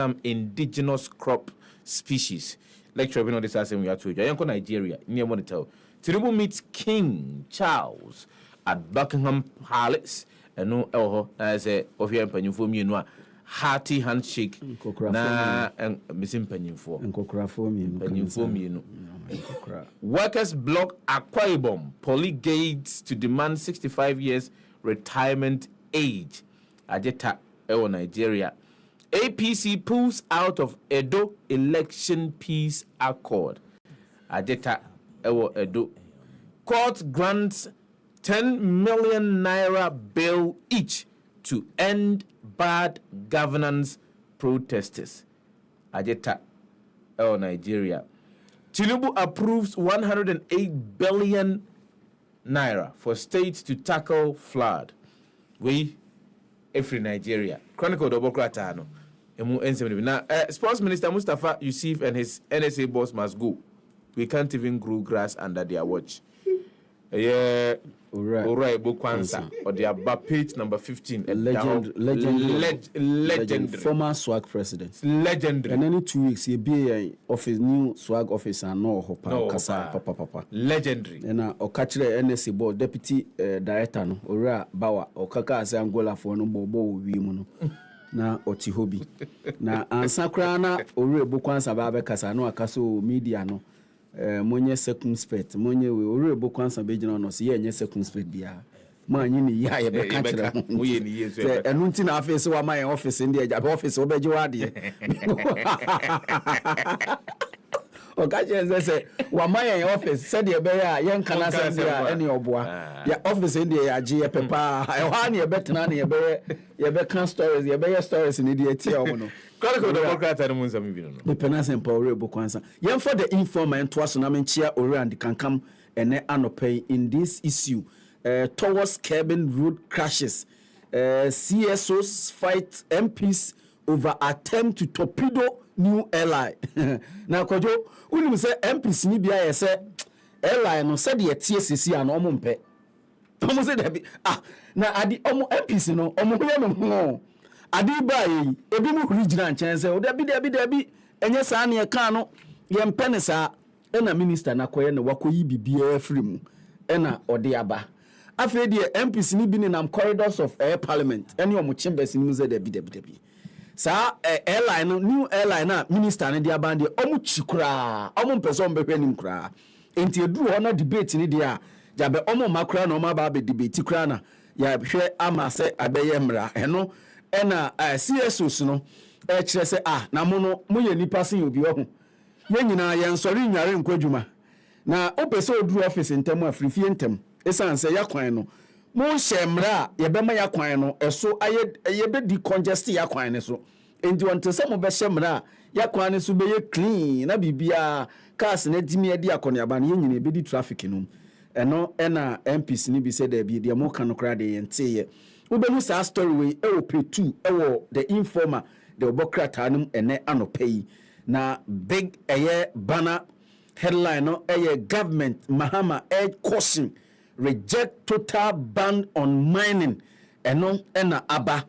some indigenous crop species. Lecture we know this as we are to Jayanko, Nigeria. Near Monitor. Tinubu meets King Charles at Buckingham Palace. And no as a of your opinion for me, no hearty handshake. Na missing penny for. And Kokra for me, Workers block Akwa Ibom gates to demand 65 years retirement age. Ajeta Ewo Nigeria. APC pulls out of Edo election peace accord. Ajeta Ewo Edo. Court grants 10 million naira bail each to end bad governance protesters. Ajeta Ewo Nigeria. Tinubu approves 108 billion naira for states to tackle flood. We, every Nigeria. Chronicle Dobokrata no. Now, Sports Minister Mustafa Yusuf and his NSA boss must go. We can't even grow grass under their watch. Yeah, Ora Bokwansa or the above page number 15. Legendary. Former swag president. Legendary. And any 2 weeks, he be a office new swag officer no papa. Legendary. And Okachre NSA board deputy director no Ora Bawa Okaka as Angola for no bobo wimuno. Na Otihobi. Na ansakra na Ora Bokwansa babe kasa no akaso media no. Monye circumspect monye we ore bokwansa be gina no se ye nye circumspect bia ma anyi ni ya ye be ka kire mo ye ni yesu e enu nti na office wa my office ndi eja office obeji wa de o ka je se wa my office se de be ya ye nka na se dia eni oboa ya office ndi ya age ye pepa e ha na ye betena na ye be can stories ye be stories ni de etie o no. Chronicle Democrat and Munzami Bino. The penance and power Bokwansa. Yen for the informer and twas Namenchia Ore and the Kankam and Anopay in this issue. Towards cabin road crashes. CSOs fight MPs over attempt to torpedo new airline. Now, Kojo, we say MPs Nibia say airline no said the TSC and Omumpe. Almost said, now I the MPs no, no. Adiba yi ebi mu regional chance o da bi enye saa ne ka no ye mpene saa na minister na koye na wakoyi bibia afri mu na ode aba afi de MPs ni bi ni nam corridors of air parliament ene o mu chambers ni mu ze da bi saa airline no new airline na minister ne de aba de o mu chikura o mu mpese o mbehwe nim kura enti eduru ho na debate ni de a jabe o mu makura na o ma ba be debate kura na ya hwe ama se abeye mra eno ena CSOs no kire se na mo no mo ye nipa sen obi ho ye nyina ye nsori nware nkwadwuma na opese oduru office ntem afrifie ntem esan se yakwan no mo hyemra ye be ma yakwan no eso ye be decongest yakwan ne so enti wonte se mo be hyemra yakwan ne so be ye clean na bibia cars na dimi adi akoniaba na ye nyina be di traffic no eno ena MPs ni bi se da bi de mo kan kra de ye nteye ubenu sa story we ewo P2 ewo the informer the obokrata num ene anopai na big banner headline no government Mahama caution reject total ban on mining eno ena aba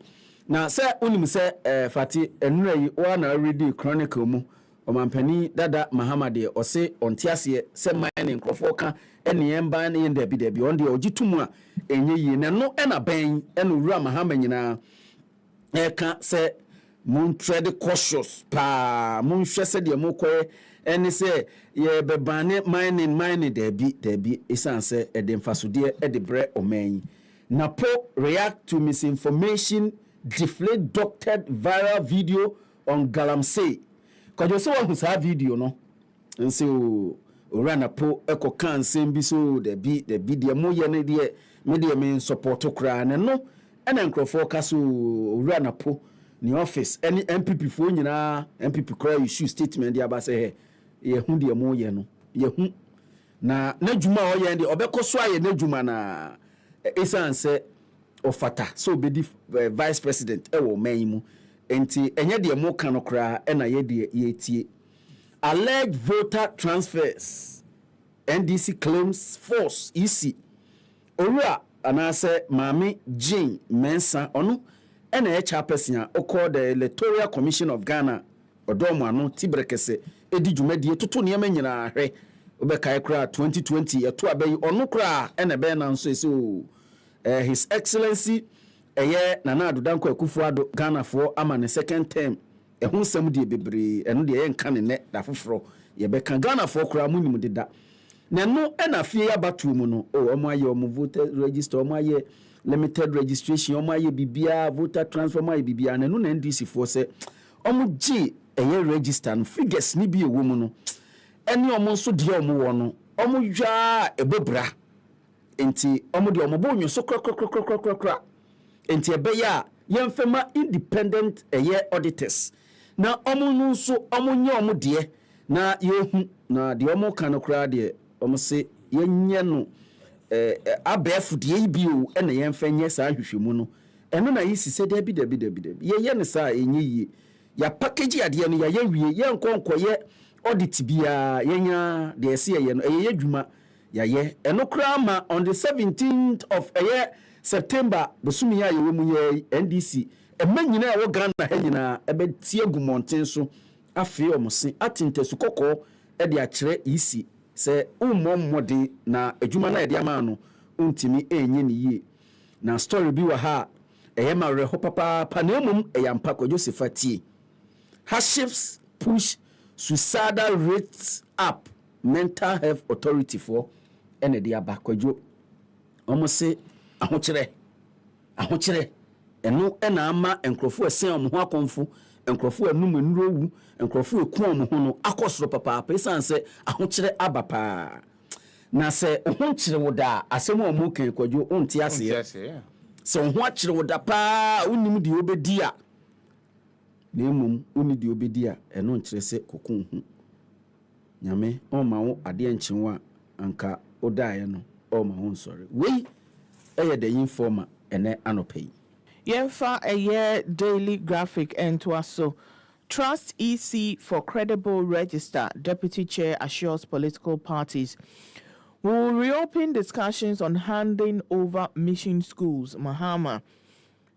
na se unim se fati enura yi o na read chronicle mu omampani dada Mahama de ose ontiase se mining krofoka ene yemba na yenda bi on de ogitumu a enye yi na no ena ben ena ura Mahama nyina eka se mun trade cautious pa mun hwese de mokoe ene se ye bebane mining de bi esanse edemfasode edebre oman na po react to misinformation deflate doctored viral video on Galamsey kwajo se wa husa video no nse o rana po ekoka nsem bi so de de mo ye ne de me de me support kra ne no ena nkrofo ka so rana po ni office any MPP fo nyina MPP kra issue statement dia ba se he ye hu de mo ye no ye hu na djuma o ye de obekoso aye na djuma na esanse ofata so be di vice president ewo man mu enti enye de mo kan kra ena ye de ye tie alleged voter transfers NDC claims force EC owura anase Mami Jane Mensa ono ena e chairperson called the Electoral Commission of Ghana odomo ano tibrekese edi dwumadie toto ne nyina hwe obeka ekra 2020 eto abayi ono kra ena be na nso ese His Excellency Nana Adodanko Akufo-Addo Ghana for ama ne second term ehun sam de bebre eno de yenka ne ne da foforo ye be kan Ghana for kra munim de da na no ena fie ya batu mu no omo aye omo voter register omo aye limited registration omo aye bibia voter transfer omo aye bibia na no na NDC for se omo gi register no figures ni bi ewo mu no ene omo nso de omo wo no omo dwa ebobra enti omo de omo bo nyo so kra enti ebeya yemfema independent auditors na omo nso omo nye omo de na yehu na de omo kan kra de omo se yenye no abefu de yibio ene yemfa nye sa hwehwemu no eno na yisi se da bi ye ne sa enye yi ya package ade no ya yewie ye nkonkoye audit bia yenya de ese ye no ye dwuma ya ye eno kra ma on the 17th of September bosumi ya yewe mu ye NDC emanyina ya wo Ghana ha nyina ebetie gumonten so afi omose atintesu kokko e de akire isi se ummomode na adwuma na e de ama no untimi enye ne yie na story bi wa ha ma reho papa panemum yampa ko Joseph Atie hardships push suicidal rates up mental health authority for ene de abakwajo omose ahokyere eno ena ama enkrofo esen omo ho akonfo enkrofo anum enrowu enkrofo eku omo ho no akosoro papa pesan se ahokyere abapa na se ahokyere woda asem omo kan kwadwo onti ase se ho akyere woda pa unim de obedi a na emum uni de obedi a eno nkyere se kokon hu nyame o ma wo ade enkyenwa anka odae no o ma ho nsore wei the informer ene anopei Yenfa a year daily graphic and to us so Trust EC for credible register, Deputy Chair assures political parties will reopen discussions on handing over mission schools. Mahama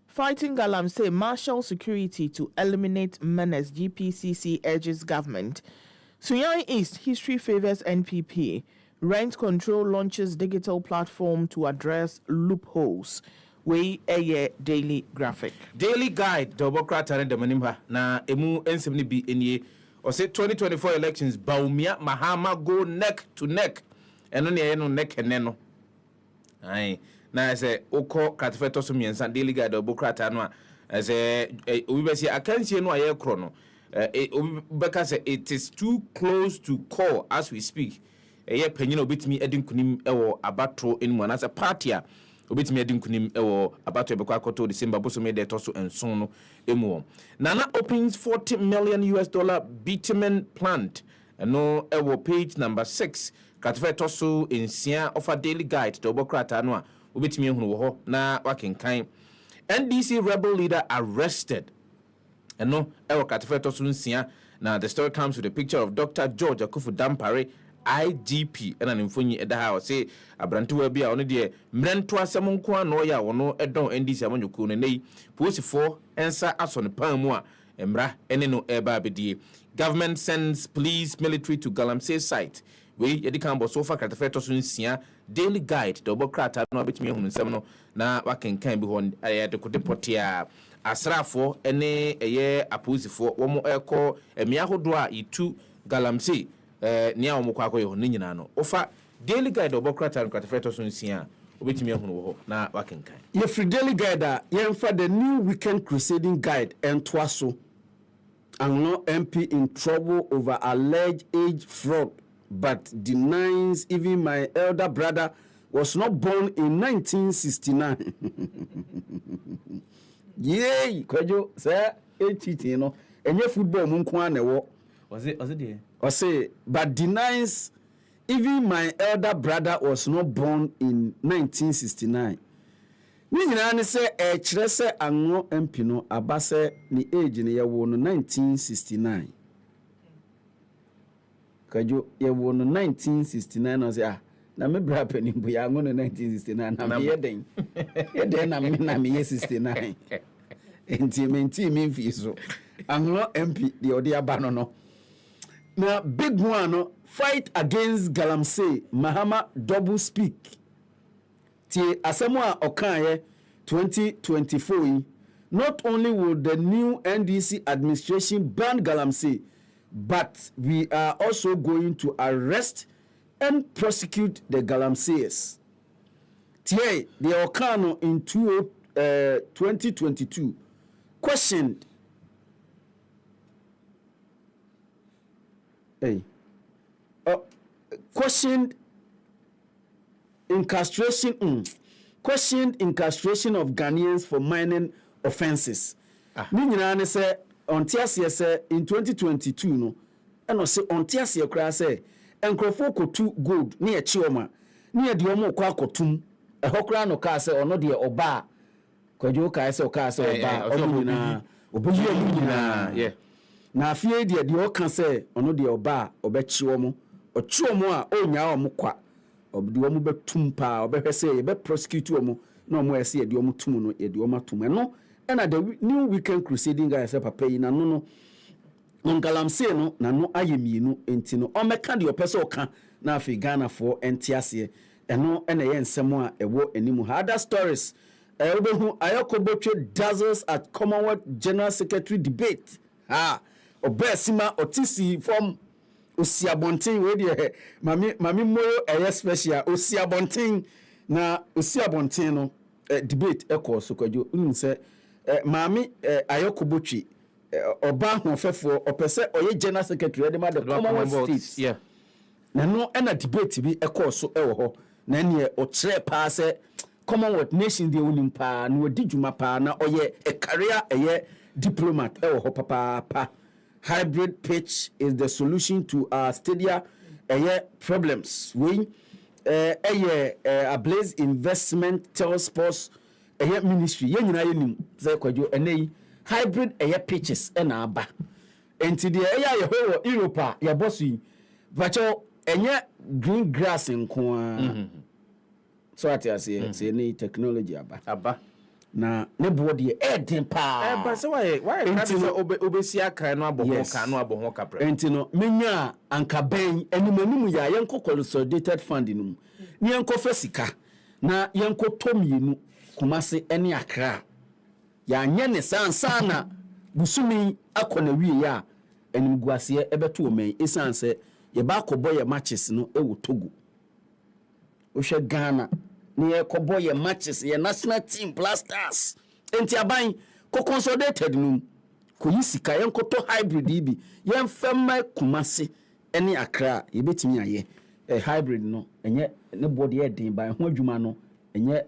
fighting Galamsey martial security to eliminate menace. GPCC urges government. Sunyani East history favors NPP. Rent control launches digital platform to address loopholes. We a daily graphic. Daily guide Democrat and the Manimba na emu ensem ni bi enye. O say 2024 elections Baumia Mahama go neck to neck. Eno ne ye no neck eneno. Ai na say oko katifeto so miensa daily guide Democrat anu a say obi be say akansie no aye kro no. Obi beka say it is too close to call as we speak. Eye panyin obetimi edinkunim ewo abatro enu anasa party a obetimi edinkunim ewo abatro ebekwa akoto December bosome de toso enson no emu. Nana opens $40 million bitumen plant no ewo page number 6 katife toso ensia of a daily guide to obokrata no a obetimi ehunu wo ho na wakenkan. NDC rebel leader arrested no ewo katife toso ensia. Now the story comes with a picture of Dr. George Akufu-Dampare IGP and an infoni at the house say Abrantua be on the Mrento Samon Kwanoya or no Edon NDC Amonukun and they post for answer us on the Palmoa Embra and no Eba Bedi. Government sends police military to Galamsey site. We Yedikambo Sofa Catafetos Sia daily guide the Bocrata no bit me on Semino na waken can be on the Cotepotia Asrafo any a year apposi for one more echo a miahodwa E2 Galamsey. Nia omukwa yo ni nyina no ofa daily guide obokrata nkatefeto so nsia obetimi ehunu wo na wakenkan ye free daily guide yemfa the new weekend crusading guide entwaso Anglo MP in trouble over alleged age fraud but denies even my elder brother was not born in 1969. Yay kwajo say 80 no enye football mu nko na wo was it there? I say, but denies even my elder brother was not born in 1969. Ni nyina ne say e kire say Anglo MP no abase ni age ne ye wo no 1969. Kajo ye wo no 1969 no say na me bra pani bu ya ngo no 1969 na me ye den. Ye den na me 69. Enti me so. Anglo MP the odia aba no. Na big one no fight against Galamsey Mahama double speak. Tie asemo a okaye 2024 yi, not only will the new NDC administration ban Galamsey, but we are also going to arrest and prosecute the Galamseyers. Tie the Okano in 2022 questioned questioned incarceration of Ghanaians for mining offenses. Ni nyina ne se ontiasie se in 2022 no eno se ontiasie kra se enkrofo kotu gold ne echi oma ne de omo kwa kotum ehokra no ka se ono de oba kwajo ka se o ka se oba omo nyina oboyi nyina na afie de o se ono de oba obechi omo ochi omo a onya omo kwa obdi omo betum pa obehwese ye be prosecute omo na omo ese de omo tum no ye de omo tum no ena the new weekend crusading guy say papa yi na no Galamsey no na no ayemienu enti no omeka de opese oka na afi Ghana for entiase eno ena ye nsem a ewo animu other stories obehu ayokobotwe dazzles at Commonwealth General Secretary debate obesima otisi from Osiabontin we de mami moyo special Osiabontin na Osiabontin no debate so kwadwo unse mami ayokobotwe oba hofefo opese oye general secretary de the Commonwealth states na no na debate bi so ho na ne o kire pa se Commonwealth nation de onim pa na odi djuma pa na oye a career diplomat ho papa. Hybrid pitch is the solution to our stadia problems. We a blaze investment tells sports ministry ye nyina yenim ze kwadwo enei hybrid pitches na aba enti de ye ho Europe ya bosu bacho enye green grass nko so atiase se ni technology aba na ne bo de eden pa ba se why obesi akran no aboho ka no aboho kapra enti no menya anka ben animanum ya yenko consolidated fund num ni yenko fasika na yenko tomienu Kumasi eni Accra ya nye ne sansana busumi akona wie ya enimguase ebeto omen esanse ye ba kobo ye matches no ewo Togo o hwe Ghana ne ye kobo ye matches ye national team blasters enti aban ko consolidated num ko yisika yenkoto hybrid ibi yemfema Kumasi eni Accra ye betimi aye hybrid no enye ne body e den ban ho adwuma no enye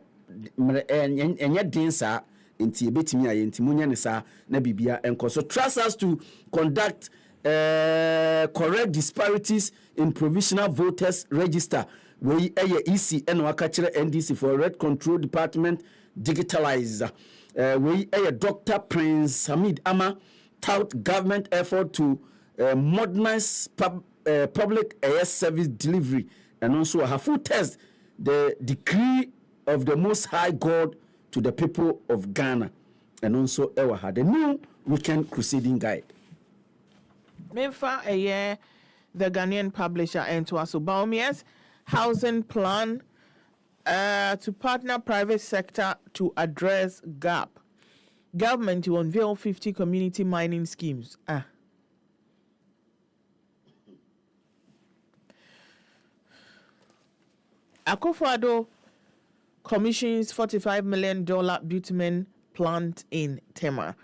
din sa enti ebetimi aye enti munya ne sa na bibia enko so trust us to conduct correct disparities in provisional voters register we EC and waka kire NDC for red control department digitalize we Dr. Prince Hamid Ama tout government effort to modernize public service delivery and also have full test the decree of the Most High God to the people of Ghana, and also ever had a new weekend crusading guide. Memfa a year, the Ghanaian publisher and to Baumia's housing plan to partner private sector to address gap. Government to unveil 50 community mining schemes. Akufo-Addo commissions $45 million bitumen plant in Tema.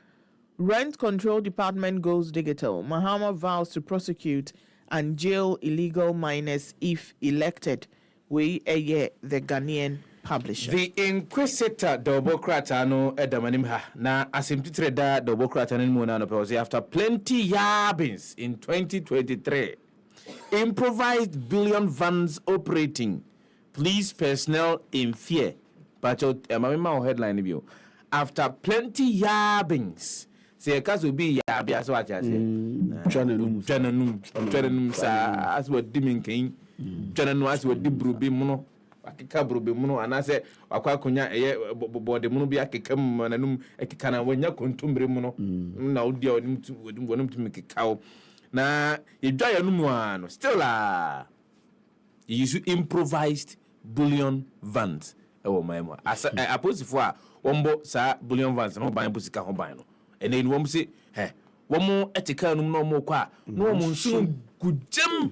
Rent control department goes digital. Mahama vows to prosecute and jail illegal miners if elected. We the Ghanaian publisher. The Inquisitor Dobokrata no edamanim ha na asimtitre da Dobokrata no mu na no pose after plenty yabins in 2023. Improvised billion vans operating. Police personnel in fear. But my headline review. After plenty yabings, say a case will be yabia so I say. Jananum sa as what dimming king. Jananu as what dibru be mono. akeka brobe mu no anase akwa konya bode mu no bi akeka mu nanum akeka na wonya kontumbre mu no na odi wonum tumi kekawo na yedwa ya numu ano still you use improvised bullion vans ewo maimo as aposifo a wombo sa bullion vans no ban busika ho ban no ene ni wom se womo etika num no mo kwa no womo nsunu gujem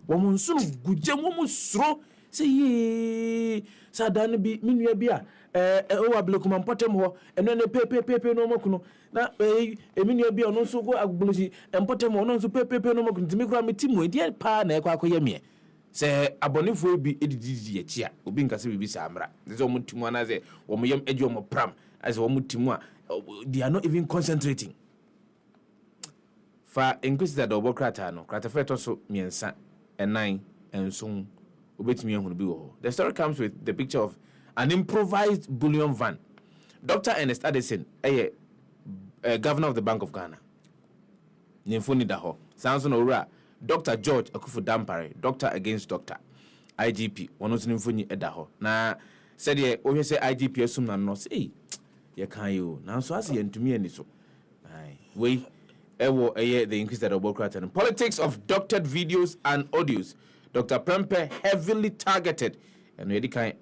womo nsunu gujem womo suro se ye sa dan bi minua bi a o ablekuma mpotem ho eno ne pepe no mokuno na minua bi ono nso go agbolosi mpotem ono nso pepe no mokuno timi kura metimu edi pa na ekwa akoye me se abonefo bi edididi echi a obi nkase bibi sa amra ze omo timu ana ze omo yam eji omo pram as omo timu a they are not even concentrating fa increase that double krata no krata fe to so miensa enan enson obetimi ehunu bi wo. The story comes with the picture of an improvised bullion van. Dr. Ernest Addison, governor of the Bank of Ghana. Nimfoni daho. Samson Ora, Dr. George Akufu Dampare, doctor against doctor. IGP, one of nimfoni edaho. Na said ye, o say IGP assume na no say, ye can you. Now so as ye to me and so. We the increase that of politics of doctored videos and audios. Dr. Prempe heavily targeted. And we kind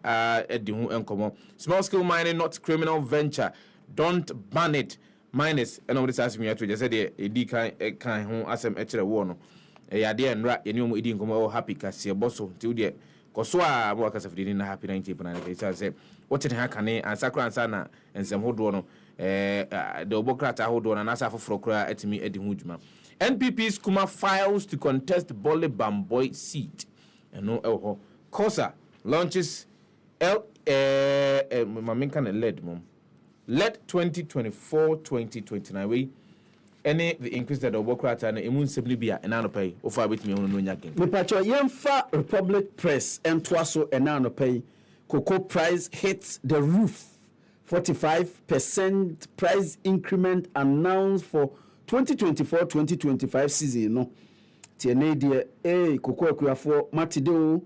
small scale mining, not criminal venture. Don't ban it. Minus, and all this asking me to just say a kind home as I'm actually one. A idea and rat, you know, eating come happy because your boss till the Koswa workers of the happy 90. I say, what it hackane and Sakra and Sana and some hold one. The Obokrata hold on and Asa for Frokra at me at the Hujma. NPP's Kuma files to contest Bole Bamboy seat. And no COSA launches LED 2024-2029 way. Any the increase that the work rate and immune simply be an anopay offer with me on again. Me pacho Yemfa Republic Press and Twaso and anopay cocoa price hits the roof. 45% price increment announced for 2024-2025 season no. Tiene die cocoa akuafo matide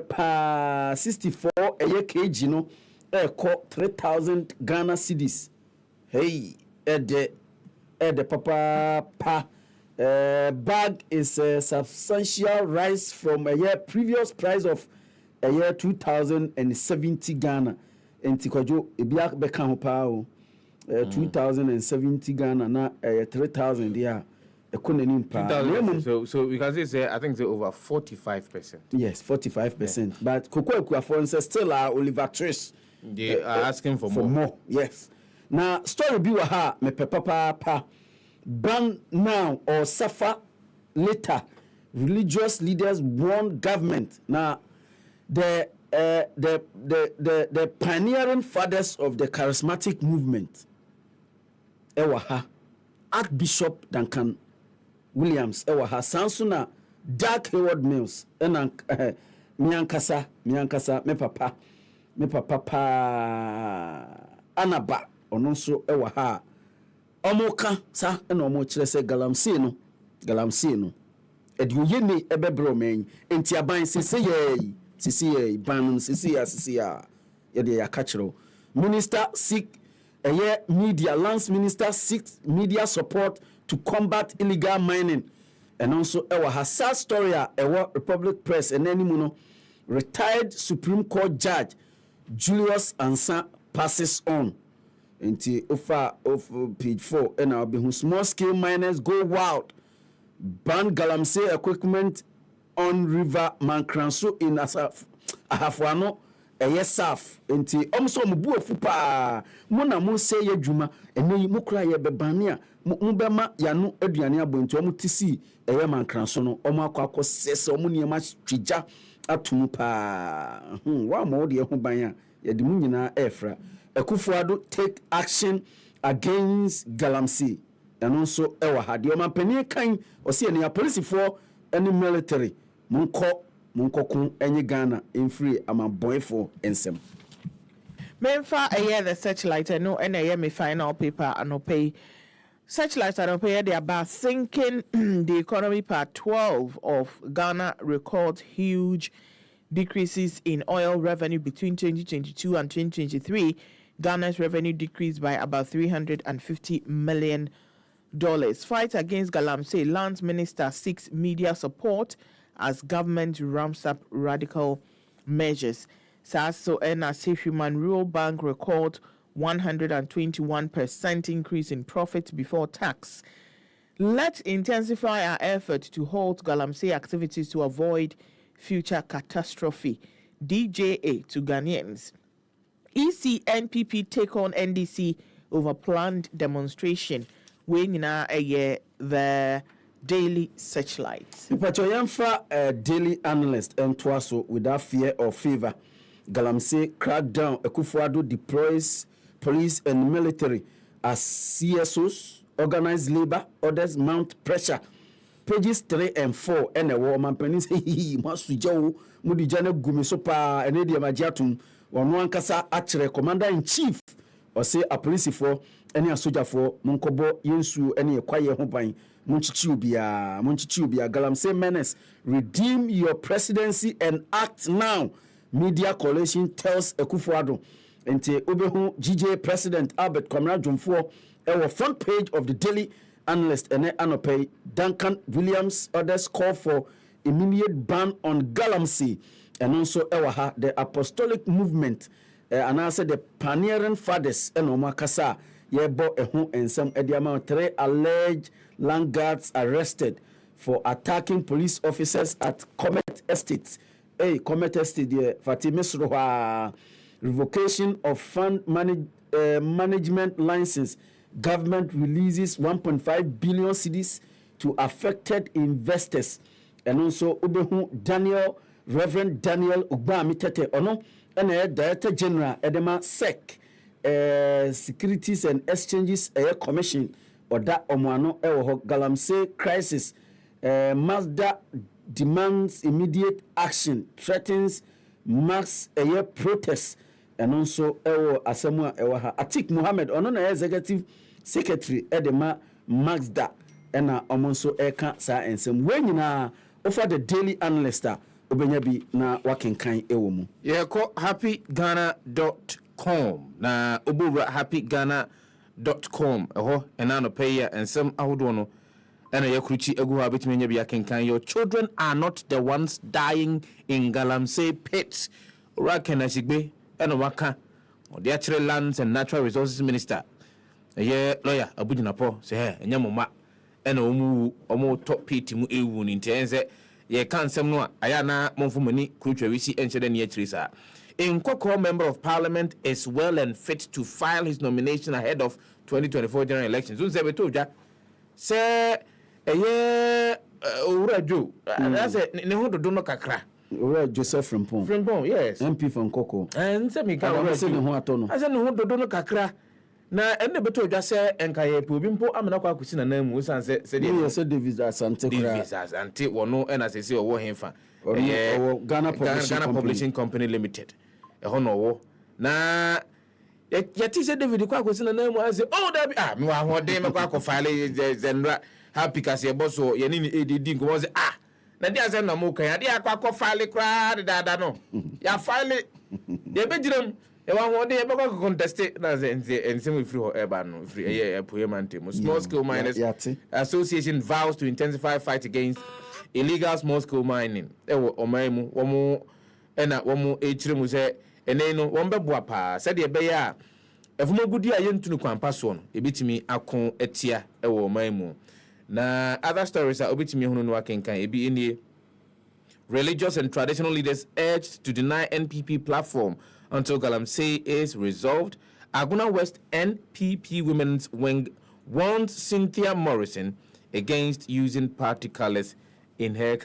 pa 64 kg no ko 3,000 Ghana cedis. Hey, the papa pa bag is a substantial rise from a year previous price of a year 2070 Ghana. Enti kwajo ebia beka ho pa o 2070 Ghana na 3,000 there. So we can say I think it's over 45%. Yes, 45%. Yeah. But Cocoa Akuafo still are Oliver Twist. They are asking for more. Yes. Now story be ha me papa ban now or suffer later. Religious leaders warn government. Now the pioneering fathers of the charismatic movement. Ewaha Archbishop Duncan Williams ewaha Sansuna Dark Hayward Mills ena miankasa me papa anaba ononso ewaha omoka sa ena omo kire se galamsey no edi oyeni ebebro men enti aban sese ye ban sese ya ye de yakachiro minister seek media Lance Minister seeks media support to combat illegal mining. And also our sad story Republic Press and any muno retired Supreme Court Judge Julius Ansa passes on. Into of page 4 and I'll be small scale miners go wild. Ban galamsey equipment on River Mankranso in Ahafwano. Saf enti omso mbu afupa mo na mo se yadwuma eni mo kura ye bebane a mo bema yanu aduane abonti omo tisi mankranso no omo akwa sese omo niema twija atumu pa wa mo de ho ban a ye de mu nyina efra Akufuado take action against galamsey and also ha de omo pani kan o se eni police for any military Munkokun enye Ghana in free ama boyfo ensem. Memfa the searchlight no me final paper pay searchlight pay they about sinking the economy part 12 of Ghana records huge decreases in oil revenue between 2022 and 2023, Ghana's revenue decreased by about $350 million. Fight against Galamsey, Lands Minister seeks media support as government ramps up radical measures. SASO NRC Human Rural Bank record 121% increase in profit before tax. Let's intensify our effort to halt Galamsey activities to avoid future catastrophe. DJA to Ghanaians. EC NPP take on NDC over planned demonstration. Weighing in a year the daily searchlights. Ipacho daily analyst and twaso without fear or favor. Galamsey crackdown. Akufo-Addo deploys police and military as CSOs, organized labor, others mount pressure. Pages 3 and 4 and a woman penis must joe mudi jana gumi sopa and edia majatum or no ankasa actually commander in chief or say a police for any a soldier for Munkobo Yensu any a quiet hompine Munchichubia Galamsey menace redeem your presidency and act now. Media coalition tells Akufo-Addo into Obehu GJ President Albert Kwamra Jumfo our front page of the Daily Analyst and Anope Duncan Williams others call for immediate ban on Galamsey and also Ewaha the apostolic movement and answer the pioneering fathers and Omakasa yebo ehu and some ediama 3 alleged land guards arrested for attacking police officers at Comet Estate. Comet Estate there Fatimisroha revocation of fund management license. Government releases 1.5 billion cedis to affected investors. And also Obehu Reverend Daniel Ugbami Tete Ono and Director General Edema SEC Securities and Exchanges Commission or that Omwano Galamsey crisis. Mazda demands immediate action, threatens mass protests. And also Asamua Ewaha Atik Mohammed Ono Executive Secretary Edema Mazda and Omonso Eka Sa and some when you offer the Daily Analyst Obenyabi na wakenkan ewomu. Yeah, ko happyghana.com na obura happyghana.com ena no pay and some ahodo no ena yakruchi egu ha betime nya bia kenkan. Your children are not the ones dying in Galamsey pits. Rakena sigbe ena waka the actual lands and natural resources minister lawyer Abudinapo say enya moma ena omu top pit mu ewu ni ntenze ye kan sem no aya na monfumani kurutwa wisi enchede ne yachirisa. Nkoko member of parliament is well and fit to file his nomination ahead of 2024 general elections. Unse betoja say Urajo that's ne ho dodo no kakra. Ura Joseph Frimpong, yes. MP from Koko. And say me ka I say ne ho atono. I say ne ho dodo no kakra. Na enne beto dwa se enkaye pe obi mpo amena kwa akusi na namu san se de se Davis Asante kra. Davis Asante wono ena se se owo henfa. Ghana Publishing Company Limited. Eho no wo. Na yati se David kwa akusi na namu ase oh da me wa ho de me kwa file zenra happy kase boso ye ni ADD nko se na dia se na mo kan ya dia kwa file kra da no. Ya file ye bejiram one day, I'm contest na we free urban free small scale miners association vows to intensify fight against illegal small scale mining. Omaimu womu ena womu echiremu se ene no wombeboa pa said e be ya efumo gudi ayentunu kwampa so no ebitimi akon etia omaimu na other stories are obitimi hunu no akenkan ebi enie religious and traditional leaders urged to deny NPP platform until Galamsey is resolved. Aguna West NPP Women's Wing warns Cynthia Morrison against using party colors in her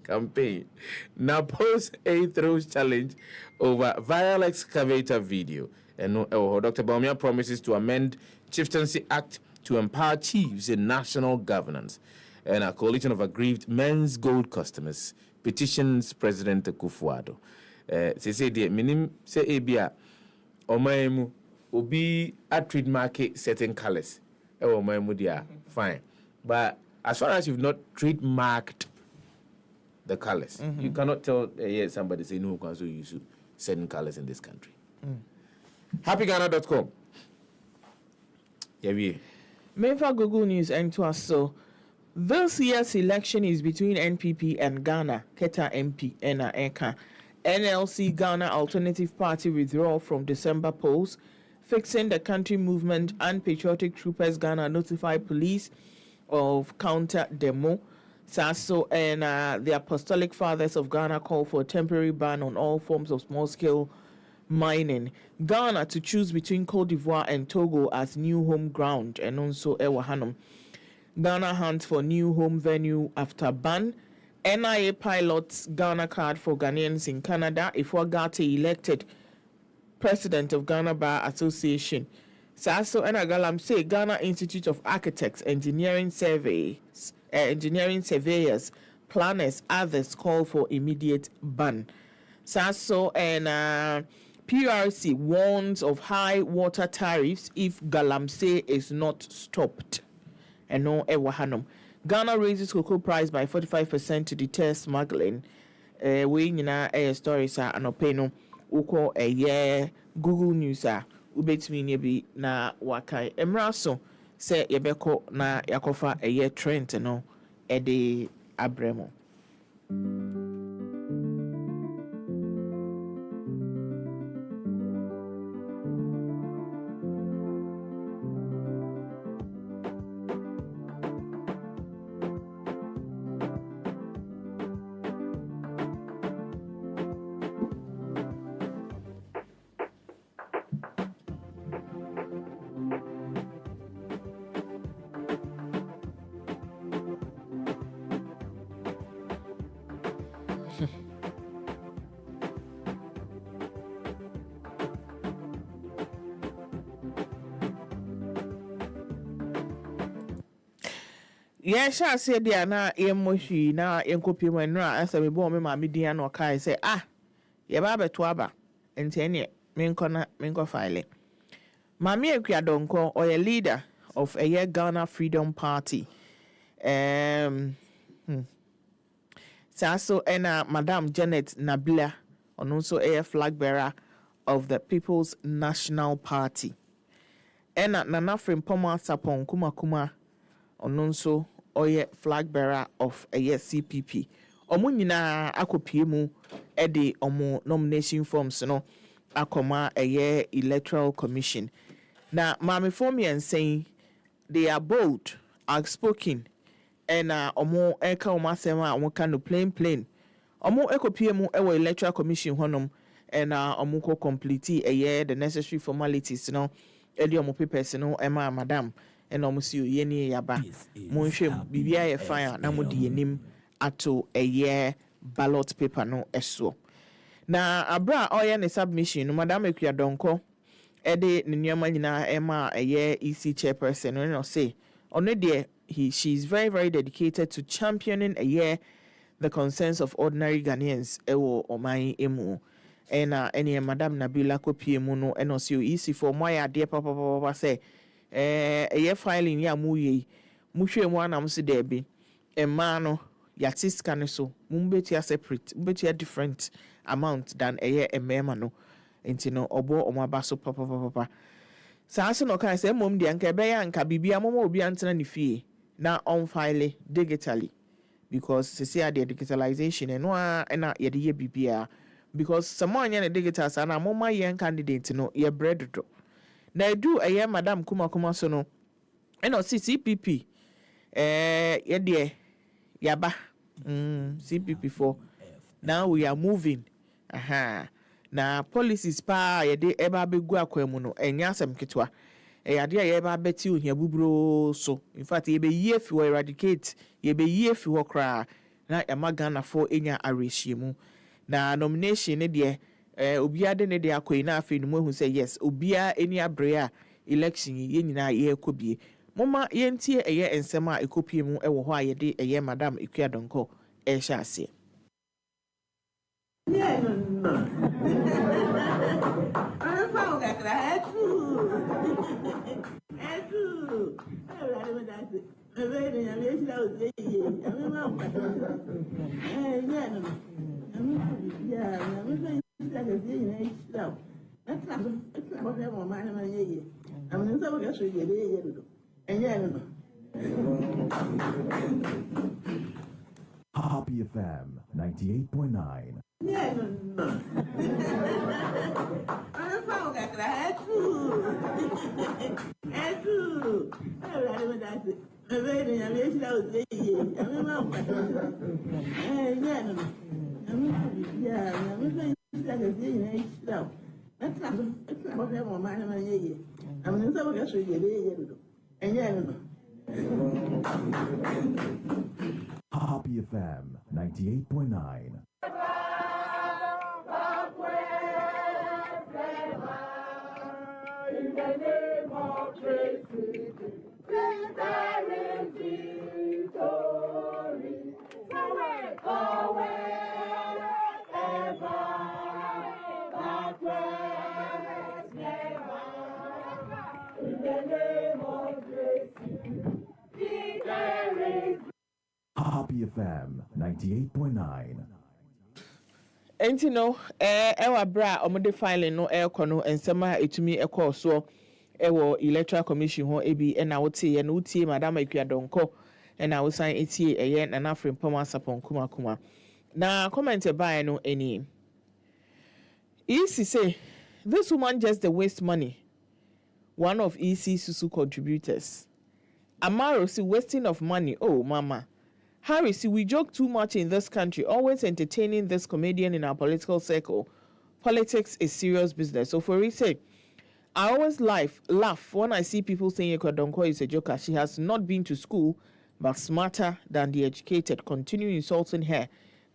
campaign. Now post a throws challenge over viral excavator video. And Dr. Baumia promises to amend Chieftaincy Act to empower chiefs in national governance. And a coalition of aggrieved men's gold customers petitions President Akufo-Addo. Say dear minim say ebia omaimu obi a trademark certain colors omaimu dia fine, but as far as you've not trademarked the colors. You cannot tell somebody say no can so use certain colors in this country. Happyghana.com. Yeah, we. Memphis Google News and to us so. This year's election is between NPP and Ghana, Keta MP, Ena Eka. NLC Ghana Alternative Party withdrawal from December polls, fixing the country movement and Patriotic Troopers Ghana notify police of counter demo. SASO and the Apostolic Fathers of Ghana call for a temporary ban on all forms of small-scale mining. Ghana to choose between Cote d'Ivoire and Togo as new home ground, and also Ewahanum. Ghana hunts for new home venue after ban. NIA pilots Ghana card for Ghanaians in Canada. Ifwagate elected president of Ghana Bar Association. Saso and Agalam say Ghana Institute of Architects, Engineering Surveyors, Planners, others call for immediate ban. Saso and PRC warns of high water tariffs if Galamsey is not stopped. And no Ewahanum. Ghana raises cocoa price by 45% to deter smuggling. We nina stories are anopeno uko Google News ubetimi nebi na wakai emraso se yebeko na yakofa trend no ede abremo. Yes, I said there na emoshi na enkopi mo nra asa me bo me ma me dia na okai say ye ba beto aba enti ene me nko file ma me akua donko or a leader of a Ghana Freedom Party so ena Madam Janet Nabila and also a flag bearer of the People's National Party ena Nana Frimpoma Sapon Kuma Ononso oye flag bearer of a CPP. Omo nyina akopie mu e de omo nomination forms no akoma a electoral commission. Na mame form yen saying they are bold, outspoken, and omo eka omo asema omo kan no plain. Omo ekopie mu e electoral commission honom and omo ko complete the necessary formalities no e de omo papers no ema madam and almost you yeni yaba monhwem bibia ye fine na mo de yenim ato ballot paper no eso na abra oye ne submission no madam ekua donko e de ne nyama nyina ema EC chairperson no say ono de she's very very dedicated to championing the concerns of ordinary Ghanaians ewo oman emu ene madam Nabila kopie mu no eno say EC for moya de papa say filing ya muye muhwe mu anam se debi emma no yatis kan so mumbetia separate mumbetia different amount than emma no enti no obo omaba so papa saase no kan say mom de anka be ya anka bibia mom obi antena ne fie na on file digitally because see the digitalization no na ye de bibia because someone nya digital sa na mom ye candidate no ye bread do na do madam kuma so no eno CPP yaba CPP4 now we are moving na policies pa yede eba begu akwemu no enya asem ketwa yade yeba beti ohia buburo so in fact yebe yefi wo eradicate yebe yefi wo kra na Ghana for enya arehyiemu na nomination ne de obia de ne de akoyi na afi no hu say yes obia eni abrea election ye nyina ye ekobie moma ye ntie ensem a ekopie mu ewo ho ayede madam ekua donko ehya ase Happy FM 98.9. Happy FM 98.9. In the name of Jesus, there is victory. Forever, ever, backward, never. In the name of Jesus, there is Happy FM 98.9. Enti no ewa bra omode filing no kono ensema etumi ekọ so ewo electoral commission ho ebi na wote ye no tie madam Akuadonko na wo san etie eye na nafrim pama sapon kuma na comment by no any EC say this woman just the waste money, one of EC Susu contributors. Amaro see wasting of money. Oh mama, Harry, see, we joke too much in this country, always entertaining this comedian in our political circle. Politics is serious business. So for say, I always laugh when I see people saying Akuadonko is a joker. She has not been to school, but smarter than the educated. Continue insulting her,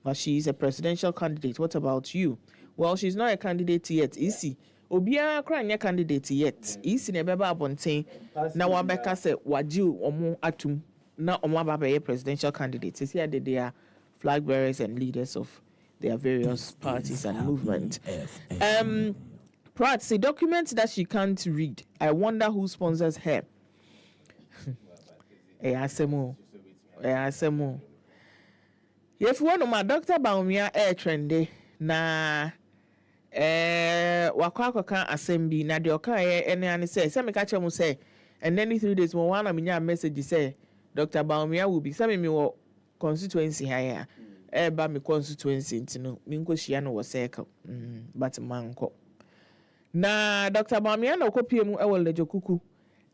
but she is a presidential candidate. What about you? Well, she's not a candidate yet, is she? Obia kranya candidate yet. Is in a beba abontain. Now Wabeka said, Waju omo atum. Na Omababa presidential candidates. Here they are flag bearers and leaders of their various parties and movements. Pratt say documents that she can't read. I wonder who sponsors her. Asemo. If one of my Dr. Baumia air trendy na wakwa kan assembly na de oka ene say me catch mu say and then 3 days mo one am message say Dr. Baumia will be some me constituency here. Eba me constituency ntino me nko hia no wo circle. But manko. Na Dr. Baumia na okopie mu e wo lejokuku.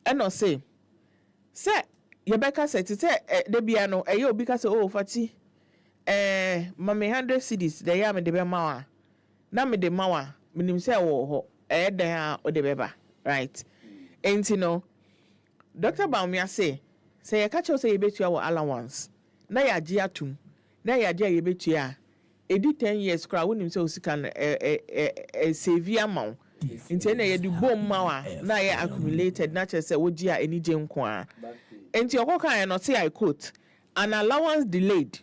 E no say Yebeka say te de bia no e ye obi ka say oh fati mame 100 cedis de ya me de be mawa. Na me de mawa minim say wo ho dan a o de beba, right? Enti no Dr. Baumia say catch us say betua wa allowance na ya agi atum na ya agi yebetua edi 10 years kra wonim say osika save amount nti na ye di bom mawa na ya accumulated na che say wogi a enije nko a enti okoka no say I quote, an allowance delayed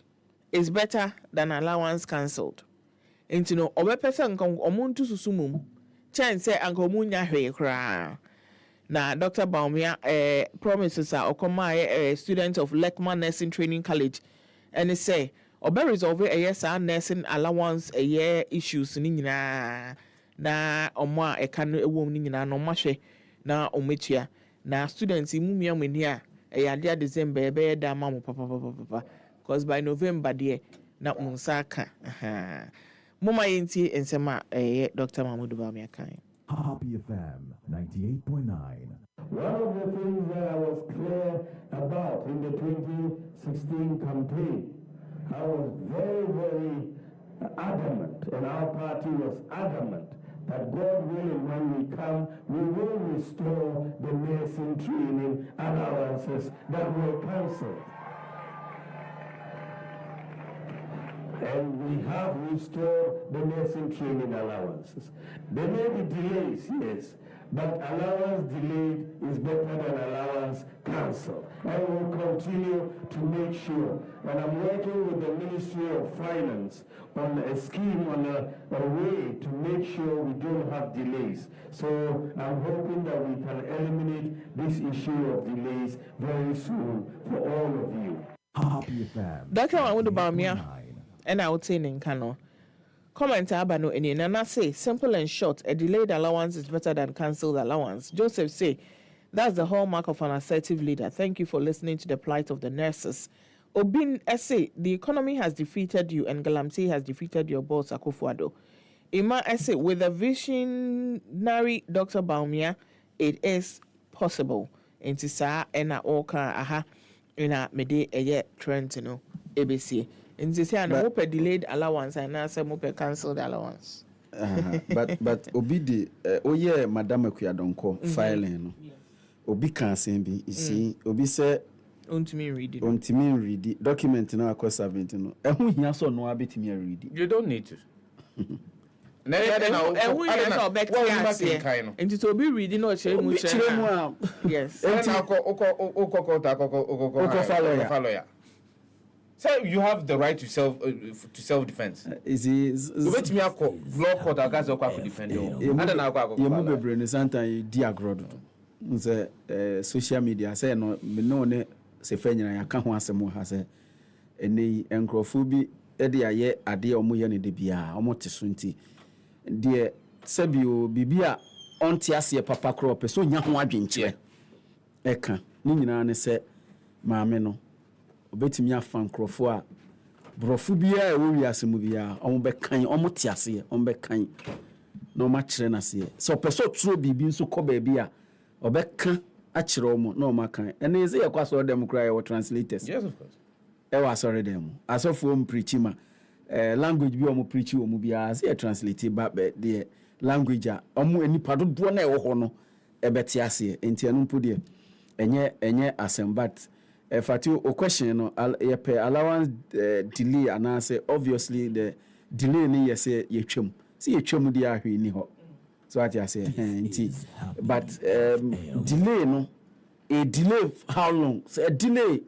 is better than allowance cancelled. Enti no obepese nko omuntu susumum chen say anko munya hwe kra. Now, Dr. Baumia promises a student of Lekman Nursing Training College, and he say, "Obe resolve a yes nursing allowance a year issues na omwa e kanu ewo nina no mahwe na ometua na students imumia menia e yade December be da mamu papa because by November there na unsaka mama yenti ensema Dr. Mahmoud Baumia kan. Happy FM 98.9. One of the things that I was clear about in the 2016 campaign, I was very, very adamant, and our party was adamant, that God willing, when we come, we will restore the nursing training allowances that were cancelled. And we have restored the nursing training allowances. There may be delays, yes, but allowance delayed is better than allowance cancelled. I will continue to make sure, and I'm working with the Ministry of Finance on a scheme, on a way to make sure we don't have delays. So I'm hoping that we can eliminate this issue of delays very soon for all of you. That's how I would about me, and I would say in Kano. Comment abano any nana say simple and short, a delayed allowance is better than cancelled allowance. Joseph say that's the hallmark of an assertive leader. Thank you for listening to the plight of the nurses. Obin essay, the economy has defeated you and Galamsey has defeated your boss Akufo-Addo. Ima essay, with a visionary Dr. Baumia, it is possible. Inti saa ena oka aha ina mede eye Trentino ABC. Inti say an open delayed allowance and answer mope cancelled allowance. But obi de oye Madam Akuadonko filing no. Obi kan sen bi isi obi say Untimi read it. Document no akọ 70 no. Ehun hia so no abetimi read it. You don't need to. Nti to be reading no chere mu chere. Yes. So you have the right to self defense. Is wait me akọ law court against okwa defend you. Ada na akọ you move bebre ne santa di agrodo. Nse social media say no me no ne se fanyina ya ka ho asem ha say ene enkrofo bi e de aye ade omo ye ne de bia omo te so nti de sabio bibia onte ase papa kro pe so nya ho adwenkyere eka ni nyina ne se maame no obetimi afa nkrofo a brofo bia e wo wi asemu bia omo be kan omo te ase omo be kan no ma kire na se so pe so tro bibi nso ko ba bia obeka akire omo no ma kan ene ze ye kwaso dem kra ye translators. Yes, of course. E wa sorry dem asofo om preaching ma language bi omo preach omo bia ze translate ba de language a omo enipa dodo na e wo ho no e beti ase enti anu mpo de enye asem but fati o question no ye pe allowance delay and I say obviously the delay ni ye say ye twam see ye twam de ahwe ni ho so what I say enti but delay no a delay how long so a delay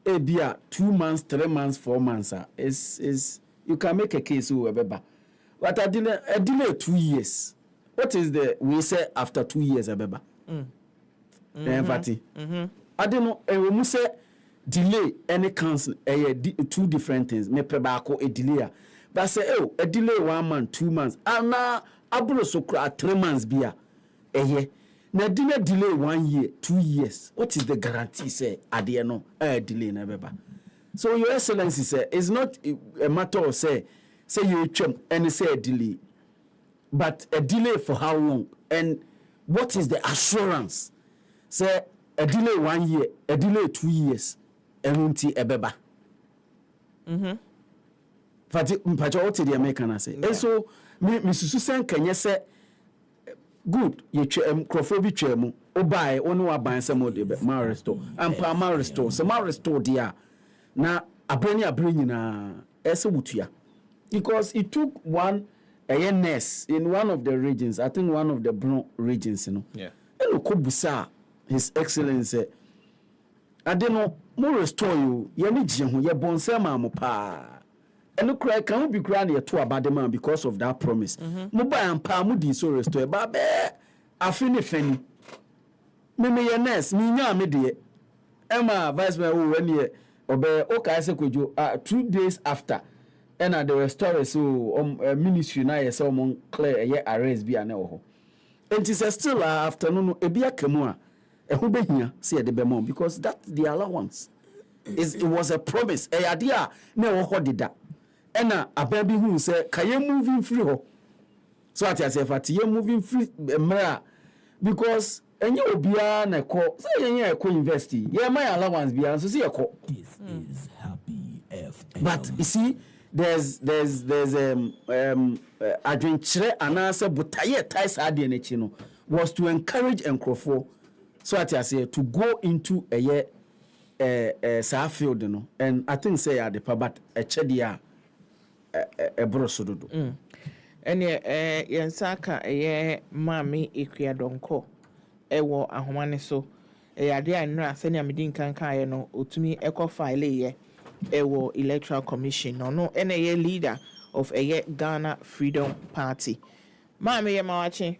a bia 2 months 3 months 4 months is you can make a case whoever but a delay 2 years what is the we say after 2 years abeba fati I don't know we must say delay any cancel two different things me pe ba ko a delay but say a delay 1 month 2 months and na abro so 3 months bia na delay 1 year 2 years what is the guarantee say ade no delay na beba so your excellency say it's not a matter of say you twam and say a delay but a delay for how long and what is the assurance say a delay 1 year a delay 2 years enunti ebeba fati mpacho what the American say and so me susu sen kanye say good ye crofo bi twemu obai onu aban se mo de be ma restore ampa ma restore se ma restore dia na abrani nyina ese butua because it took one a nurse in one of the regions I think one of the Bron regions you know yeah eno ko busa his excellency ade no mo restore you ye ni gye ho ye bonse ma mo pa eno kra kan bi kra na ye to abade man because of that promise mo ba ampa mo di so restore ba be afini fani me ye nurse mi nya me de ema vice mayor when ye obe o ka se kwojo 2 days after and the restore so ministry na ye say mo clear ye arrest bi ana ho enti say still afternoon e bi akamu a ehu behia say de be mo because that the allowance it was a promise e ade a na wo ho deda ena ababi hu say kaye moving free ho so at say fat ye moving free mra because enye obia na ko say yenye ko university ye my allowance bia so say ye ko this is happy FM but you see there's adventure anasa butaye ties ade na chi no was to encourage enkrofo so at say to go into a year field no and I think say at the but a chedia a brosododo ɛne yɛnsaka ɛyɛ maame ekua donko ɛwɔ ahoma ne so ɛyɛ ade a nnra sɛnea mede nkankaeɛ no otumi ɛkɔ file yɛ ɛwɔ electoral commission no ɛna ɛyɛ leader of ɛyɛ Ghana Freedom Party. Maame yɛ mawache.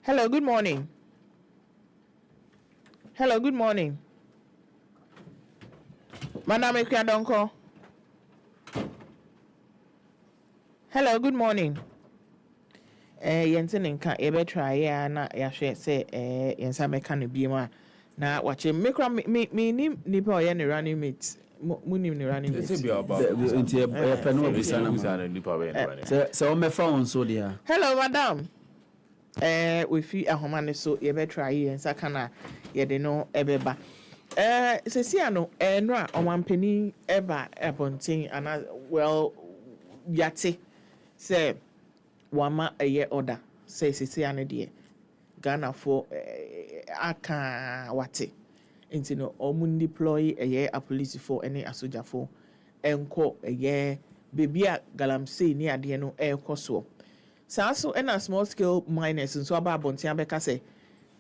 Hello, good morning. Hello, good morning. Madam Ekua Donko. Hello, good morning. Yensen nka ebe try ya na ya hwe se yensa meka no biema na wache mekra me nipa oye ne running mate munim ne running mate. Nti pe no obisa na nipa we ne running. Se o mefa on so dia. Hello, madam. We fi ahoma ne so ebe try yensa kana ye de no ebeba. Sesia no no a omampani eba ebontin ana well yate say wama eye order say sesia ne de Ghana for aka wate nti no omun deploy eye a police for any asoja for enko eye baby a galamsey ni ade no ekoso so na small scale miners nso aba abontin abeka say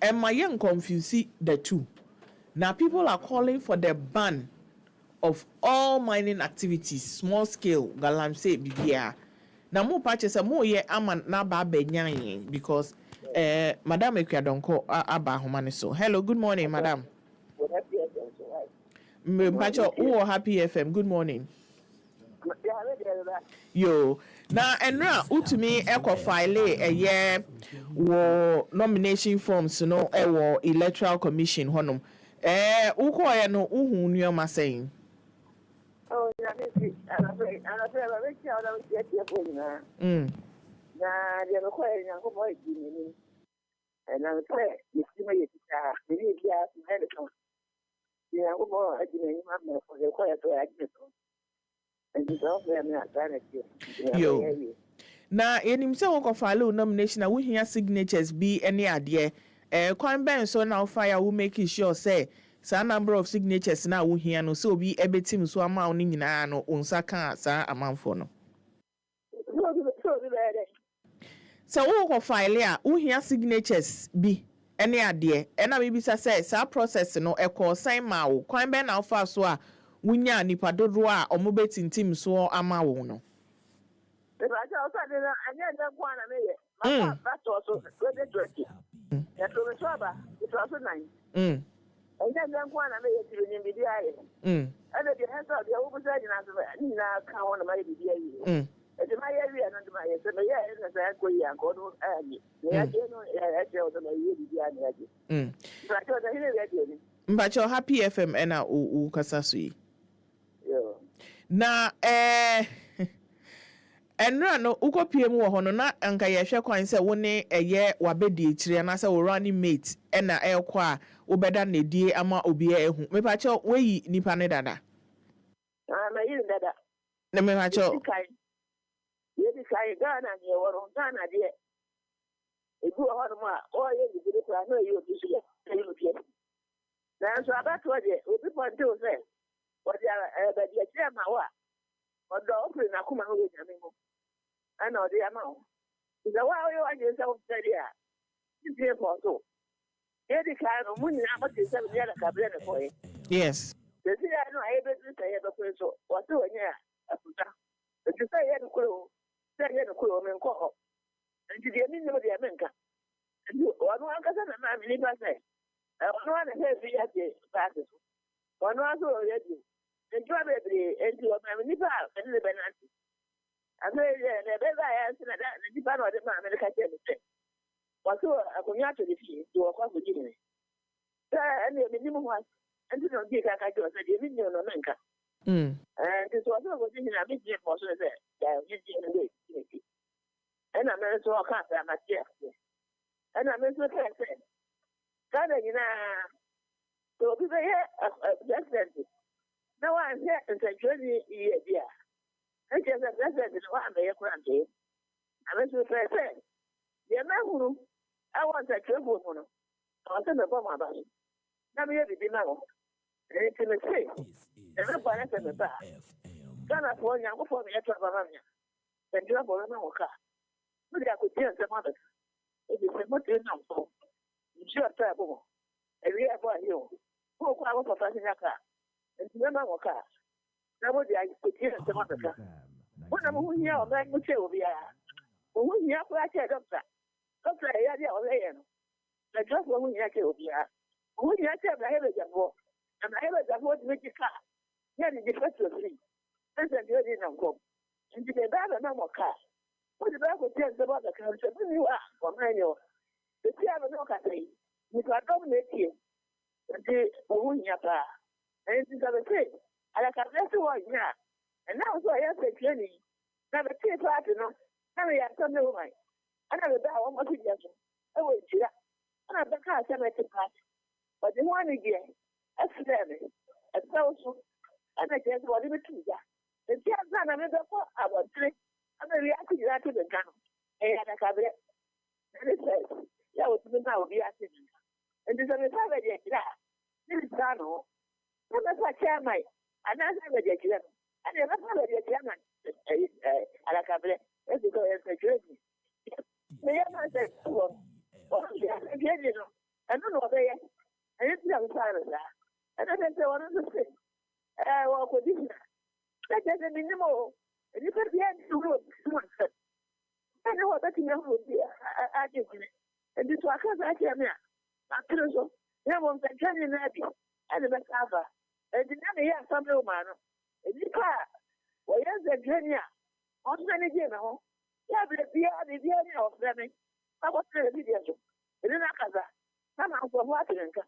emaye confuse the two. Now people are calling for the ban of all mining activities, small scale, galamsey, bibia. Now more patches are more ye aman na ba benyan because Madam Ekua Donko aba homane so. Hello, good morning, Madam. Mpacho who Happy FM. Good morning. Yo. Now enra utumi eko file eye wo nomination forms no wo electoral commission honum. Uko ya no uhu nneoma saying. Oh, na me ana fe ba me ti ala me ti ko ni na. Na de ko ya nyanko mo ji ni. Na fe ni ti me ti ta, ni bia me le ko. Ni nyanko mo aji ni ma me ko de ko ya to ya ji to. And so fe me atana ti. Yo. Na enim se wo file nomination na wo hia signatures bi ene ade kwan ben so now fire will make sure say sa number of signatures na wo hia no so obi ebetim so ama wo nyina no onsa ka sa amanfo no so wo file a wo hia signatures bi ene ade na bibisa say sa process no sign ma wo kwan ben na fa so a wunya nipa dodo a omobetintim so ama wo no Ya to me soba, it was 9. And then one I made it in the eye. And the hands of the oversight and I can't want to make it. And my area and my as I go and go to Aggie. I tell them I really be Aggie. But I told her, but your Happy FM and u kasasui. Na enra no uko PM wo hono na anka ye hwe kwan se wo ne eye wabedi ekire na se wo running mate na ekọ a obeda na die ama obi ehu me pa che weyi nipa ne dada ma yi dada na me pa che ye di kai Ghana ni woro Ghana die ebu ho ma o ye di di pra no ye obi so ye ye na so abato de obi ponte o se o dia be di ekire ma wa odo ofri na kuma no ye nyame mo ana odi ama o iza wa yo aje se o tedi a ti e po so e di ka no mu ni na ti se bi ala ka bre ne ko yes de ti ya no ai be ti se ye be ko so o ti o nya afuta ti se ye no ko men ko ho nti de mi no de men ka nti o no an ka sa na ma mi ni ba se o no an he bi ya ti ba se so o no aso o ye di nti wa be bre nti o ma mi ni ba ni be na ti ane ne be ba ya si na da ni ba no de ma America che mi se wato akonya to di fi do kwa go ji ni ane mi ni mo wa nti no di ka ka jo se di mi ni no menka nti so wato go ji ni na mi ji mo so se ya ji ji ni ni ena me so ka sa ma ti ena me so ka se kana ni na to bi be president na wa se ntajoni ye dia nti se president no wa me ye kurante ame so president ye na huru I want a travel no I want to bomb about na me ye bi na ho nti me say e me ba na se me ba kana for nya ko for me ye tra ba ma and you have a car. But I could tell some others. It is a much enough. You sure terrible. And we have one you. Who was a passing a car? And remember a car. Nobody I could hear some other car. When I'm here, I'm like Michelle. When we have like a doctor. Doctor, I had your land. The just when we have to be here. When you have to have a job, and I have a job to make a car. Here is the first of three. That's a good enough go. And you can buy a normal car. What the Bible tells about the country, when you are for manual, the chair of no car say, you can dominate you. And say, oh, your car. And it is a thing. And I can bless you one year. And now so I have a journey. Now the tea party, no. Now we have some new one. And I will buy one more thing. I will see that. And I can't say my party. But the one again, a slavery, a social, and I guess what it is. The chance that I'm going to put our trip, and then we have to get to the gun. And I can bet. And it says, that was now be accident. And there's a savage that. This is Dano. What does I share my another vegetarian? And you're not a vegetarian. And I can bet. Let's go and say, may I not say, well, again, you know, I don't know where. And it's young Sarah. And I said, one of the things. Well, for this, that doesn't mean more. And you can be able to work. I know what that thing would be. I give it. And this was I came here. I feel so. There was a journey in Abby and the Macava. And the name here, some little man. And you can't. Well, yes, the journey. On many days, no. Yeah, but the journey of them. I was very video. And then I can. Come out from what in the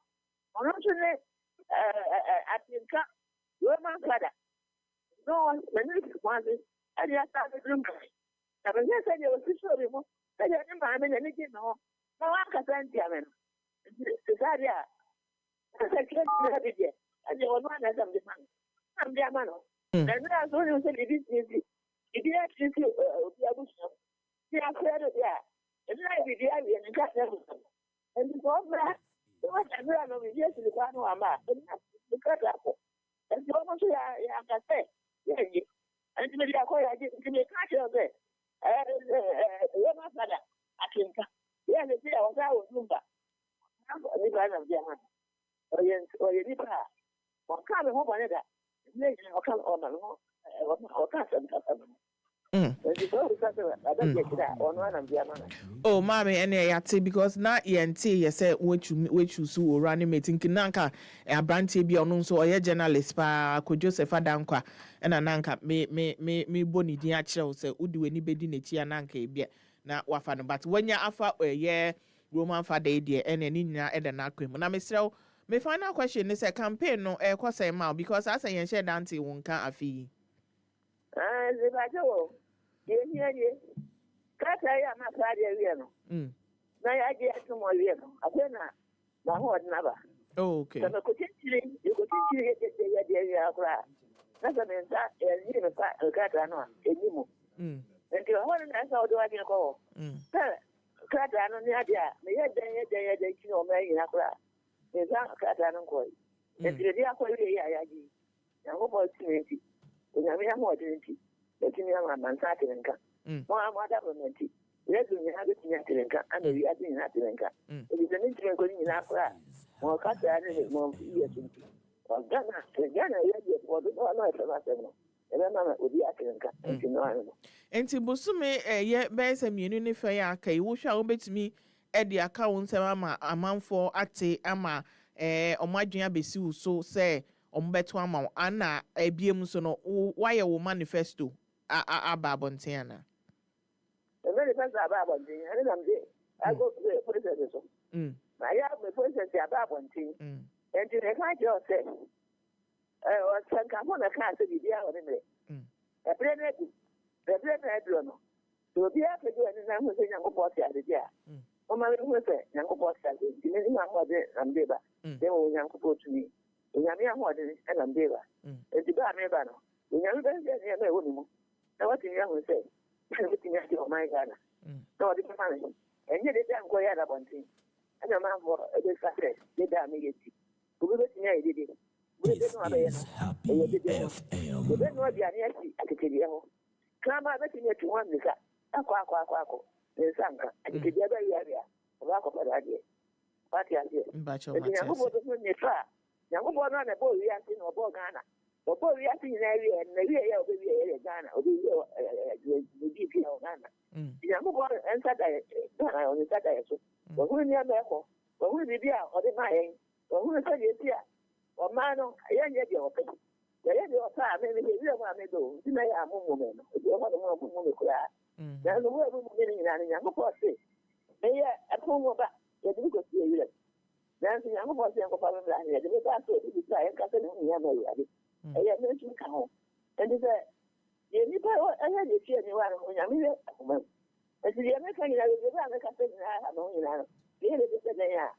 on alternate at the Roman Father. No one, when it was, and you started to drink. I was just saying, you were sure you know, that I didn't anything, no one can send you. Cesaria, I said, and you were one as I'm the man. I'm the man. And that's what you said, it is easy. If you actually be able to, you are afraid of that. And I be the idea and got everything. And the government. What I know is yes, the one who am at the cut up. And so much I can say, yes, and to be a coy, I didn't give me a catch of it. Roman father, I think. Yes, I was out of Lumba. I'm the man of German. Or you did her. Or come home on that. Later, I'll come on or cousin. Oh, mommy, and I say because not ENT, you said which you saw running meeting Kinanka, a brandy be on so a journalist, pa could Joseph Adankwa, and Ananka me boni diacho say, would do anybody in a Chiananka be not wafan, but when you're after a year, Roman Fade, dear, and an India and an acrim. Now, Mr. My final question is a campaign no air cost a mile because as I said, Dante won't count a fee. Yes, that's I am a Friday. Now I get some more. I don't know. My whole never. Okay. So, you could get the area. That's an entire and even a Catano, anymore. And you want to know do I can call. Catano, the idea. May I day you know, may in a class. There's a Catano coin. And the idea for you, I agree. I hope I'll see it. And I mean, I'm more than it. Let me have a man starting. More government. Let me have it in Atilenka, and we are in Atilenka. It is an incident going in Accra. More Cata and more years. Or Ghana, for the noise of Ateno. And then I would be Atilenka. And to Busume, yet bears a munity fair, Kay, who shall bet me at the account a man for Ate Ama, or my junior Bessu, so say, on Betuama, Anna, a BM why a manifesto. Babontiana. The very first Babonti, and I go to the president. I have the president Babonti, and to the fight yourself. Or some Camona can't be the hour in it. A planet, the planet, to be able to do anything with a young bossy at the year. Oh, my little young boss, depending on what I'm Deba. They were young to me. Yamia Horton and I'm Deba. And the Bamebano. We never get a woman. Now, what you young say? Everything else, oh my God. No, the family. And yet, they don't go out about things. And a man for a success, they damn me. We will did it. We didn't know Happy FM. We don't know the Anesi at the video. Kama beti nye tuwan nika. Ako. Sanka. Ati jaba ya. Wako padadi. Pati ati. Mbacho Ati nyangu bodo nye fa. Nyangu bodo na bo wiyanti no bo Ghana. Bo wiyanti na wiye ya obi wiye Ghana. Obi wiye pia Ghana. Nyangu bodo ensada Ghana onisada yeso. Wahuni ni ameko. Wahuni bibia ode mayen. Wahuni sa yesia. Wamano yanye je ope. Yeye opa me me do. Sina ya mumu me no. Obi ma do mumu me kura. Na no wo mumu me ni na nyangu po se. Eye apomo ba. Ye di ko se yire. Na nyangu po se ko pa me la ni. Ye ba so di sa en ka se ni ya me ya di. Eye me chu ka ho. Endi se ye ni pa eye ye tie ni wa no nyame ye akoma. Esi ye me ka ni na ye ba me ka se ni na no ni na. Ye le se na ya.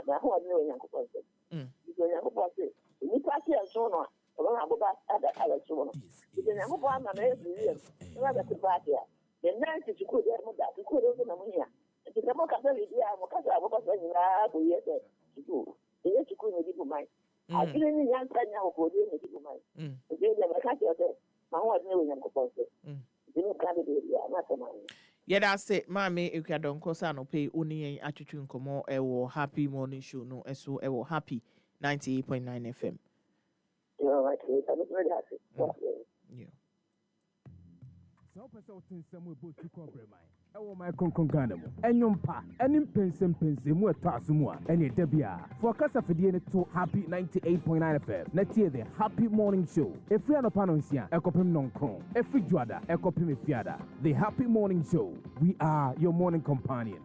Na ho ni we nyangu po se. Because nyangu po se. Ni pa se so no. Oba na boba ada so no. Because nyangu po ama me ye. Na da ku pa ya. The night is good there mo da ku do na mo ya. Ti mo ka se li dia mo ka sa mo ka se ni na ku ye se. Ku. Ye ti ku ni di bu mai. A ti ni nyan ka nya ko di ni di bu mai. Ti le ma ka se o se. Ma ho ni we nyangu po se. Ti ni ka di ya na se ma. Yeda say mame ekwadonko sa no pay oni yen atwetwe nkomo ewo happy morning show no eso ewo happy 98.9 FM. Right. Yeah. So person tin some about to cover my. Ewo my konkon Ghana mo. Enyompa, enim pensem mu etaasumu a. Ene dabia. For kasa fidie ne to happy 98.9 FM. Na tie the happy morning show. Every anopa no nsia, ekopem nonkron. Every juada, ekopem efiada. The happy morning show. We are your morning companion.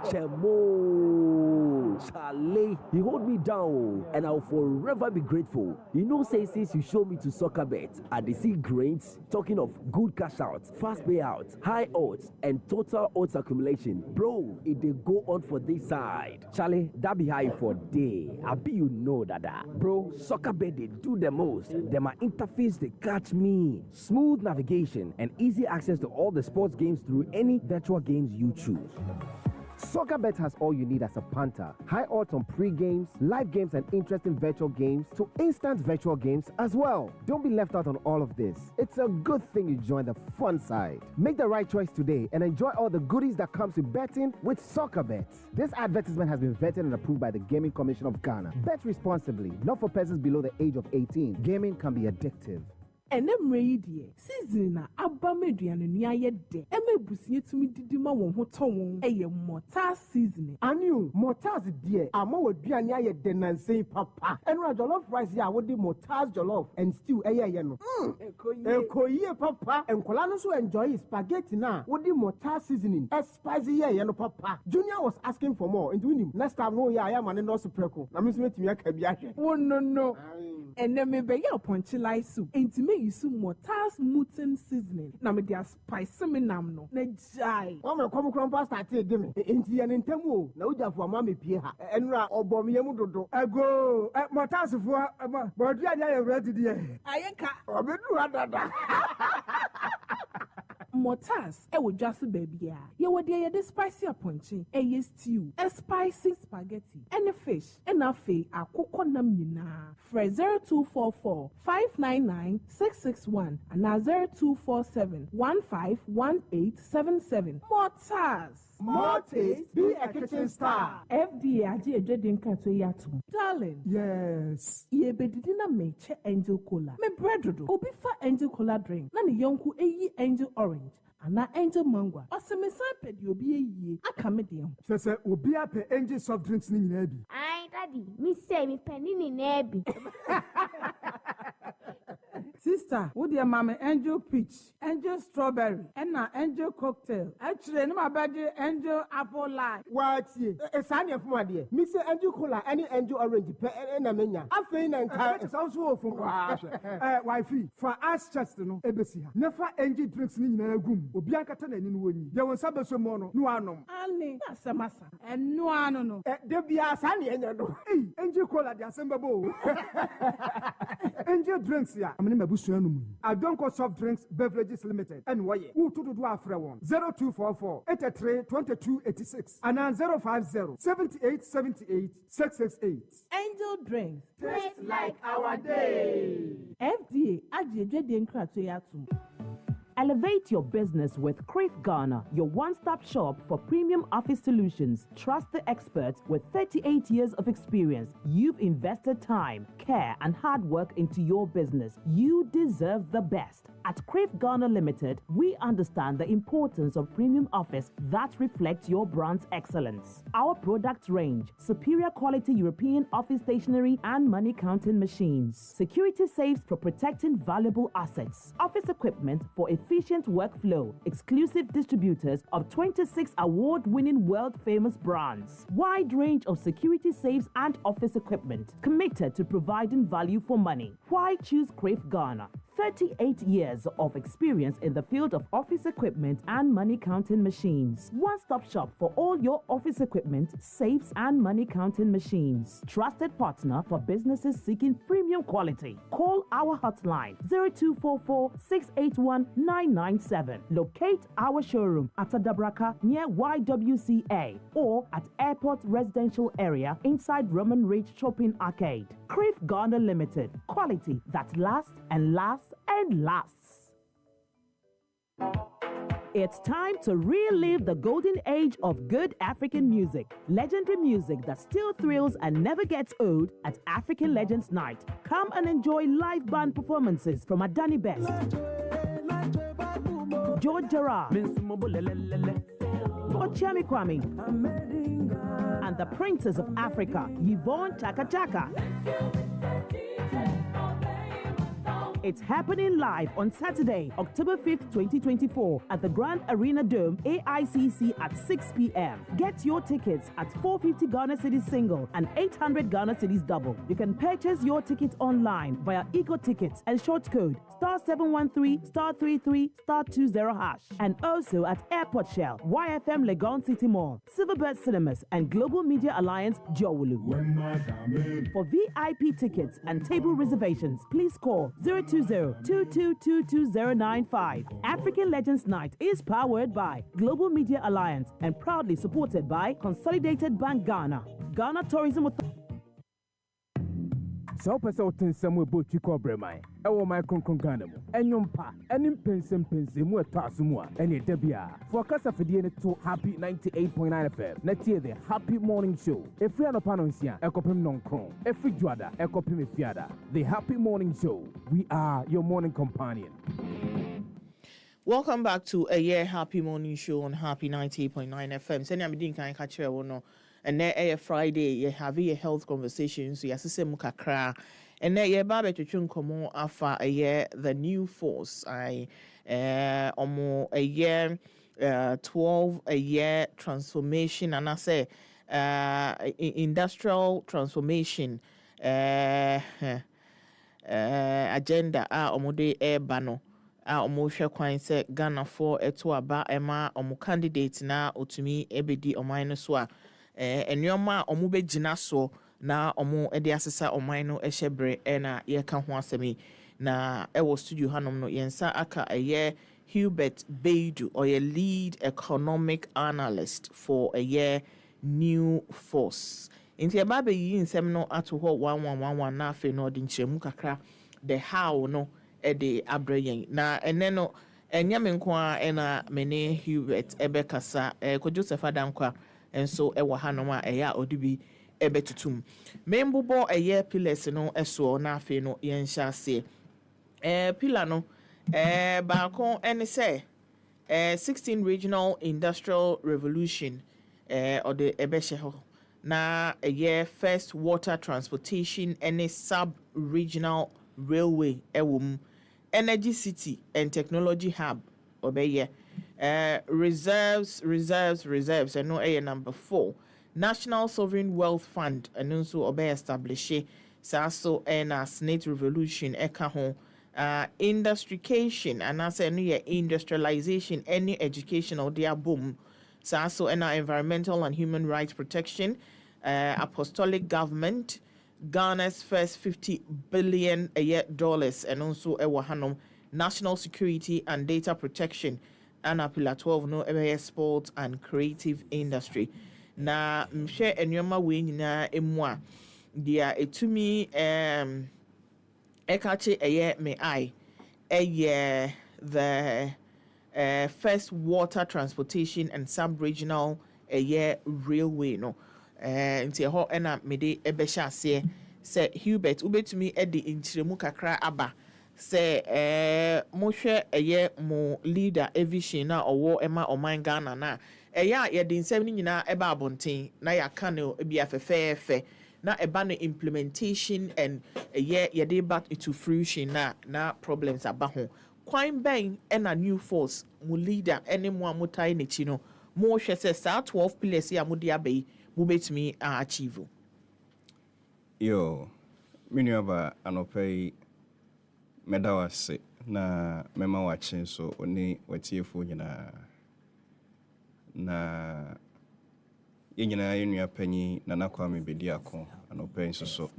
Chemo, Charlie, you hold me down, and I'll forever be grateful. You know, say since you show me to soccer bet, I see grains. Talking of good cash outs, fast payouts, high odds, and total odds accumulation, bro. If they go on for this side, Charlie, that be high for day. I be you know that, bro. Soccer bet they do the most. Them my interface they catch me. Smooth navigation and easy access to all the sports games through any virtual games you choose. SoccerBet has all you need as a punter. High odds on pre-games, live games and interesting virtual games to instant virtual games as well. Don't be left out on all of this. It's a good thing you join the fun side. Make the right choice today and enjoy all the goodies that comes with betting with SoccerBet. This advertisement has been vetted and approved by the Gaming Commission of Ghana. Bet responsibly, not for persons below the age of 18. Gaming can be addictive. Enem reidie season na abameduane nua ye de emebusie tumi didima won ho ton eye mortar season anu mortars die ama waduane aye de nansei papa enra jollof rice ya wodi mortars jollof and stew eye no ekoyie papa enkola no so enjoy spaghetti na wodi mortar seasoning spicy ye no papa. Junior was asking for more into him next time no ya am no so preko na me so metimi aka bi ahwe oh no enem be ya ponchilai soup entime yisu mortars mutton seasoning na me dia spice me nam no na jai o me kom krom pasta te de me enti ya ntam o na ujafo ama me pie ha enra obom yem dodo ego mortars fo bodu ade ya ready de ayenka obedu adada mortars wo dwaso baby a ye wo de the spicy aponche stew spicy spaghetti and fish and afi akoko nam nyina fra 0244 599 661 and 0247 151877 mortars be a kitchen star. FDA aje edwedin kan to yatum darling yes ye bedidi na meche angel cola me bread obi fa angel cola drink na ne yonku eyi angel orange ana angel mango asemisan pedi obi eyi aka me de ho sese obi ape angel soft drinks ni nyina bi ai daddy me say me penny ni na bi sister wo de mama angel peach angel strawberry and na angel cocktail actually no mabaje angel apple lime what ye esane afuma de me say angel cola any angel orange pe na menya afei na nka so ofun wifi for us chest no ebesi ha nefa angel drinks ni nyina agum obi akata na ni no woni de won sabeso mo no no anom ani na samasa enu anu no de bia sane enya no angel cola de asembabo Angel Drinks ya. Amene mabusu anu mu. Adonko Soft Drinks Beverages Limited. And why? Who to do afre one? 0244 83 22 86 and 050 78 78 668. Angel Drinks. Taste like our day. FDA agye nkrato ya atum. Elevate your business with Crave Ghana, your one-stop shop for premium office solutions. Trust the experts with 38 years of experience. You've invested time, care, and hard work into your business. You deserve the best. At Crave Ghana Limited, we understand the importance of premium office that reflects your brand's excellence. Our product range: superior quality European office stationery and money counting machines, security safes for protecting valuable assets, office equipment for efficient workflow, exclusive distributors of 26 award-winning world-famous brands, wide range of security safes and office equipment, committed to providing value for money. Why choose Crave Ghana? 38 years of experience in the field of office equipment and money counting machines. One-stop shop for all your office equipment, safes, and money counting machines. Trusted partner for businesses seeking premium quality. Call our hotline 0244 681 997. Locate our showroom at Adabraka near YWCA or at Airport Residential Area inside Roman Ridge Shopping Arcade. Crave Ghana Limited. Quality that lasts and lasts and lasts. It's time to relive the golden age of good African music. Legendary music that still thrills and never gets old at African Legends Night. Come and enjoy live band performances from Adani Best, George Gerard, Ochemi Kwame, and the Princess of Africa, Yvonne Chaka Chaka. It's happening live on Saturday, October 5th, 2024 at the Grand Arena Dome, AICC at 6 p.m. Get your tickets at 450 Ghana Cedis single and 800 Ghana Cedis double. You can purchase your tickets online via Eco Tickets and short code *713 *33 *20# and also at Airport Shell, YFM Legon City Mall, Silverbird Cinemas and Global Media Alliance, Jowulu. For VIP tickets and table reservations, please call 020-2222-095. African Legends Night is powered by Global Media Alliance and proudly supported by Consolidated Bank Ghana, Ghana Tourism Authority. So pesa otensam ebo chiko bremai ewo my kronkron Ghana mu enyompa enim pensem mu etaso a ene dabia for kasa fedie ne to happy 98.9 FM na tie the happy morning show efri anopa no nsia ekopem nonkron efri juada ekopem efiada. The happy morning show, we are your morning companion. Welcome back to a year happy morning show on Happy 98.9 FM. Send me din kan catch you and then Friday you have your health conversations. You assess mukakra and then you babe to chun komo afa a year the new force. I omo a year 12 a year transformation and I say industrial transformation agenda omode bano. Omo hwe kwan se Ghana for eto aba ema omo candidate na otumi ebedi oman no so a enyoma omo begina so na omo ede asesa oman no ehyebre na ye ka ho asemi na ewo studio hanom no yensa aka eye Hubert Beidu or a lead economic analyst for a year new force. Inti ababe yin sem no ato ho 1111 na afi no de nchemu kakra the how no ede abrayen na eneno enyame nko a ena mene Hubert ebekasa ko Joseph Adankwa enso ewo hanom a eya odibi ebetutum membubo eye pillars no eso na afi no yensha se pillar no baako ene say 16 regional industrial revolution or the ebeshe ho na a year first water transportation and a sub-regional railway energy city and technology hub obeye reserves and no a number 4 national sovereign wealth fund and also obey establish so and a snake revolution eka ho industrification and as any industrialization any educational their boom so and our environmental and human rights protection apostolic government Ghana's first $50 billion a year dollars, and also hanom national security and data protection, and pillar 12 no sport and creative industry. Na mhwe enyoma we nyina emu a dia etumi ekache me I the first water transportation and sub-regional railway no nti ho na mede ebehya ase se Hubert ubetumi edi ntiremu kakra aba se mohwe mo leader evision na owo ema oman Ghana na ye de nsem ni nyina eba abonten na yaka no bia fefefe na eba no implementation and ye de back into fruition na problems aba ho kwan ben na new force mo leader ene mo amotai ne chi no mo hwe se sa 12 pillars ya mo dia bai mo betumi achieve. Yo minuaba anopai medawase na mema wache so oni watiefo nyina na yenyina yenua panyi na nakwa mebedi akon anopai nso so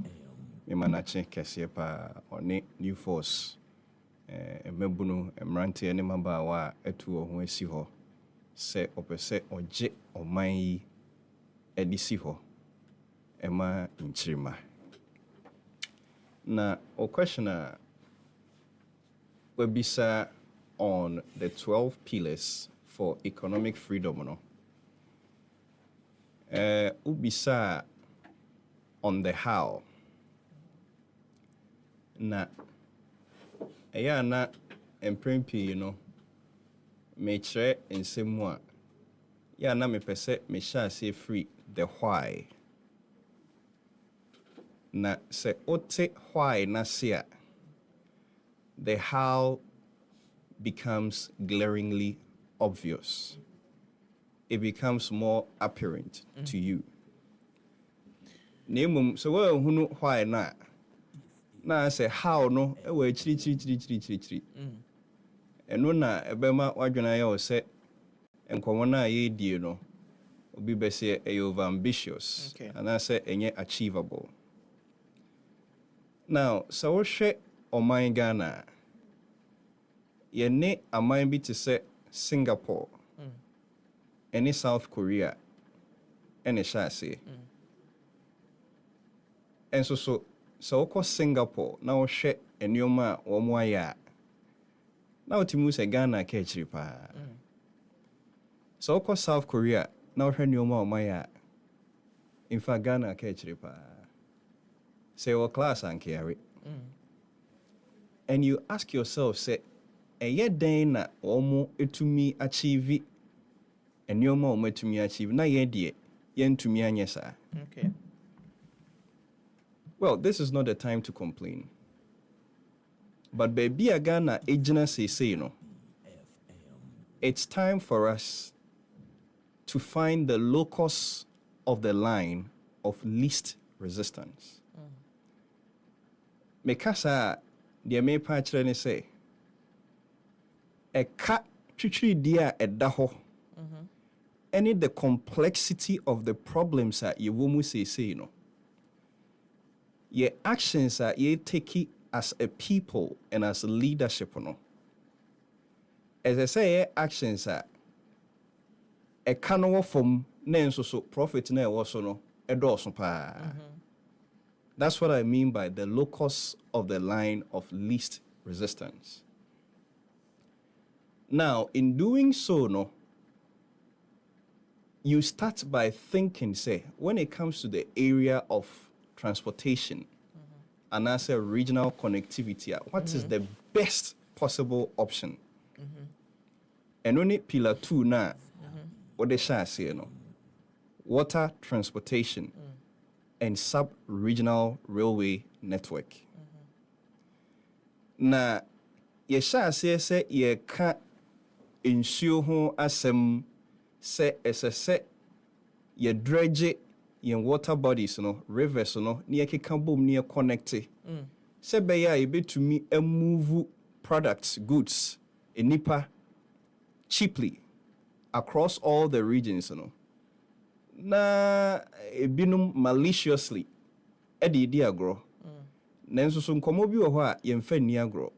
mema na che kese pa oni new force emebunu emrante ene maba wa etu ho esi ho se opese oje oman yi edisi ho ema nchirima na o question webisa on the 12 pillars for economic freedom no ubisa on the how na na emprempi you know me chere nsemu a na me pese me sha say free the why na se ote why na sia the how becomes glaringly obvious. It becomes more apparent to you. Nemum so we hunu why na say how no e we chiri eno na ebema wadwena ya o se enkomo na ye die no obi be say e over ambitious and I say enye achievable. Now so we hwe oman Ghana ye ne aman bi to say Singapore any South Korea any shase and so ko Singapore na wo hwe enioma wo mo aya na otimu se Ghana ka chiri pa so ko South Korea na wo hwe enioma wo mo aya in fact Ghana ka chiri pa say wo class and carry and you ask yourself say eye den na wo mo etumi achieve enioma wo mo etumi achieve na ye de ye ntumi anye sa. Okay. Well, this is not the time to complain. But baby Ghana ejina say you know. It's time for us to find the locus of the line of least resistance. Mekasa the me pachre ne say e ka twitwi dia edaho. Any the complexity of the problems that you will say you know. Your actions are you take as a people and as a leadership no. As I say, actions are a canoe from so profit na also no a dorsum pa. That's what I mean by the locus of the line of least resistance. Now, in doing so, no, you start by thinking, say, when it comes to the area of transportation and as a regional connectivity, what is the best possible option? And only pillar 2 now, what they shall say, you know, water transportation and sub-regional railway network. Now, ye shall say ye can't ensure ho asem say say ye dredge ye water bodies no rivers no ne keka bom ne connect say be ya e betumi move products goods enipa cheaply across all the regions no na ebinum maliciously ɛde di agorɔ nanso so nkɔmmɔ bi wɔ hɔ a yɛmfa nni agorɔ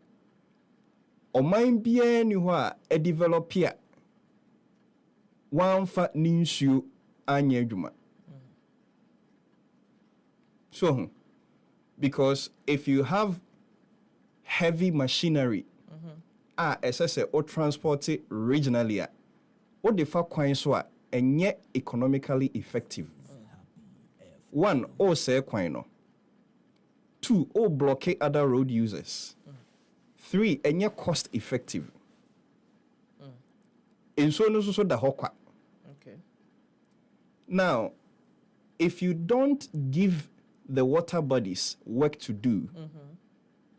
ɔman biara ni hɔ a ɛdevelop a wɔamfa ne nsuo anyɛ adwuma so because if you have heavy machinery ɛsɛ sɛ o transport it regionally a wode fa kwan so a ɛnyɛ economically effective one o sɛ kwan no two o block other road users three ɛnyɛ cost effective nsuo no so da hɔ kwa now if you don't give the water bodies work to do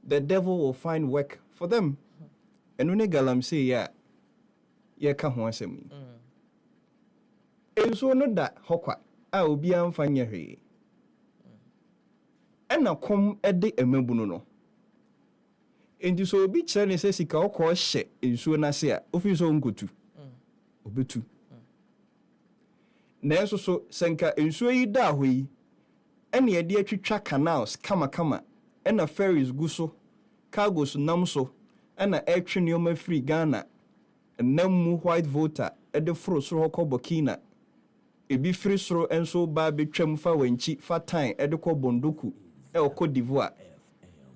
the devil will find work for them and when galamsey ya ka ho asɛm yi nsuo no da hɔ kwa a obi amfa nyɛ hwee ɛna kom ɛde emabunu no enti so obi kyerɛ ne sɛ sika ɔkɔ hyɛ nsuo no ase a ofi so nkotu obetu nanso so sɛnka nsuo yi da hɔ yi ɛna yɛde atwitwa canals kama ɛna ferries gu so cargos nam so ɛna ɛtwe nneɛma free Ghana ɛnam mu white voter ɛde foro soro hɔ kɔ Burkina ebi firi soro enso ba betwam fa wanchi fa tan ɛde kɔ Bondoku ɛwɔ Cote d'Ivoire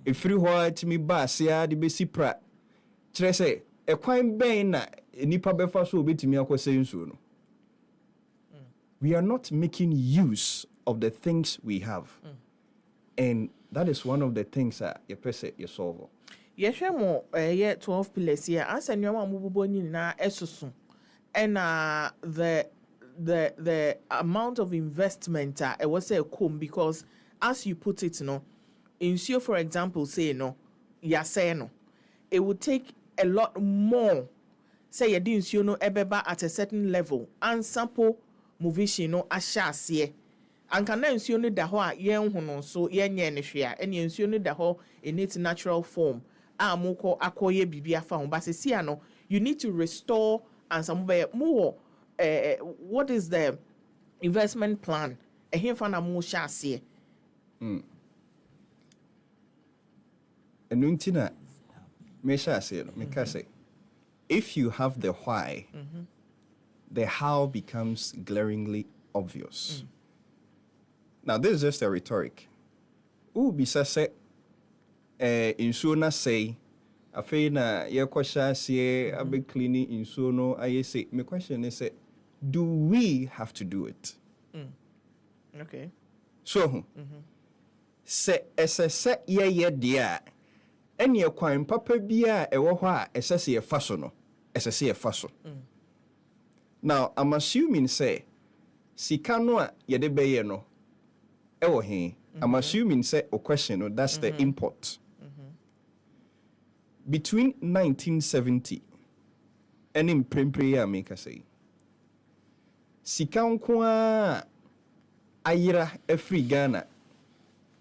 efiri hɔ atimi ba asia de besi pra kyerɛ sɛ ɛkwan bɛn na nipa bɛfa so obetimi akɔsɛ nsuo no we are not making use of the things we have and that is one of the things that you pese you solve yɛhwɛ mo 12 pillars here ansa nneɛma mo bobɔ nyina ɛsoso and the amount of investment it was say come because as you put it nsuo for example say yasɛ no it would take a lot more say yɛde nsuo no ɛbɛba at a certain level and sample movision no ahyɛ aseɛ anka na nsuo no da hɔ a yɛn ho no so yɛnyɛ ne hwe a ɛne nsuo no da hɔ in its natural form a mokɔ akɔyɛ bibi afa ho ba se no you need to restore and some more what is the investment plan ehemfa na mo hyɛ aseɛ enuntina me hyɛ aseɛ no me ka say if you have the why the how becomes glaringly obvious now this is just a rhetoric bisa sɛ insuo na say afei na yɛkɔhyɛ aseɛ abe cleaning insuo no ayɛ say my question is do we have to do it okay so sɛ ɛsɛ sɛ yɛyɛ deɛ a ɛne kwan papa bia ɛwɔ hɔ a ɛsɛ sɛ yɛfa so no ɛsɛ sɛ yɛfa so now I'm assuming say sika no a yɛde bɛyɛ no ɛwɔ he I'm assuming say a question no that's the import between 1970 and in prempre make say sika nko a ayira every Ghana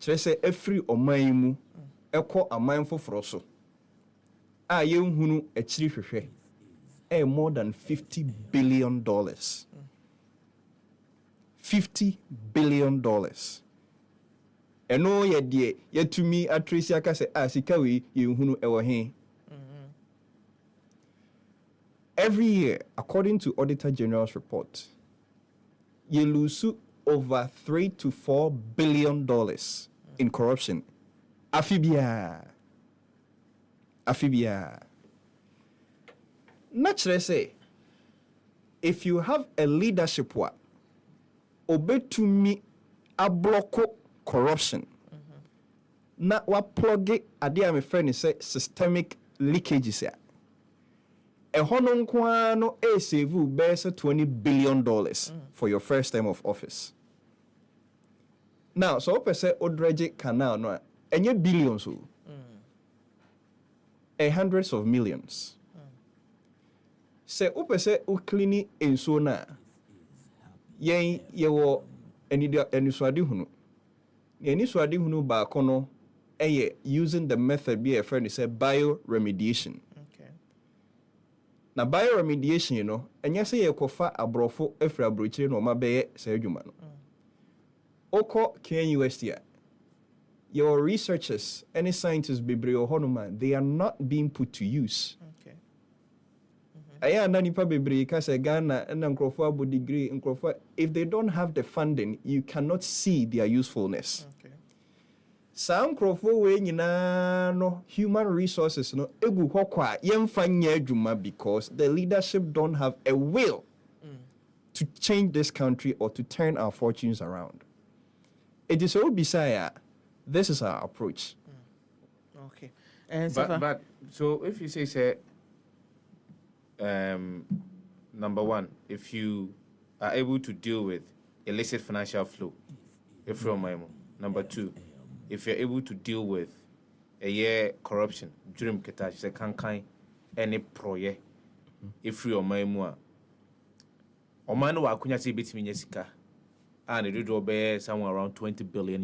kyerɛ sɛ every ɔman mu ɛkɔ aman foforo so a yɛnhunu akyiri hwehwɛ more than $50 billion. $50 billion. Eno ye die yetumi atresi aka se sika we yehunu ewo he. Every year, according to Auditor General's report, you lose over $3 to $4 billion in corruption. Afibia. Naturally say, if you have a leadership obetumi abloko corruption. Na wa plug ade a me friend say systemic leakages ya. Ehono nko no save $20 billion for your first term of office. Now, so open say odreje canal no enye billions hundreds of millions. Say open say o clean enso na yen yewo enisuade hunu. Enisuade hunu ba kono using the method be a friend say bioremediation. Na bioremediation enye say yekofa abrofo efra abrochire no ma beye say adwuma no. Oko Kenya University your researchers, any scientists, they are not being put to use. Okay. Ghana, if they don't have the funding, you cannot see their usefulness. Okay. Some no human resources no egu hokwa yemfanya adwuma because the leadership don't have a will to change this country or to turn our fortunes around. It is all beside this is our approach. Okay. And but so if you say number one, if you are able to deal with illicit financial flow, if you're number two, if you're able to deal with a year corruption, during Ketash, say can't any proye, if you're my more. Omano wa kunya si bit minyesika, and it would be somewhere around $20 billion.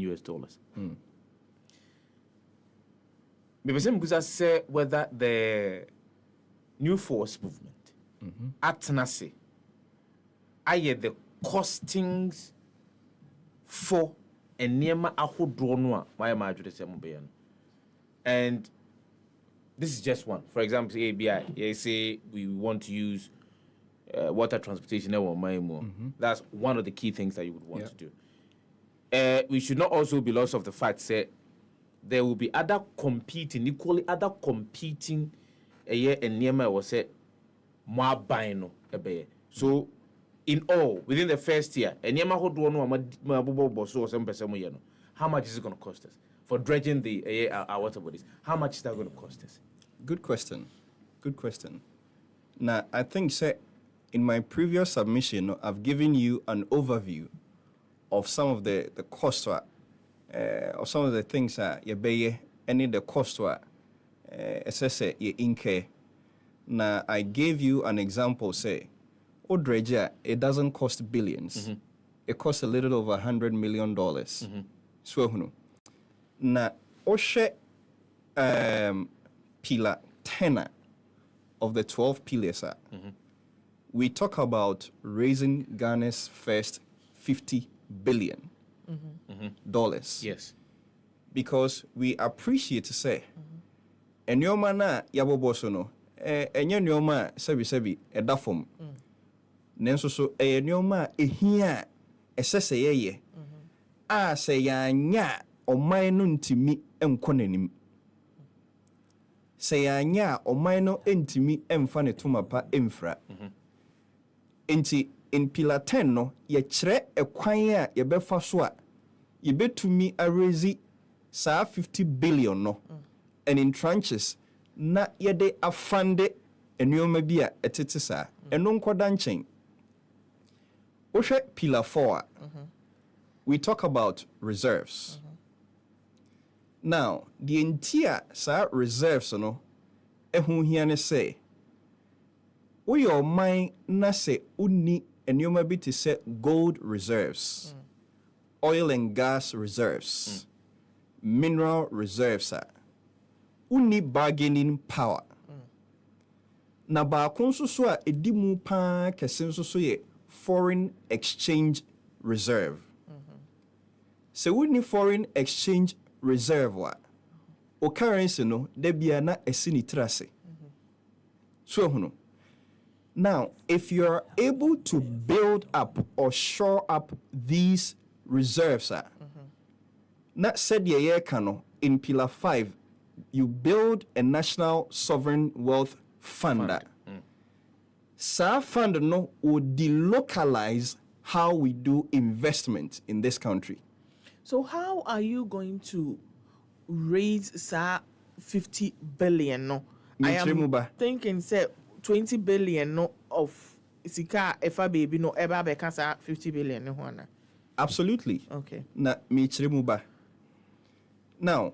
Because I say whether the New Force movement at Nasi, I the costings for a near ahodronwa, my major semubayan. And this is just one. For example, ABI, they say we want to use water transportation. That's one of the key things that you would want to do. We should not also be lost of the fact that there will be equally other competing and near was said more buying. So in all, within the first year, how much is it going to cost us for dredging the our water bodies? How much is that going to cost us? Good question. Now, I think, sir, in my previous submission, I've given you an overview of some of the costs or some of the things that you pay, any the cost say you incur. Now, I gave you an example, say, Odreja, it doesn't cost billions. It costs a little over $100 million. So, now, Oshe pillar 10 of the 12 pillars, we talk about raising Ghana's first $50 billion. Yes. Because we appreciate to say, and your mana yabobosono, and your nyoma sebi edafum. Nenso so a nyoma ehia esese ye. Say ya nya o maino ntimi enkonenim. Say ya nya o maino ntimi emfa ne tumapa emfra. Enti in pillar 10 no ye chere ekwan a ye befa so a ye betumi arezi sa 50 billion no. And in tranches na ye de afande enyoma bi a etete sa eno nkoda nchen. Oshe pillar 4 we talk about reserves. Now the entire sa reserves no ehun hia ne say we your mind na say uni enyoma bi to say gold reserves, oil and gas reserves, mineral reserves uni bargaining power. Na ba konso so a edimu pa kesen so ye foreign exchange reserve. Se uni foreign exchange reserve o currency no de bia na esini trase. So huno. Now, if you're able to build up or shore up these reserves, not said ye kano in pillar 5, you build a national sovereign wealth fund. Sa fund no will delocalize how we do investment in this country. So how are you going to raise sa 50 billion? No, I am thinking say 20 billion no of sika efa baby no eba beka sa 50 billion no hona. Absolutely. Okay. Na michirimuba. Now,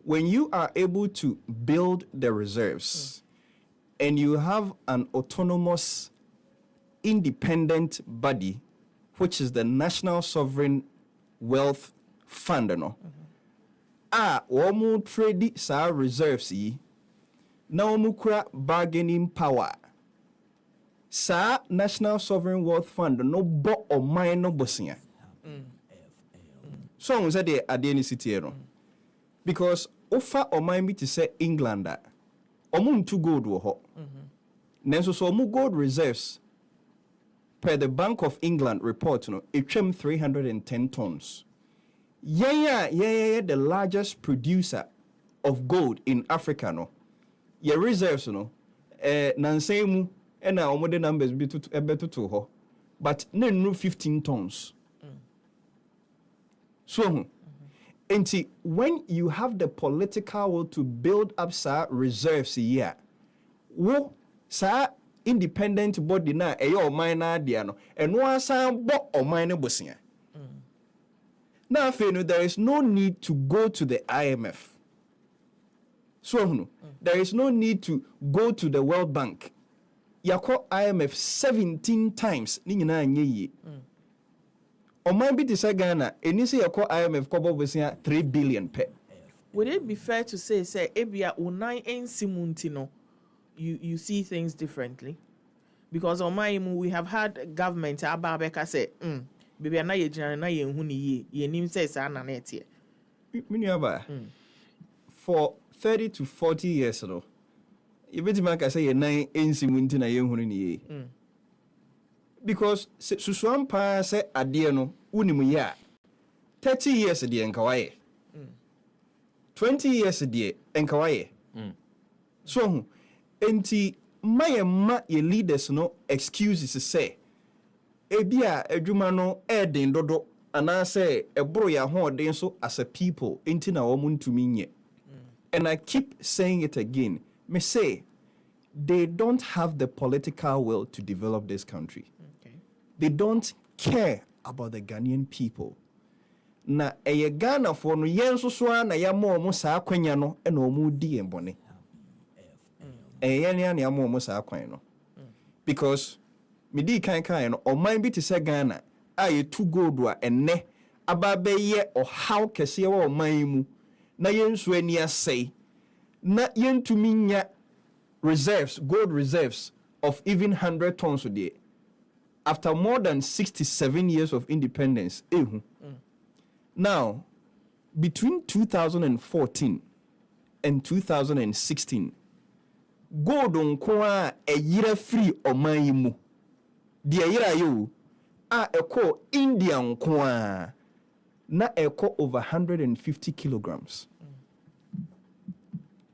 when you are able to build the reserves and you have an autonomous independent body which is the National Sovereign Wealth Fund no. Omu trade sa reserves yi na omu kura bargaining power. Sa National Sovereign Wealth Fund no bo oman no bosia. So on said the adeni city no. Because offer or mind to say England that to gold wo ho. Nenso so omu gold reserves per the Bank of England report no it 310 tons. Yeah, the largest producer of gold in Africa no. Your reserves no nansemu and na omo the numbers be to ho. But no 15 tons. So and when you have the political will to build up reserves here, wo independent body na eyo oman na dia no eno asan bo oman ne bosia. Now there is no need to go to the IMF. So there is no need to go to the World Bank. Yako IMF 17 times ni nyina anye yi. Oman bi say Ghana, eni say yako IMF kobo bosia 3 billion per. Would it be fair to say ebia unai ensimunti no you see things differently? Because on my we have had government ababeka say baby na ye jina na ye hu ni ye nim say sa na na etie. For 30 to 40 years no. You bet man can say ye nine ensimunti na ye hu ni ye. Because susuan pa say ade no unimu ya 30 years de enkawaye. 20 years de enkawaye. So enti ma ye leaders no excuses say ebia adwuma no den dodo ana say ebro ya ho den so as a people enti na wo ntumi nye. And I keep saying it again. Me say they don't have the political will to develop this country. Okay. They don't care about the Ghanaian people. Na eye Ghana for no yenso so na ya mo saa kwanya no e na omu di embone. Eye ne mo saa kwan no. Because me di kan no oman bi te se Ghana a ye tu gold a enne aba be ye o how kese wa oman mu na yenso ani asai na yentumi nya reserves, gold reserves of even 100 tons a day. After more than 67 years of independence, now, between 2014 and 2016, gold on kwa a year free o maimu. The year you are a co Indian kwa na echo over 150 kilograms.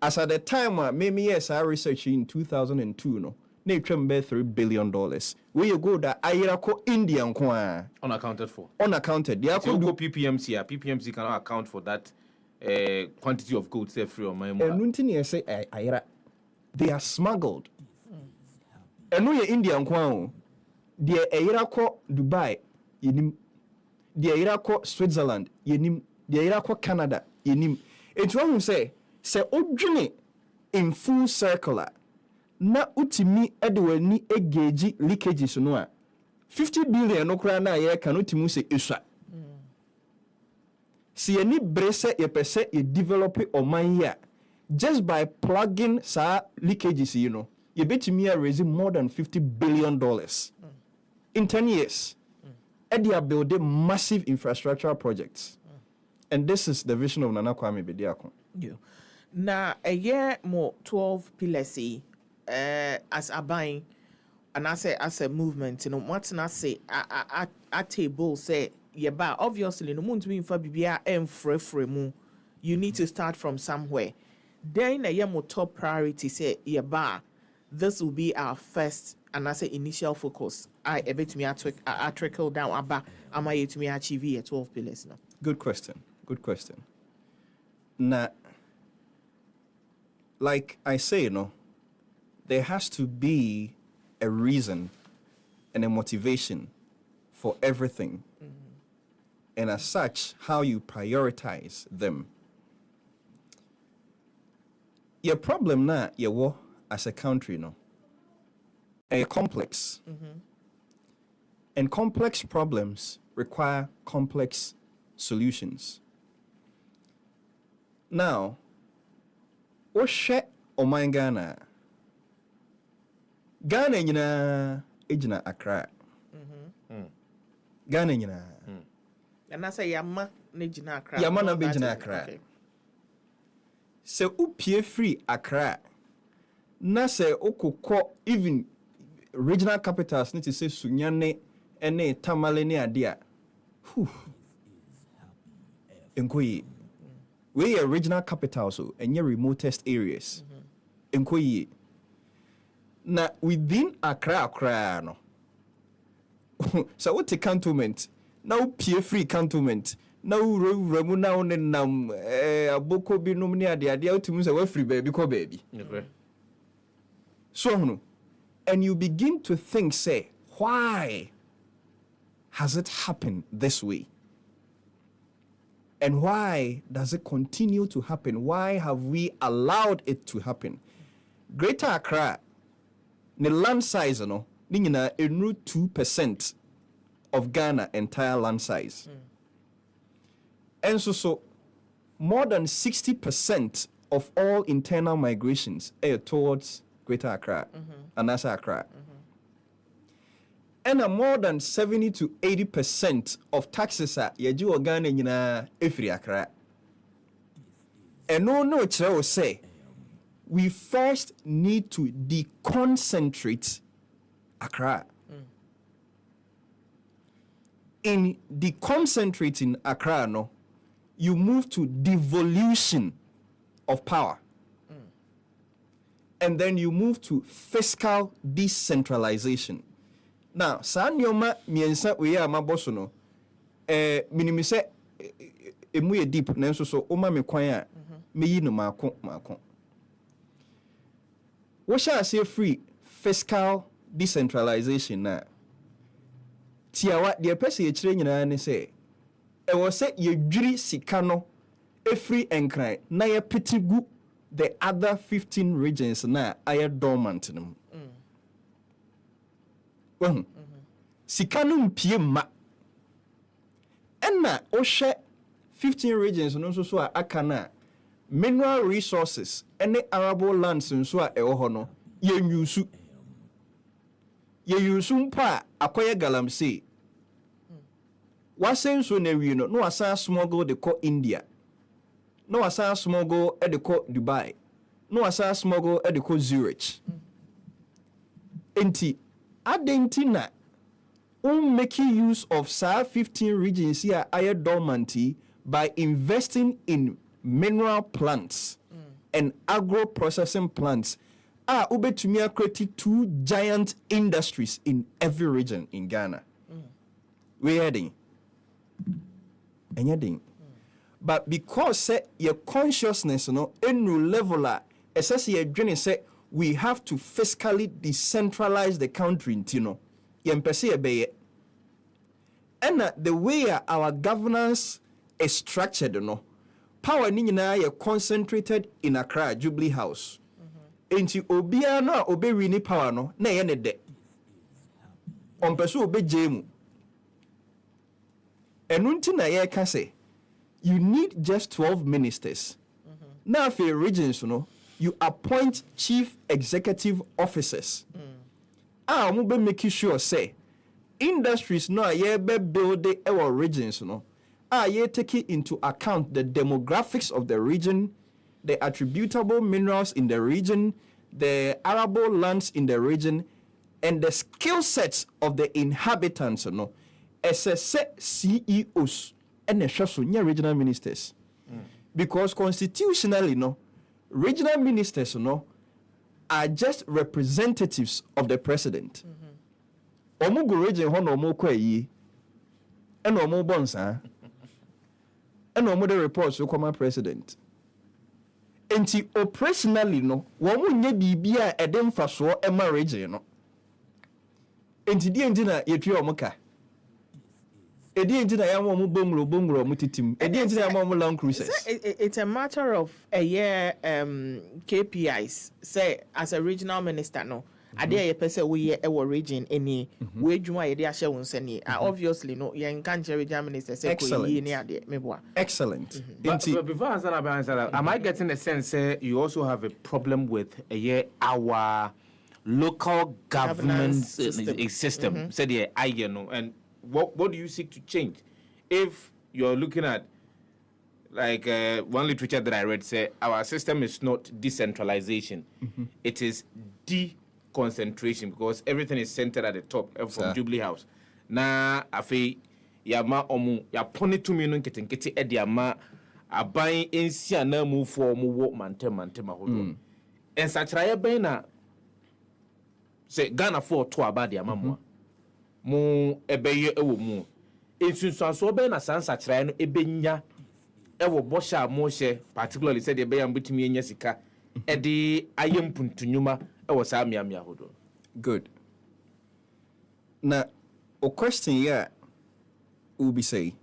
As at the time, maybe yes, I researched in 2002, no, they $3 billion. Where you go that Ayako Indian kwa unaccounted for. Unaccounted. They so go PPMC. PPMC cannot account for that quantity of gold say free on my money. Say Ayra, they are smuggled. And no Indian kwa, the Ayako Dubai, yenim. The Ayako Switzerland, yenim. The Ayako Canada, yenim. It's wrong to say. Se odwene in full circular na utimi edwani egeji leakages no a 50 billion no kra na ye kan utimu se eswa si ani brese ye pese ye develop oman here just by plugging sa leakages you know ye betimi raise more than $50 billion in 10 years and they are building massive infrastructural projects and this is the vision of Nana Kwame Bediako. Yeah. Na a year more 12 pillars as a buying and I say as a movement, you know, what's not say a table say yeah, obviously no moon to be for BBA and free you need to start from somewhere. Then a year more top priority say yeah, this will be our first and I say initial focus. I a bit me I trickle down about am I to me achieve 12 pillars now. Good question. Now, like I say, you know, there has to be a reason and a motivation for everything. And as such, how you prioritize them. Your problem now, you as a country, you know, a complex. And complex problems require complex solutions. Now, Oshe oman Ghana nyina ejina Accra. Ghana nyina. And I say Yama Nejina Accra. Yama na bejina Accra. se upie free Accra na se okokɔ even regional capitals need to say Sunyane ene Tamale ne adia. Enkoyi. We are regional capitals so and your remotest areas. Enkoyi. Na within Accra no. So what the cantonment? Now peer free cantonment. Now remu now nam aboko bi no ne adia ultimus a free baby ko baby. Okay. So no. And you begin to think, say, why has it happened this way? And why does it continue to happen? Why have we allowed it to happen? Greater Accra, the land size, no, ningina enru 2% of Ghana entire land size. And so more than 60% of all internal migrations are towards Greater Accra, Anasa Accra. And more than 70 to 80% of taxes are yaji Ghana nyina efiri Accra. And no chere say we first need to deconcentrate Accra. In deconcentrating Accra, no, you move to devolution of power. And then you move to fiscal decentralization. Now, sa nyoma miensa we ya maboso no minimi se emu ye deep nanso so o ma me kwan a meyi no maako. Wo sha say free fiscal decentralization na tiawa de pese ye kire nyina ne se e wo se ye dwiri sika no efri enkran na ye petigu the other 15 regions na aye dormant no. Well, Sikanum Piema Enna Oshe 15 regions no so akana mineral resources any arable lands in so ehono ye yusu pa akoye galamsey wasen so na wi no wasa smuggle de ko India no wasa smuggle e de ko Dubai no wasa smuggle e de ko Zurich enti adentina making use of SAR 15 regions here are dormant by investing in mineral plants and agro-processing plants ubetumia create 2 giant industries in every region in Ghana. We're heading. But because your consciousness in level say we have to fiscally decentralize the country intino. And the way our governance is structured, power ni concentrated in Accra, Jubilee House. Enti obia no obe wini power no na ye ne de. Ompeso obe jemu. Enunti na ye ka say you need just 12 ministers. Now for regions you appoint chief executive officers. Mo be make sure say industries no ye be build our regions ye take into account the demographics of the region, the attributable minerals in the region, the arable lands in the region, and the skill sets of the inhabitants as a set CEOs and the regional ministers. Because constitutionally regional ministers are just representatives of the president. Omu go region ho no mo kwa yi. E no mo bonsa. E no mo the reports to come president. Enti operationally wo mo nya bibia e de mfaso e ma region no. Enti die ndina yetwe omuka. Edi ndina ya mo bongro mutitim. Edi ndina ya mo long cruises. It's a matter of a year KPIs. Say as a regional minister ade ye pese we e region any we dwuma ye de ahye won sani obviously ye nkan regional minister say ko yi ni ade meboa. Excellent. But before answer, am I getting the sense you also have a problem with our local government system? Said yeah, and what do you seek to change? If you're looking at like one literature that I read said our system is not decentralization, it is deconcentration because everything is centered at the top from Jubilee House. Na afi yama omu ya pone tumi no nketenkete e de ama aban ensia na mu fo mu wo mantem ahodo. Ensachraye ben na say Ghana for to aba de ama mu ebeye ewo mu. Ensunsuanso ben na sansachraye no ebenya ewo bosha mo hye particularly said ebeye ambutumi enya sika e de ayempuntunyuma ewo sa miamia ahodo. Good. Now, a question here will be say,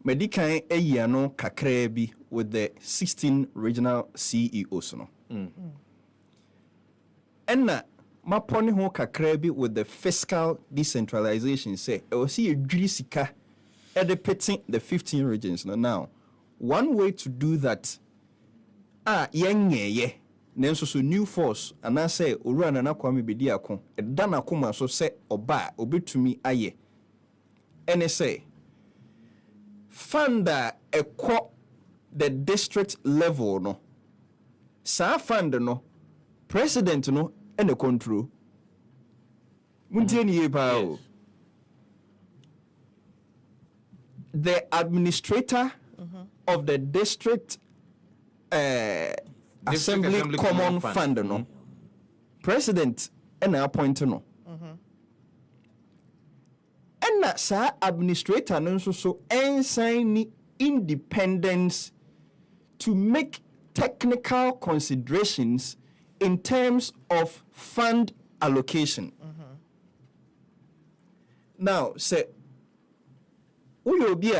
Medicain Eyano Kakrebi with the 16 regional CEOs. No? And na ma pony ho Kakrebi with the fiscal decentralization say, I will see a Drisika editing the 15 regions. Now, one way to do that, ye. Nenso so new force and I say owura na kwame bedi akon e da na koma so se oba obetumi aye ene say funda ekwo the district level no sa fund no president no ene control muntie ni yepa o the administrator of the district Assembly Common Fund, no president and appoint no and that sa administrator no so ensign independence to make technical considerations in terms of fund allocation. Now say we be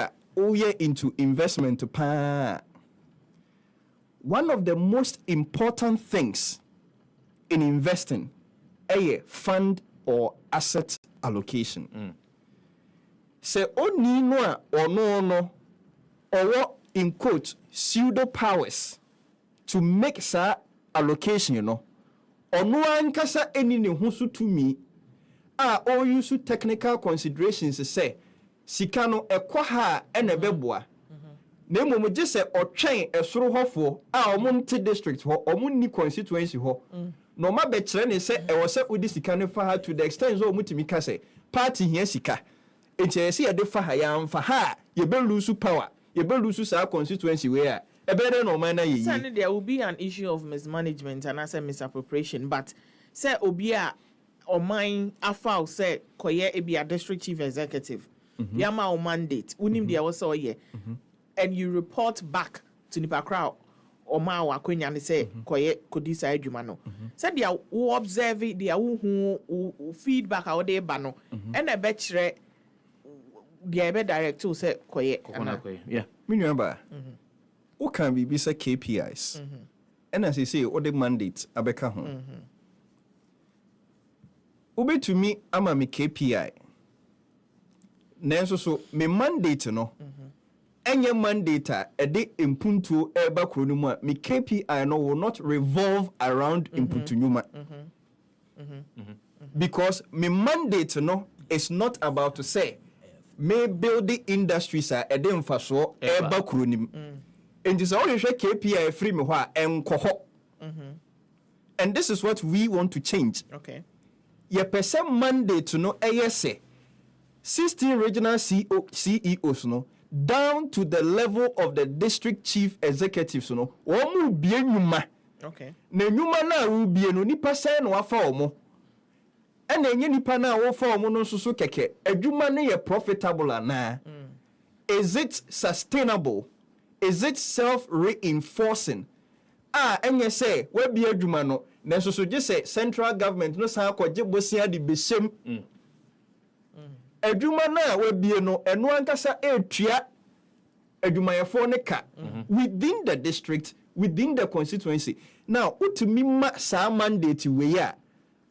into investment pa. One of the most important things in investing a fund or asset allocation. Say only no or no or in quote pseudo powers to make sa allocation, you know. Or no one kasa any ne husu to me all use technical considerations say sikano ekwaha enebeboa. Na mo je se otwen esoro hofo omonte district ho omonni constituency ho no ma be kire ne se e wo se odi sika ne fa ha to the extent so omutimi ka se party hia sika enti se ye de fa ha ya mfa ha ye be lose power ye be lose sa constituency we a e be de no man na ye Certainly there will be an issue of mismanagement and as a misappropriation, but say obi a oman afa say koye e be a district chief executive yama o mandate unim dia wo so ye and you report back to nipa crowd or ma wa kwenya ne say koye kodisa adwuma no say dia wo observe dia wo feedback how dey ba no and e be kire dia be direct to say koye yeah me remember who can be say KPIs and as you say what the mandate abeka ho obe to me ama me KPI nenso so me mandate no any mandate a de impuntu eba kronuma me KPI no will not revolve around impuntu nyuma because me mandate no is not about to say me build the industries a de mfaso eba kronim and this all KPI free me hwa enkoho and this is what we want to change. Okay, ye person mandate no say 16 regional CEOs no down to the level of the district chief executives no omu bie nyuma. Okay, na nyuma na wo bie no nipa sai no afa omo e na enye nipa na wo fa omo no so keke adwuma ne ye profitable ana is it sustainable, is it self reinforcing enye say we bie adwuma no na so je say central government no sa akwaje bosia de besem adwuma na we bie no eno ankasa etua adwumayefo ne ka within the district, within the constituency. Now utumi ma sa mandate we ya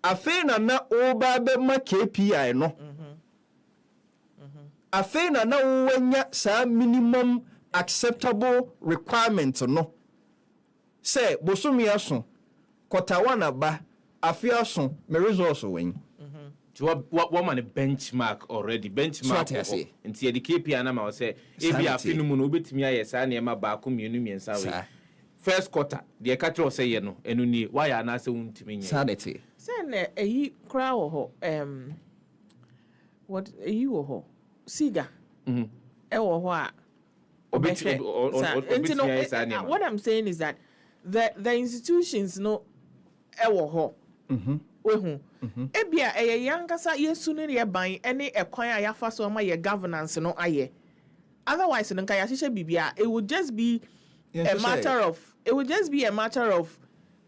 afi na oba be ma KPI no afi na wanya sa minimum acceptable requirement no say bosomi aso kota wana ba afi aso me resource wen what man a benchmark already benchmark so I say nti the KPI na ma say ebi afinu mu no obetimi aye sa na ma ba ko mienu miensa we first quarter the catcher say ye no enu ni why na say untimi nye sanity say na eyi kra wo ho what eyi wo ho siga e wo ho a what I'm saying is that the institutions no e wo ho ebia yankasa yesu ne ye ban ene ekwan a yafa so ma ye governance no aye otherwise no kan ya hihye bibia it would just be a matter of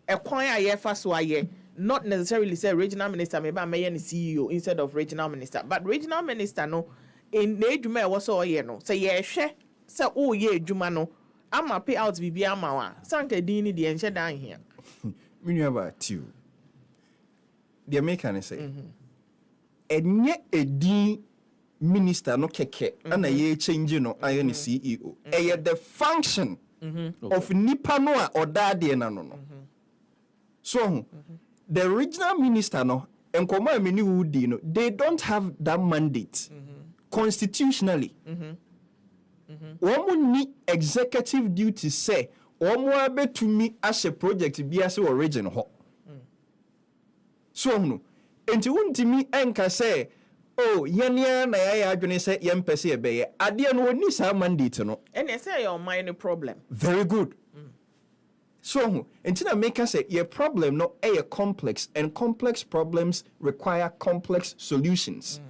ekwan a yafa so aye, not necessarily say regional minister maybe am the CEO instead of regional minister, but regional minister no in the edwuma e wo so oye no say ye hwe say o ye edwuma no ama pay out bibia ama wa sanka din ni de enhye dan here me about you the American say enye edi minister no keke ana ye change no aye ni CEO the function of nipa no a odade na no so the regional minister no enkomo ameni wudi no they don't have that mandate constitutionally womu ni executive duty say womu abetumi ashe project bi ase origin ho so no enti wuntimi enka say oh yenia na ya adwene say yempese ebeye ade no oni sa mandate no and say your mind problem very good so enti na make us say your problem no a complex and complex problems require complex solutions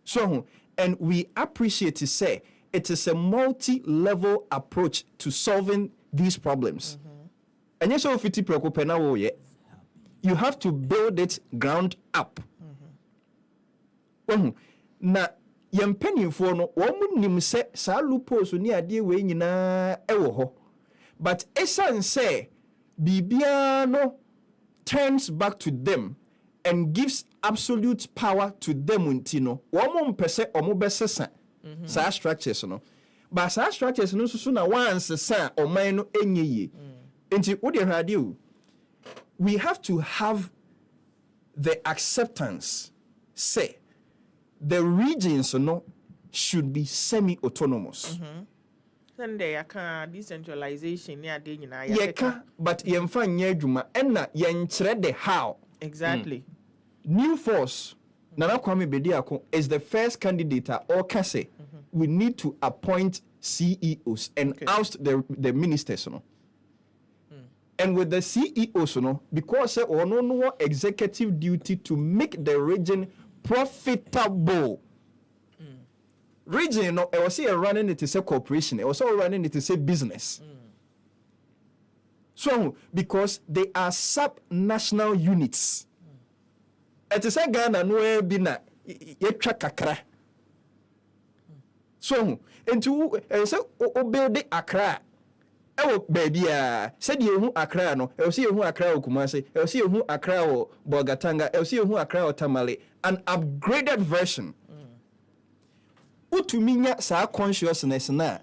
so and we appreciate to say it is a multi-level approach to solving these problems and yes so fiti preocupa na wo ye you have to build it ground up na yempanifo no wo nim se sa loopholes ni ade we nyina ewo ho but esan say bibia no turns back to them and gives absolute power to them untino wo mo mpese omo besesa sa structures no but sa structures no susu na once sa oman no enyeye enti wo de hwade o we have to have the acceptance say the regions no should be semi-autonomous. Sunday yaka decentralization near de nyina yaka but yemfa nya adwuma enna yenkyere the how exactly new force Nana Kwame Bediako is the first candidate or kase we need to appoint CEOs and oust the ministers no. And with the CEOs no because no executive duty to make the region profitable. Region no I was here running it as a corporation, I was also running it as a business. So because they are sub-national units. It is a Ghana no be na yetwa kakra. So into so build the Accra. Ewo baby said you hu Accra no e see hu Accra o Kumasi e see hu Accra o Bogatanga e see hu Accra o Tamale, an upgraded version. Utuminya sa consciousness na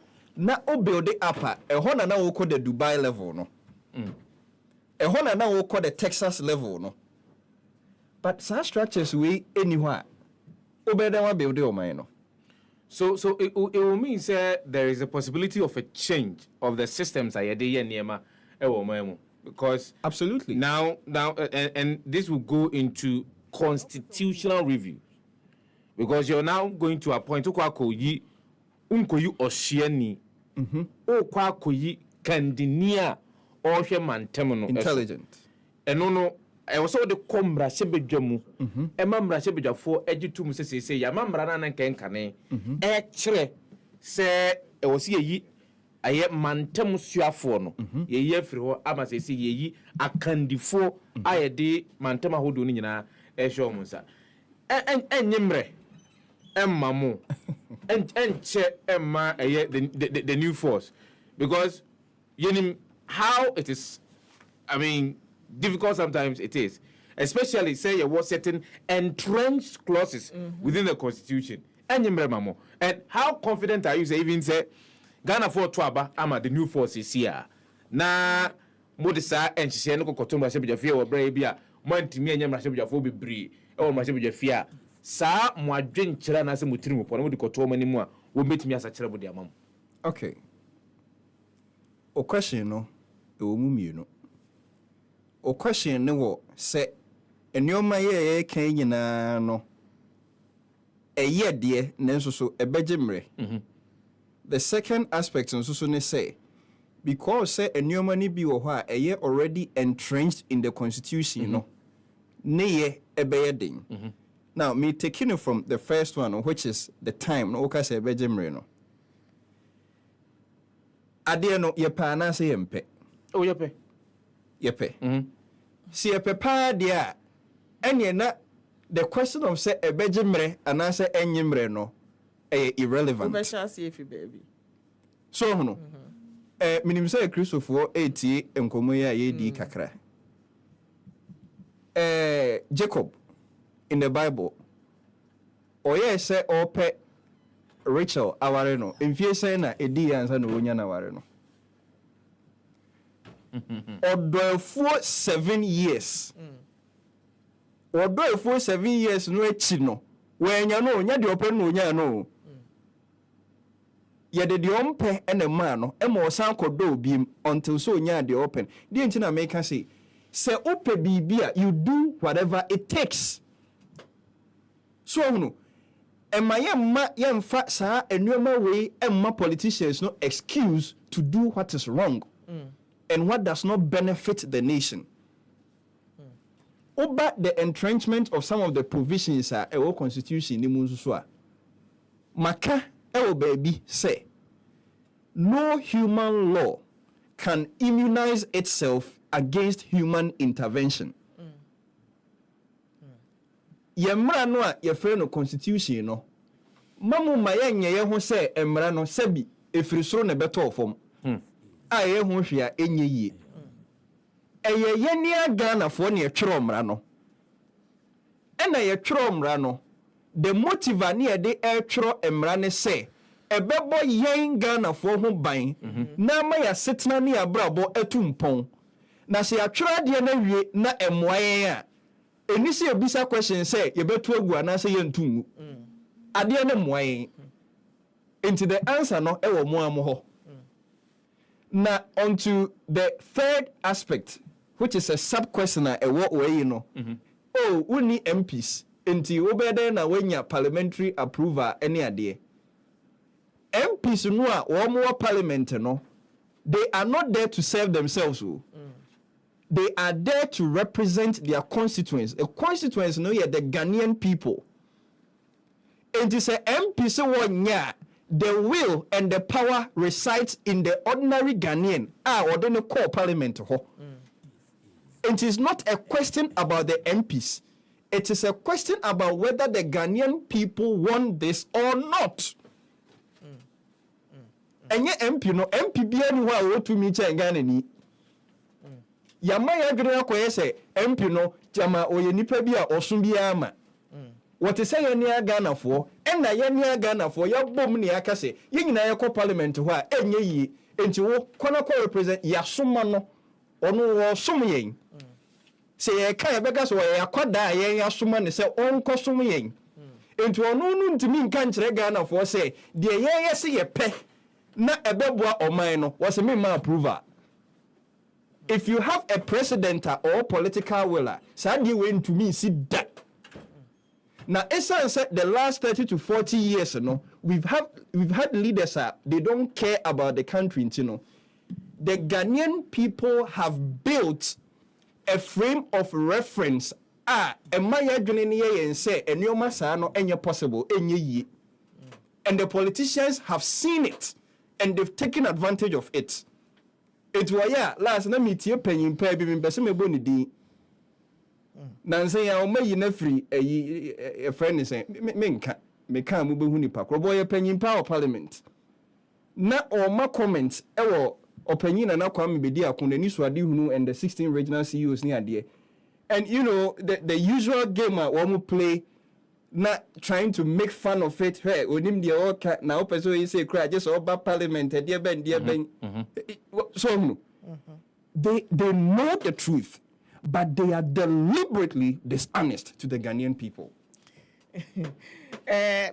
o build it up e ho na wo ko the Dubai level no e ho na wo ko the Texas level no but some structures we anywhere obeda wa build o man no. So it will mean say there is a possibility of a change of the systems because absolutely now and this will go into constitutional review because you're now going to appoint ukwakoyi oshieni okwakoyi kandinia ohwe mantemono intelligent eno I was the combra sebedwamu e mamra sebedwafo egitum sesese ya mamra na nkenkane e kire se e wosi yi aye mantem suafo no ye ye firi ho ama sese ye yi akandifo aye de mantem ahodo ni nyina e hwe omunsa enyimre emmamu enche emma aye the new force because yenim how it is, I mean, difficult sometimes it is, especially say there was certain entrenched clauses within the constitution. And how confident are you say even say Ghana for Twaba ama the new force is here. Na modisa and she no kotomba se be fear or brabia moantimi anya mmarahyɛbadwafoɔ bebree ɛwɔ mmarahyɛbadwafie a saa mo adwenkyerɛ anaasɛ mo tiri mu pɔ na mode kɔtɔɔ mu anim a wɔbɛtumi asakyerɛ mo de ama mo. Okay. O question no ɛwɔ mu mmienu. O question ne wɔ sɛ nneɛma yɛ kan nyinaa no ɛyɛ deɛ nanso so ɛbɛgye mmerɛ. The second aspect nso so ne sɛ because say nneɛma ni bi wɔ hɔ a ɛyɛ already entrenched in the constitution no ne yɛ ɛbɛyɛ den. Now me taking it from the first one which is the time no woka sɛ ɛbɛgye mmerɛ no. Adeɛ no yɛpɛ anaasɛ yɛmpɛ. Oh yɛpɛ. Yɛpɛ. Si yɛpɛ paa deɛ a ɛneɛ na the question of say ɛbɛgye mmerɛ anaasɛ ɛnye mmerɛ no ɛyɛ irrelevant. Wobɛhyɛ ase efi baabi. So no. Minim sɛ Christopher etie nkɔmmɔ yi a yɛdi kakra. Jacob in the Bible ɔyɛ sɛ ɔpɛ Rachel aware no mfie sɛ na edi ansa na onya na aware no. Ɔdɔɛfoɔ 7 years. Ɔdɔɛfoɔ 7 years no akyi no wɔanya no onya deɛ ɔpɛ no onya no. Yɛde deɛ ɔmpɛ ɛna maa no ɛma ɔsan kɔdɔ obiem until so onya deɛ ɔpɛ. Deɛ nti na meka sɛ sɛ wopɛ biribi a you do whatever it takes. So no ɛma yɛmfa saa nneɛma wei ɛmma politicians no excuse to do what is wrong and what does not benefit the nation. Over the entrenchment of some of the provisions a ɛwɔ constitution ni mu nso so a maka ɛwɔ baabi say no human law can immunize itself against human intervention. Yɛmmara no a yɛfrɛ no constitution no mamu ma yɛnyɛ yɛ ho sɛ mmara no sɛbi ɛfiri soro na ɛbɛtɔɔ fam a yɛ ho hwɛ a ɛnyɛ yie. Ɛyɛ yɛnia Ghanafoɔ ne yɛtwerɛ mmara no ɛna yɛtwerɛ mmara no the motive a ne yɛde ɛtwerɛ mmara ne sɛ ɛbɛbɔ yɛn Ghanafoɔ ho ban na ma yɛasetena ne yɛabrabɔ atu mpɔn na sɛ yɛatwerɛ adeɛ no awie na ɛmmoa yɛn a ɛni sɛ yɛbisa question sɛ yɛbɛtu agu anaasɛ yɛntu ngu adeɛ no mmoa yɛn nti the answer no ɛwɔ mmoa mo hɔ. Na onto the third aspect which is a sub question a ɛwɔ wɔyi no oh wonni MPs nti wobɛdɛn na wanya parliamentary approval ɛne adeɛ. MPs no a wɔn wɔ parliament no they are not there to serve themselves. They are there to represent their constituents. A constituents no yɛ the Ghanaian people. And it's a MP so one the will and the power resides in the ordinary Ghanaian or the core parliament. It is not a question about the MPs. It is a question about whether the Ghanaian people want this or not. And yet MP no MP be anywhere to meet in Ghana ni. Yama ya gre akoye se MP no jama oye nipa bi a osun bi ama. What is say yenia Ghanafoɔ ɛna yenia Ghanafoɔ ya bom ne aka se ye nyina ye kɔ parliament hɔ a enye yi enti wo kɔna kɔ represent ya soma no ɔno wo som yɛn. Se ye ka ye bɛka so ye akɔda a yɛn ya soma ne sɛ ɔnkɔ som yɛn. Enti ɔno no ntimi nka nkyerɛ Ghanafoɔ sɛ de yɛn yɛ se ye pɛ na ɛbɛboa ɔman no wɔse me ma approval. If you have a president or political will, sadly went to me sit that. Now, Esa said the last 30 to 40 years, we've had leaders they don't care about the country, The Ghanaian people have built a frame of reference. And my say and possible, and the politicians have seen it and they've taken advantage of it. It was last na meet you penny pay be person me boni din. Nanse ya o mayi na free a friend say me kan mu behu nipa kro boy penny pa parliament. Na o ma comment e wo opanyin na kwa me bedi akon ni so ade hunu and the 16 regional CEOs ni ade. And you know the usual game we play not trying to make fun of it. Hey, onim de oka na opeso yi say cry just over parliament dear ben. So they know the truth, but they are deliberately dishonest to the Ghanaian people.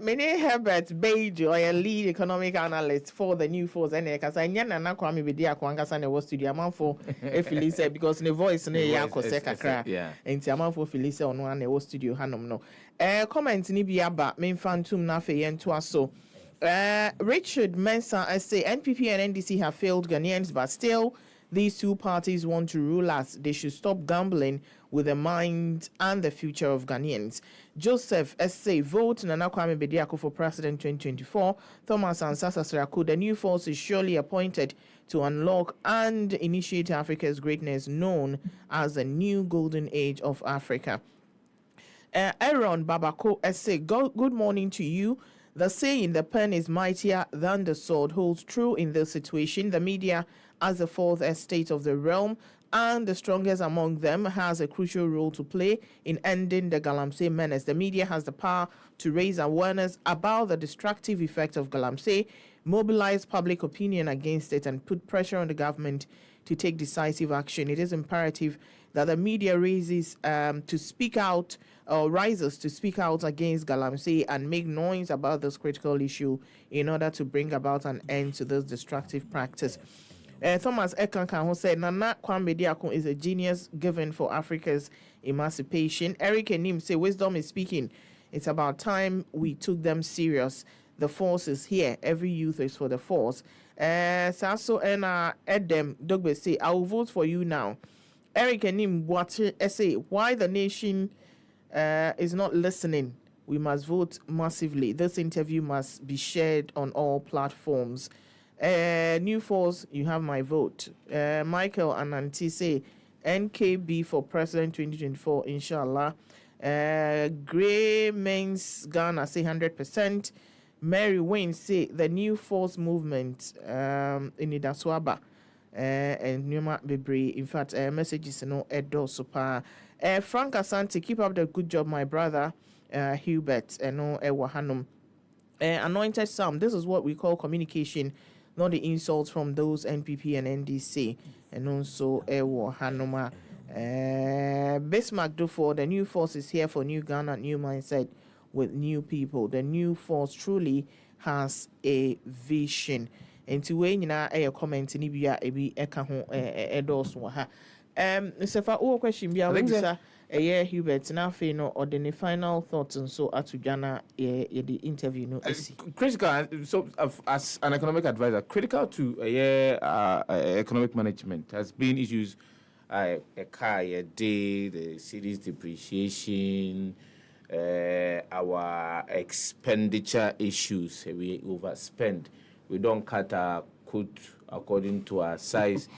Many Herbert Bejo, a lead economic analyst for the New Force, and because I know na kwame be dia kwanga sana was studio man for Philise because the voice ne ya kose kakra enti aman for Philise ono na was studio hanom no. Comment ni bi aba me fantum na fe yento aso. Richard Mensah, I say NPP and NDC have failed Ghanaians, but still these two parties want to rule us. They should stop gambling with the mind and the future of Ghanaians. Joseph S.A. vote Nana Kwame Bediako for President 2024. Thomas Ansasa Seraku, the new force is surely appointed to unlock and initiate Africa's greatness, known as the new golden age of Africa. Aaron Babako S.A. Good morning to you. The saying, the pen is mightier than the sword, holds true in this situation. The media, as the fourth estate of the realm, and the strongest among them, has a crucial role to play in ending the Galamsey menace. The media has the power to raise awareness about the destructive effect of Galamsey, mobilize public opinion against it, and put pressure on the government to take decisive action. It is imperative that the media rises to speak out against Galamsey and make noise about this critical issue in order to bring about an end to this destructive practice. Thomas Ekankan said, Nana Kwame Diakon is a genius given for Africa's emancipation. Eric Enim say, wisdom is speaking. It's about time we took them serious. The force is here. Every youth is for the force. Sasso and Edem Dogbe say, I will vote for you now. Eric Enim say, why the nation is not listening? We must vote massively. This interview must be shared on all platforms. New Force, you have my vote. Michael Ananti say NKB for President 2024, inshallah. Gray Men's Ghana say 100%. Mary Wayne say the New Force movement in Idaswaba and Numa Bebre. In fact, messages no Edo Super. Frank Asante, keep up the good job, my brother. Hubert and no Ewahanum. Anointed Sam, this is what we call communication, not the insults from those NPP and NDC. And also Ewahanuma. Bismarck Dufour, the New Force is here for new Ghana, new mindset with new people. The New Force truly has a vision. And to when you know a comment in Ibia ebi eka ho edos wa ha. Sefa o question bia we bisa Hubert na fe no or the final thoughts and so atujana the interview no critical. So as an economic advisor, critical to economic management has been issues a car a day, the city's depreciation, our expenditure issues. We overspend. We don't cut our coat according to our size.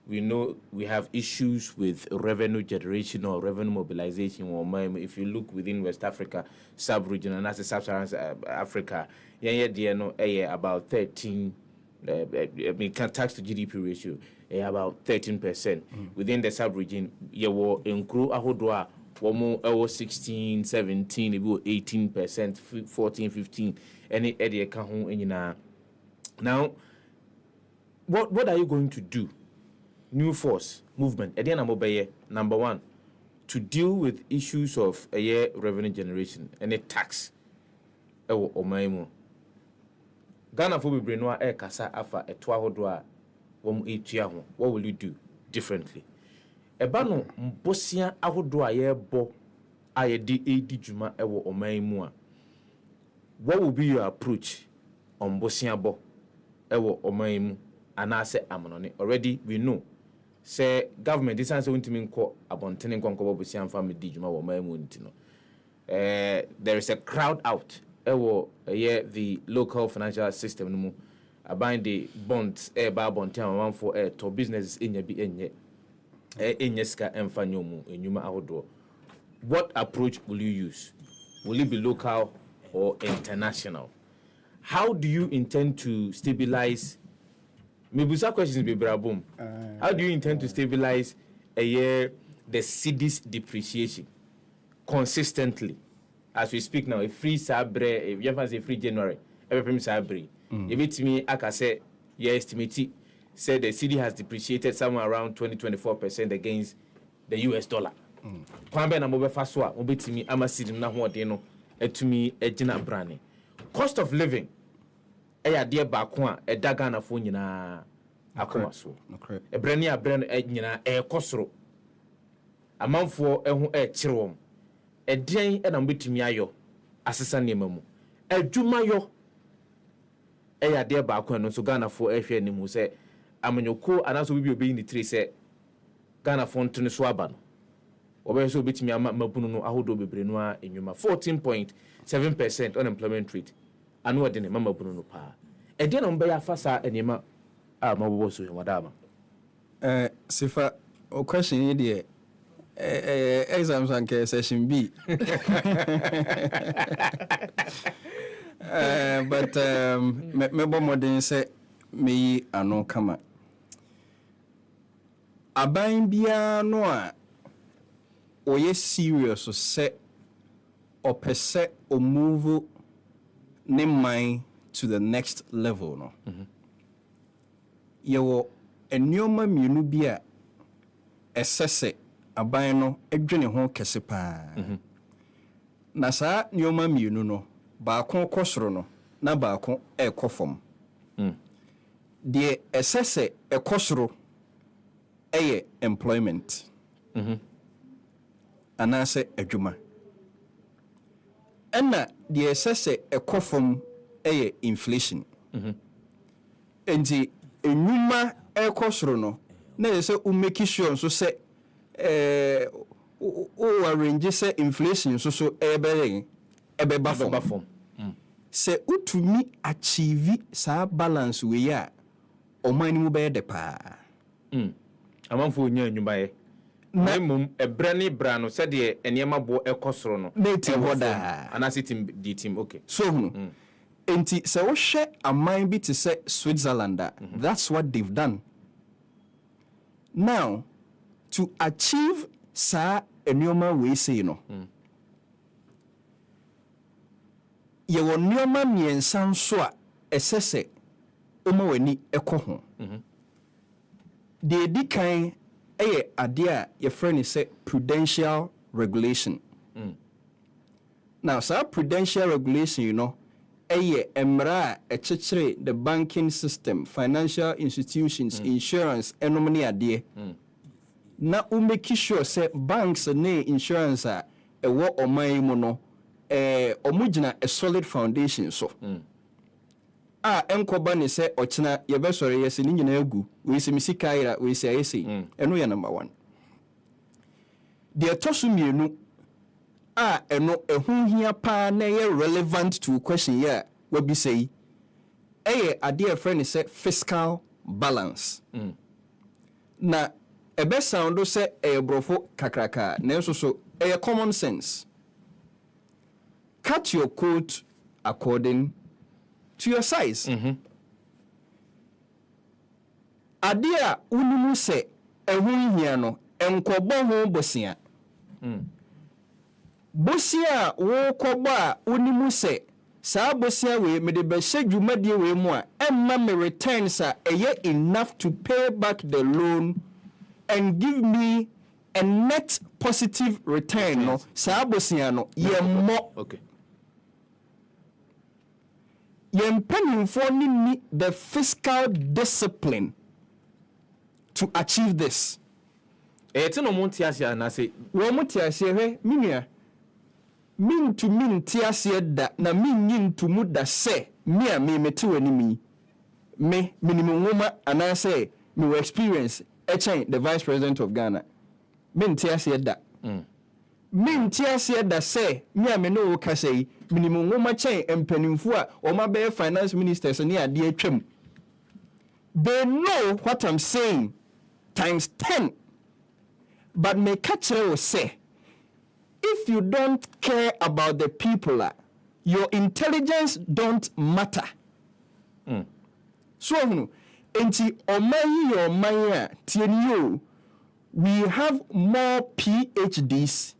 We know we have issues with revenue generation or revenue mobilization. If you look within West Africa, sub-region, and that's the sub-Saharan Africa, about 13, tax to GDP ratio, about 13%. Within the sub-region, you will include Ahodwa, 16, 17, 18%, 14, 15, any area can. Now, what are you going to do? New Force movement. Number one, to deal with issues of revenue generation and a tax. Ghana for be no kasa afa etwa hodo a what will you do differently? Eba no mbosia ahodo a yebo a yedi edi djuma ewo oman mu a, what will be your approach on mbosia bo ewo oman mu anase amonone? Already we know say government this answer won't mean ko abontene nkonko bosia mfa me di djuma wo oman mu ntino. There is a crowd out the local financial system no mu aband the bonds ba bonten one for to businesses enya bi enye ska emfa nyomu enyuma ahodo. What approach will you use? Will it be local or international? How do you intend to stabilize? Mebusa questions be brabum. How do you intend to stabilize the city's depreciation consistently? As we speak now, a free sabre, if you have a free January, every sabre. If it's me, I can say, estimate, say the city has depreciated somewhere around 20-24% against the US dollar. Kwan be na mo be fa so a mo betimi ama cedi na ho ode no atumi agina brane. Cost of living eya de ba ko a edaga na fo nyina akoma so. Ebrani abrane nyina ekosoro. Amanfo eho ekire wom. Edien na mo betimi ayo asesa nema mu. Adwuma yo eya de ba ko no so Ghana fo ehwe ni mu se amanyoko anaso bibi obi ni tire se Ghana fo ntune so aba no. Obe so betimi mabunu no ahodo bebre no a enwuma 14.7% unemployment rate anu ode ne mabunu no pa e de no mbe ya fasa enema a mabobo so wadama sifa o question ni de exams and session B but me bo modern say me anu kama aban bia no a oye serious so say or per se or move ne mind to the next level no yewo enyoma mienu bia esese aban no edwene ho kese pa na sa nyoma mienu no baako kosoro no na baako ekofom de esese ekosoro eye employment anase adwuma ena de esese ekofom eye inflation enti enwuma ekosoro no na yese umeki sure so se o arrange se inflation so ebe bafom se utumi achieve sa balance we ya o mani mu be de pa amanfo nya enwuma ye na mum ebrani bra no se de enema bo ekosoro no native hoda anasit the team okay so enti se wo hwe aman bi to say Switzerland that's what they've done now to achieve sa enoma we say no ye wo nneoma miensa nso a esese oma wani ekoho de dikan eye ade a ye friend say prudential regulation now sa prudential regulation you know eye emra echechire the banking system financial institutions insurance enomni ade na umeki sure say banks ne insurance a ewo oman mu no omugina a solid foundation so enkoba ne se ochina ye besore yesi ni nyina egu we se misikaira we se ayesi eno ya number 1 de etosu mienu eno ehunhia pa na ye relevant to question here we be say ade friend say fiscal balance na ebe sound say brofo kakraka na so common sense cut your coat according to your size adia unimu se ehunhia no enkobo ho bosia bosia wo kobo a unimu se saa bosia we me de be hye we mu a emma me returns a enough to pay back the loan and give me a net positive return no saa bosia no ye mo okay yempanimfo ni the fiscal discipline to achieve this eti no montiasia na say wo montiasia he minua mintu mintiasia da na minyintu mu da se me a me mete wani me minimum ngoma anase me experience the vice president of Ghana mintiasia da mintiasia da se me a me no ka sei minimum ngoma chen empanimfo a o ma be finance ministers ne ade atwam they know what I'm saying times 10 but me catch will say if you don't care about the people your intelligence don't matter so enti omayi your maya tienyo we have more PhDs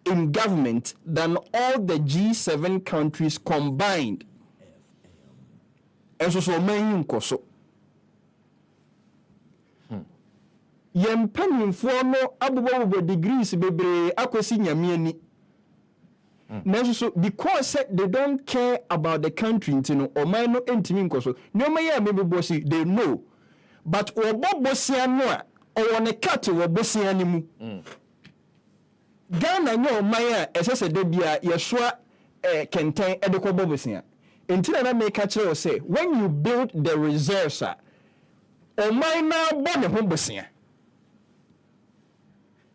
in government than all the G7 countries combined. And so many nkoso. yɛn mpanimfoɔ no abobɔ degrees bebree akɔsi nyame nanso so because they don't care about the country ntino ɔman no ntimi nkɔ so nneɛma yɛ a mebobɔ si they know but wɔbɔ bosia no a ɔwɔ ne cut wɔ bosia no mu Ghana nyɛ ɔman a ɛsɛ sɛ da bia yɛsoa kɛntɛn de kɔbɔ bosia nti na meka kyerɛ wo sɛ when you build the reserves a ɔman na bɔ ne ho bosia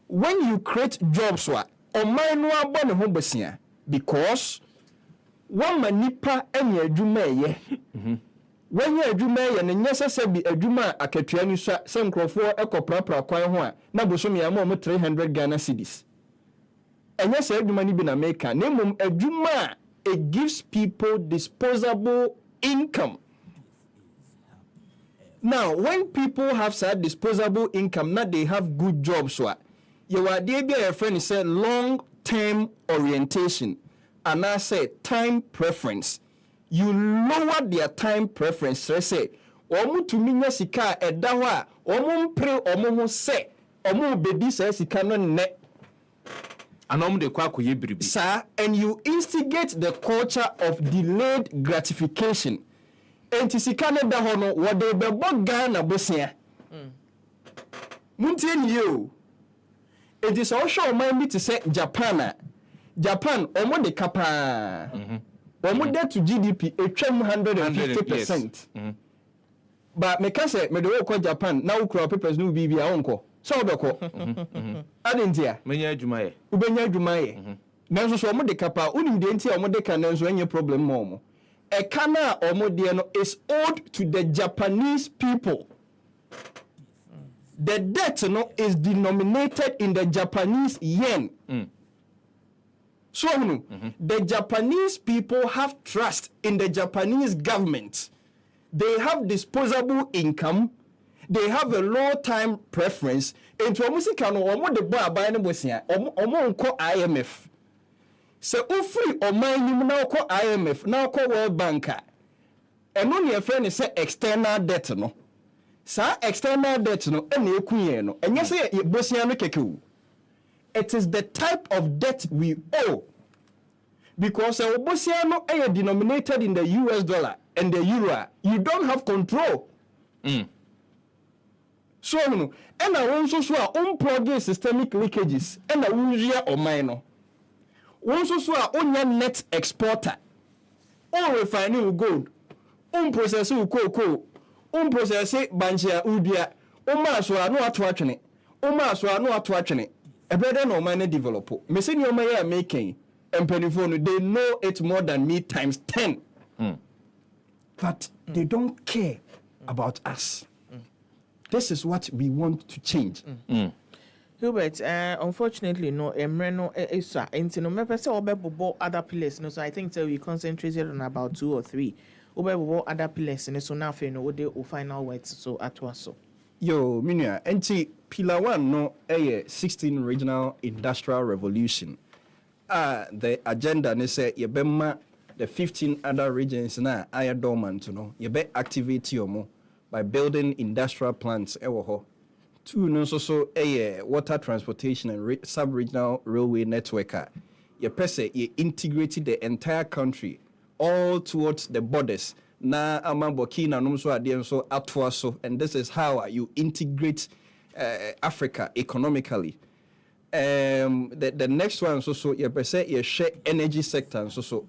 when you create jobs wa ɔman no abɔ ne ho bosia because one manipa any adwuma ɛyɛ when you adwuma ɛyɛ ne nyɛ sɛ bi adwuma akatua ni so sɛ nkrɔfoɔ ɛkɔprapra kwan ho a na bosom yɛ ma 300 Ghana cedis ɛnyɛ sɛ adwuma ni bi na meka na mmom adwuma it gives people disposable income. Now when people have such disposable income now they have good jobs so you are there be a friend say long term orientation and I say time preference you lower their time preference say omu to minya sika ɛda hɔ a omu mpre omu ho sɛ omu bedi sɛ sika no ne anom de kwa koye biribi sir and you instigate the culture of delayed gratification enti sika no da hɔ no wɔde bɛbɔ Ghana bosia muntie ni yo it is also ɔman bi te sɛ Japan omo de kapa omo de to GDP etwam 150%. But me ka say me de wo kɔ Japan na wo kura papers no bi a wonko so wo bɛkɔ adentia menya adwuma ye ubenya adwuma ye nanso so omo de kapa unim de ntia omo de ka nanso enye problem ma omo e kana omo de no is owed to the Japanese people. The debt no is denominated in the Japanese yen. So the Japanese people have trust in the Japanese government. They have disposable income. They have a low time preference. Into musika no omo de boy abai no bosia omo nko IMF. Se ofri oman nim na ko IMF na ko World Bank. Eno ne friend say external debt no. Sa external debt no ene ekuye no enye se bosia no keke. It is the type of debt we owe because bosia no is denominated in the US dollar and the euro. You don't have control. So no and I want so unplug systemic leakages and I will or minor. One so net exporter. On refining gold. Process cocoa. Process banjia ubia. So no atwachene. So no atwachene. A better no man develop. Missing your mayor making and pennyphone, they know it more than me times 10. But they don't care about us. This is what we want to change. Hubert, unfortunately, no, Emreno Esa, and no matter so about other pillars, no, so I think that we concentrated on about 2 or 3. About other pillars, and so now, no, they will final words so at once. So, yo, Minia, and Pillar 1, no, 16 regional industrial revolution. The agenda, they say, Yebema, the 15 other regions, na, aya dormant, you know, Yebe activate your mo by building industrial plants, ewoho. 2, no, so water transportation and sub-regional railway network. You integrated the entire country all towards the borders. Na amambokina numso adienso atwaso, and this is how you integrate Africa economically. The next one so you share energy sector so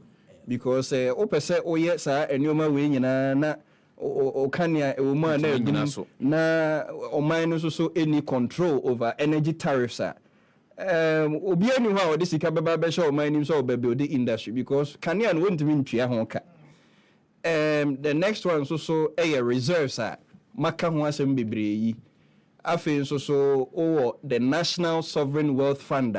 because opese yes and you na okania uma na omine so any control over energy tariffs obi anu ha odi sika beba be show omine so be build industry because kania no won't mean tua ho ka the next one so reserves maka ho asem bebre yi afen so the National Sovereign Wealth Fund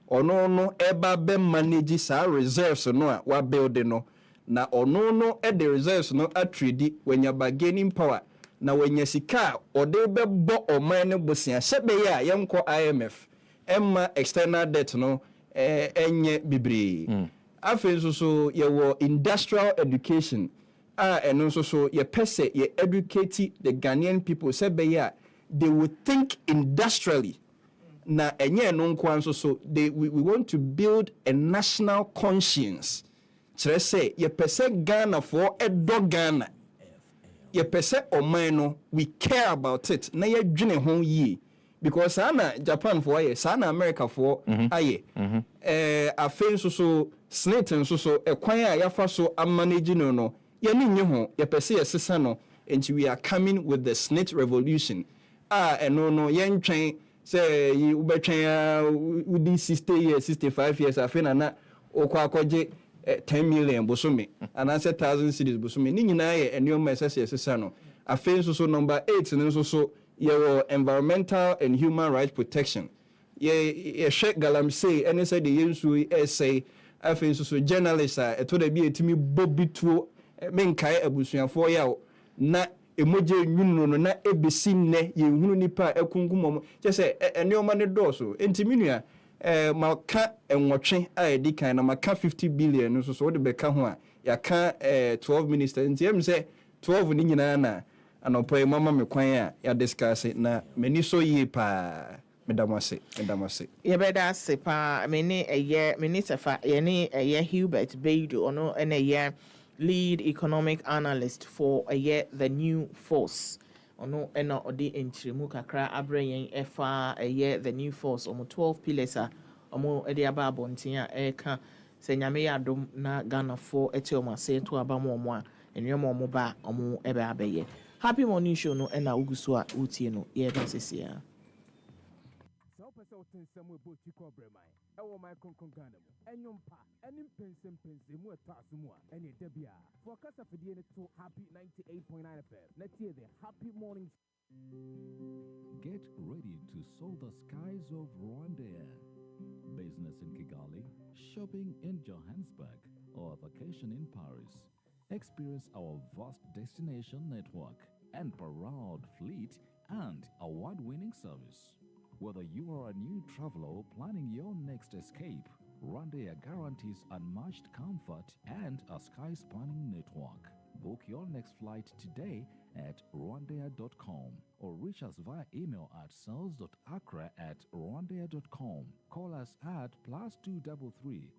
ono no eba be manage sa reserves no a wa build no na ono no the reserves no atredi when you bargaining power na when you sika or they be bo o man no bosia sebe ya yenko IMF emma external debt no enye bibre afen so ye industrial education eno so ye pese ye educate the Ghanaian people sebe ya they would think industrially. Na enye no nkwa nso so we want to build a national conscience. Kyerɛ sɛ yɛpɛ sɛ Ghana for edo Ghana. Yɛpɛ sɛ ɔman no we care about it. Na yɛdwene ho yie. Because sana Japan for aye, sana America for aye. Afei nso so snit nso so kwan a yafa so manage no yɛne nye ho yɛpɛ sɛ yɛsesa no and we are coming with the snit revolution. No yɛntwɛn sɛ wobɛtwɛn wodi 60 years 65 years afei na okɔ akɔgye 10 million bosome anaasɛ 1,000 cedis bosome ne nyinaa yɛ nneɛma ɛsɛ sɛ yɛsesa no. Afei nso so number 8 no nso so your environmental and human rights protection. Ye shek galamsey any say the yensu essay afin so journalist to da bi etimi bobi tuo menkai abusuafo ya na emoje nwunu no na ebesi nne ye hunu nipa ekunkum je say enema ne doso entimi nua maka enwotwe a edikan na maka 50 billion so so de beka ho a yaka 12 ministers ntem say 12 ni nyina na anopo mama me kwan a ya discuss na meni so yi pa medamase yebeda se pa meni sefa yeni Hubert Beidu ono ene lead economic analyst for the new force ono ena odi enchirimu kakra abren efa the new force omo 12 pillars omo edi aba abontin a eka se nyame yadom na Ghana for eti omo ase to aba mo a enwem omo ba omo ebe abeye. Happy morning show no ena ugusu a utie no ye da sesia. So pesa otensa mu ebo chiko bremai. Ewo my konkon Ghana mu. Enyompa, enim pensem mu etasu mu a ene da bia. For kasa fidie ne to Happy 98.9 FM. Let's hear the Happy morning. Get ready to soar the skies of Rwanda. Business in Kigali, shopping in Johannesburg, or vacation in Paris. Experience our vast destination network and proud fleet and award-winning service. Whether you are a new traveler or planning your next escape, Rwanda guarantees unmatched comfort and a sky-spanning network. Book your next flight today at rwandair.com or reach us via email at sales.accra@rwandair.com. Call us at +233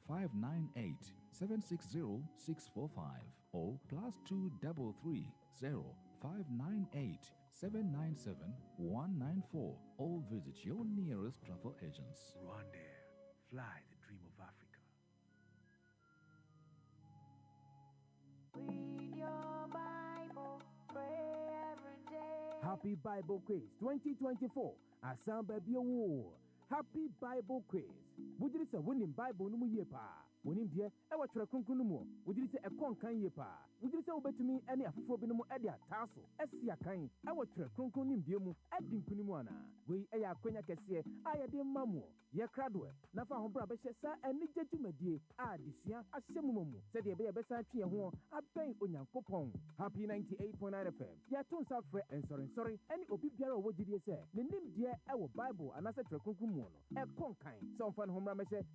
0598 760 645 or +233 0598 797 194 or visit your nearest travel agents. Rwanda, fly the dream of Africa. Read your Bible, pray every day. Happy Bible Quiz 2024. Asamba Bio. Happy Bible Quiz. Would you say winning Bible no yepa? Winning dear, I watch a conclumo. Would you say a concan yepa? Would you say obey to me any afrobinum edia tassel? Esia kind, I watch a conclunim diemu, adding punimuana. We a quenya cassia, I a dear mamu. Ye cradwe, Nafa Hombra Beshesa, and Nija Jumedi, Disia, a semumu, said the Bea Bessa Tia, I pay on your coupon. Happy 98.9 FM. Yatun Safre and sorry, any Obipiaro, what did you say? The name dear our Bible, and as a conclumono, a concan, some fun home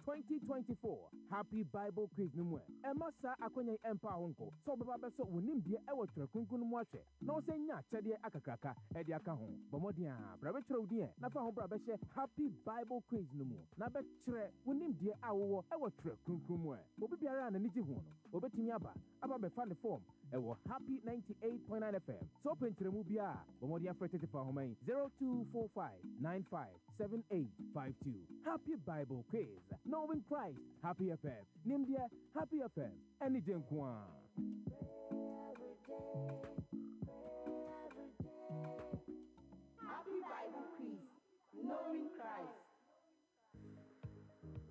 2024. Happy Bible Quiz numwe. Emasa akonya empa honko. So baba so wonim die e wotre kunkun mu ahwe. No se nya chede akakraka e de aka ho. Bomodia brabe tro die na fa ho brabe hye Happy Bible Quiz numu. Na be kire wonim die awo e wotre kunkun mu e. Obi biara na niji ho no. Obetimi aba be fa ne form. Ewo Happy 98.9 FM. So pentremu bia bomodia frete fa ho man 0245 957852. Happy Bible Quiz. Knowing Christ. Happy FM. Nimdia Happy FM. Any Jenkwan. Happy Bible Quiz, knowing Christ.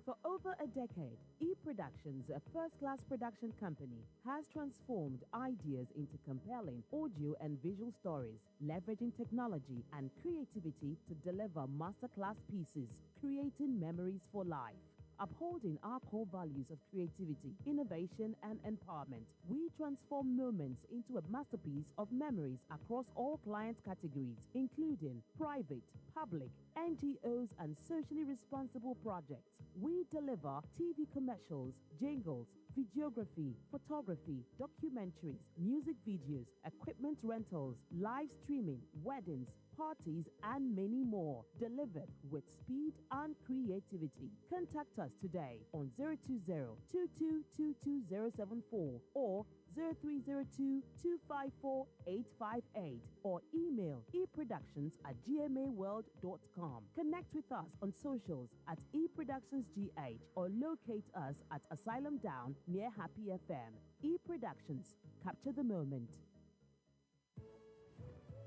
For over a decade, E-Productions, a first-class production company, has transformed ideas into compelling audio and visual stories, leveraging technology and creativity to deliver masterclass pieces, creating memories for life. Upholding our core values of creativity, innovation, and empowerment, we transform moments into a masterpiece of memories across all client categories, including private, public, NGOs, and socially responsible projects. We deliver TV commercials, jingles, videography, photography, documentaries, music videos, equipment rentals, live streaming, weddings, parties, and many more, delivered with speed and creativity. Contact us today on 020-2222-074 or 0302-254-858 or email eproductions@gmaworld.com. Connect with us on socials at eproductionsgh or locate us at Asylum Down near Happy FM. eProductions, capture the moment.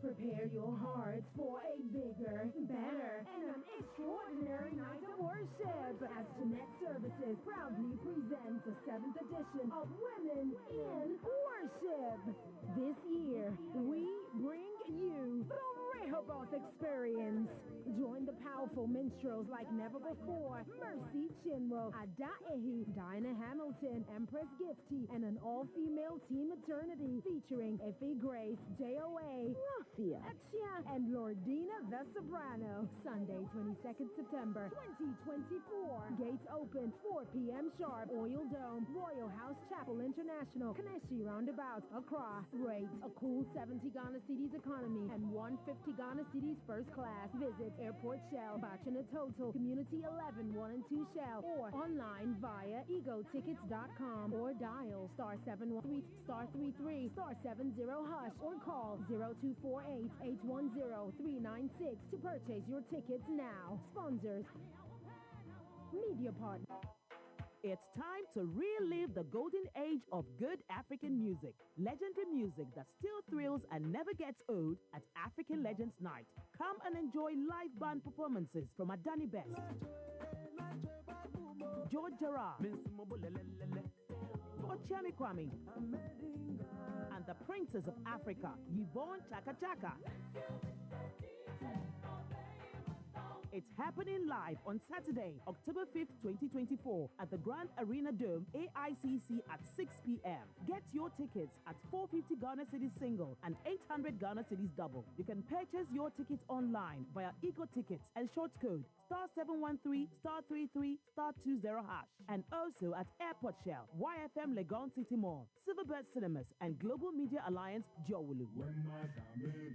Prepare your hearts for a bigger, better, and an extraordinary night of worship as Jeanette Services proudly presents the 7th edition of Women in Worship. This year, we bring you the Rehoboth Experience. Join the powerful minstrels like never before, Mercy Chinwo, Ada Ehi, Dinah Hamilton, Empress Gifty, and an all-female team eternity featuring Effie Grace, JOA, Rafia, Achia, and Lordina the Soprano. Sunday, 22nd September, 2024. Gates open 4 p.m. sharp. Oil Dome, Royal House Chapel International, Kaneshi Roundabout, Accra. Rates a cool 70 Ghana Cedis economy and 150 Ghana Cedis first class. Visit Airport Shell, Bachana Total, Community 11, 1 and 2 Shell, or online via egotickets.com or dial *713 *33 *70 hash or call 0248-810-396 to purchase your tickets now. Sponsors, Media Partner. It's time to relive the golden age of good African music. Legendary music that still thrills and never gets old at African Legends Night. Come and enjoy live band performances from Adani Best, George Gerard, Ochemi Kwame, and the Princess of Africa, Yvonne Chaka Chaka. It's happening live on Saturday, October 5th, 2024 at the Grand Arena Dome, AICC at 6 p.m. Get your tickets at 450 Ghana Cedis single and 800 Ghana Cedis double. You can purchase your tickets online via Ego Tickets and short code *713 *33 *20 hash, and also at Airport Shell, YFM Legon City Mall, Silverbird Cinemas, and Global Media Alliance Jowulu.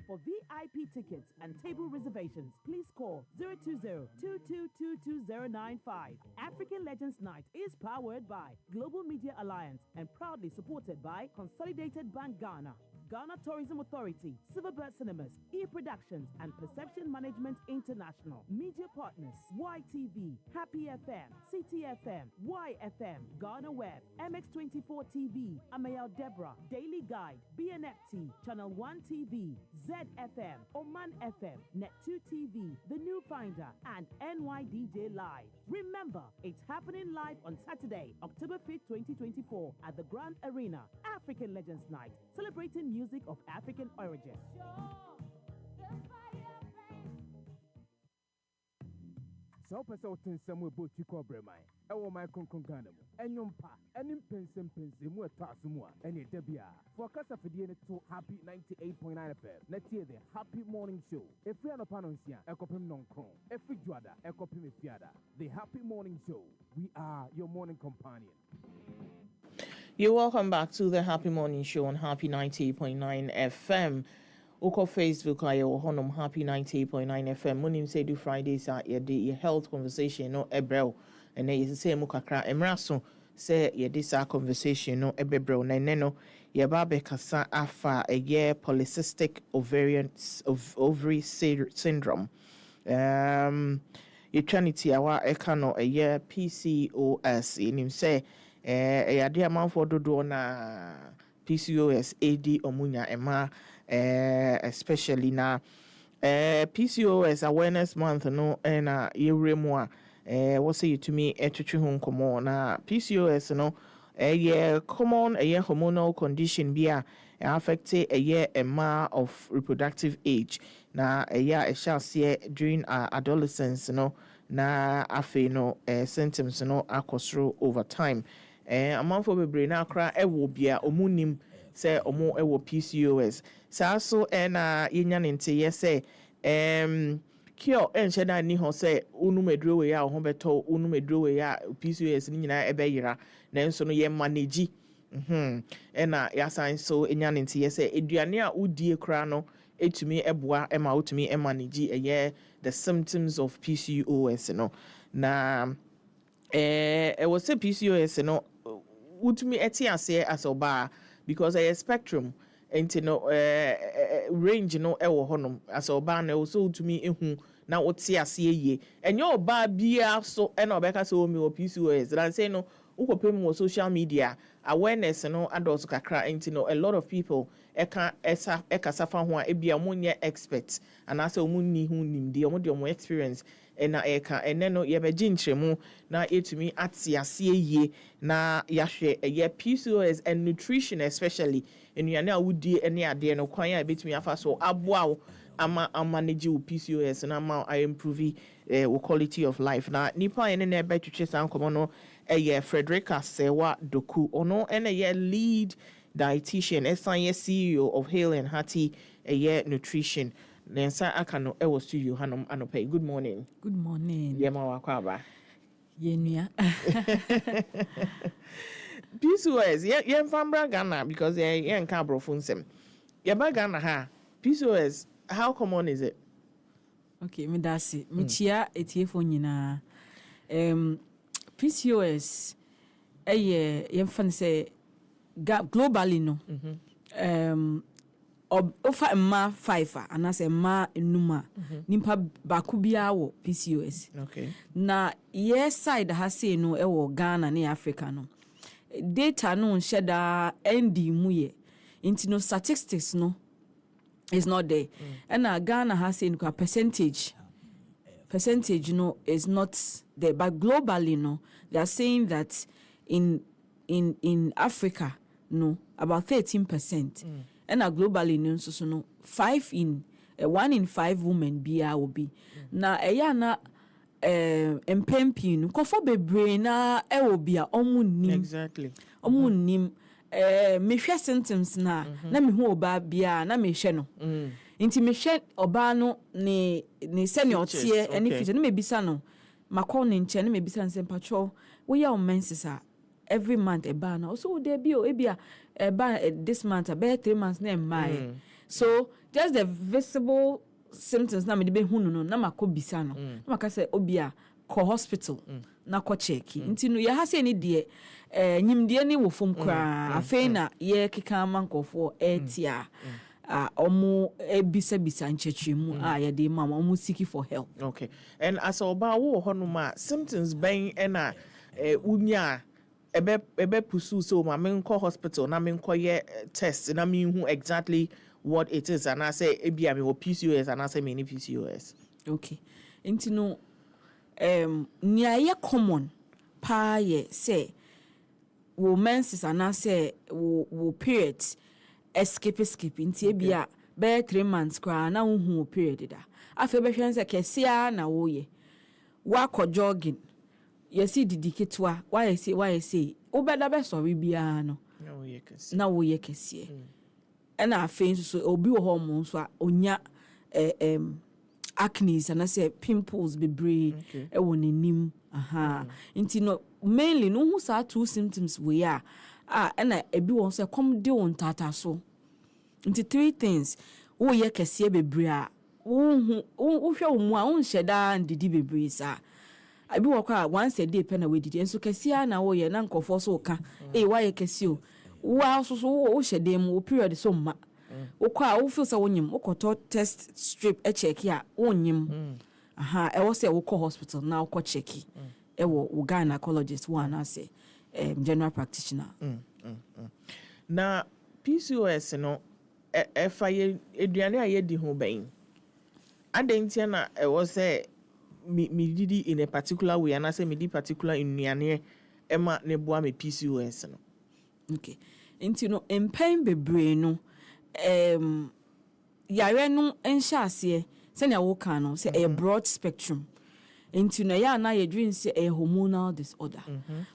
For VIP tickets and table reservations, please call 020-2222-095. African Legends Night is powered by Global Media Alliance and proudly supported by Consolidated Bank Ghana, Ghana Tourism Authority, Silverbird Cinemas, eProductions, and Perception Management International. Media partners: YTV, Happy FM, CTFM, YFM, Ghana Web, MX24 TV, Amayal Deborah, Daily Guide, BNFT, Channel 1 TV, ZFM, Oman FM, Net2 TV, The New Finder, and NYDJ Live. Remember, it's happening live on Saturday, October 5th, 2024 at the Grand Arena, African Legends Night, celebrating music of African origin. So person otin samu ebo chiko bremai ewo my konkon Ghana mu enyompa enim pensem mu etaso mu a ene da bia for kasa fidie ne to Happy 98.9 FM na tie the Happy Morning Show efri anopa no nsia ekopem nonkron efri juada ekopem efiada. The Happy Morning Show, we are your morning companion. You're welcome back to the Happy Morning Show on Happy 98.9 FM. Oko Facebook I honum Happy 98.9 FM. Munim say do Fridays are your health conversation no ebrel. And then you say mukakra emraso say ye this conversation no ebrel na neno ye babe kasa afa a year polycystic ovary syndrome. Eternity awa ekano a year PCOS in him say a dear man for do na PCOS AD omunya ema especially na PCOS awareness month no na yewremwa what say you to me etwetwe ho nkomo na PCOS no common hormonal condition bia affect a ema of reproductive age na shall see during adolescence no na afe no symptoms no akosro over time amanfo bebre na akra ewo bia omunim say omo ewo PCOS sa so na yenya nte say kio encheda ni ho say unumedro we ya ho beto unumedro we ya PCOS ni nyina ebeyira na nso no ye manage na ya san so enya nte say eduane a udie kra no etumi eboa ema utumi manage the symptoms of PCOS no na was say PCOS no utumi eti ase as oba because a spectrum enti no range no ewo honom as oba na also utumi ehu na wote ase ye enye oba bia so na obeka so me PCOS dan say no ukopem wo social media awareness no adults kakra enti no a lot of people eka safa ho a ebia monye expert and asa omunni hu nimde omo experience na eka ene no ye beji nkyeremu na etumi ate ase ye na yahwe ye PCOS and nutrition especially enuane a wudie ene ade no kwan a betumi afa so aboa ama manage PCOS na ma I improve quality of life na nipa ene na be twetwe san komo no Frederica Sewa Doku ono ene lead dietitian esan CEO of Hale and Hearty nutrition nensa aka no ewo studio hanom anope. Good morning. Good morning. Yema wakwaba Yenua PCOS ye mfambra Ghana because ye nka abrofo nsem ye ba Ghana ha PCOS how common is it? Okay, me dasi michia etiefo nyina PCOS yemfan say globally no ofa ma 5 anase ma enuma nimpa baku bia wo PCOS. Okay. Na yes side ha say no ewo Ghana na Africa no data no sheda endi mu ye into no statistics no is not there. And Ghana has saying percentage no is not there, but globally no they are saying that in Africa no about 13%. And globally no so no 1 in 5 women will be na na empempin kofo bebre na e will be omunim exactly omunim me hwe symptoms na me hu oba bia na me hwe no nti me hwe oba no ne senior tie ene fiti na me bisa no makọ ne nche na me bisa nsem patro we ya o menses every month eba na so there be o ebia eba this month about 3 months na mai so just the visible symptoms na me de be hu no na makọ bisa no na maka say obia ko hospital na ko check nti no ya ha say ni de nyimde ni wo fom kra afei na ye keka mankofo etia omo ebisa nchechemu ye de mama omo seek for help. Okay. And as oba wo honoma symptoms ben na unya ebe pursue so ma menko hospital na menko ye test na me hu exactly what it is and I say ebia me wo PCOS and I say me ni PCOS. Okay. Nti no nia ye common pa ye say wo menses and say wo periods escape nti ebia be 3 months kwa na wo hu period da afa be hwen se kesia na wo ye wa ko jogging yesi didiketwa wa yesi obeda be sorry bia no na wo ye kesie na afa so obi wo ho mo so onya acne and say pimples be brave e wo nenim nti no mainly no hu sa 2 symptoms we are na ebi won say come de won tata so nti 3 things wo ye kese bebre wo hwe wo mu a won hyeda ndidi bebre sa abi wo kwa once a day pe na we didi enso kese na wo ye na nkofo so ka wa ye kese o wa so wo hyeda mu wo period so ma wo kwa wo feel say wonyim wo koto test strip check ya wonyim e wo say wo ko hospital na wo ko check e wo gynecologist one ase general practitioner. Na PCOS no efa ye eduane a ye di ho ben adentia na e wo say me didi in a particular way and I say me di particular eduane ema ne boa me PCOS no. Okay. Nti no empem bebre no yare no enhya ase se na wo kan no say a broad spectrum nti no ya na ye dream say a hormonal disorder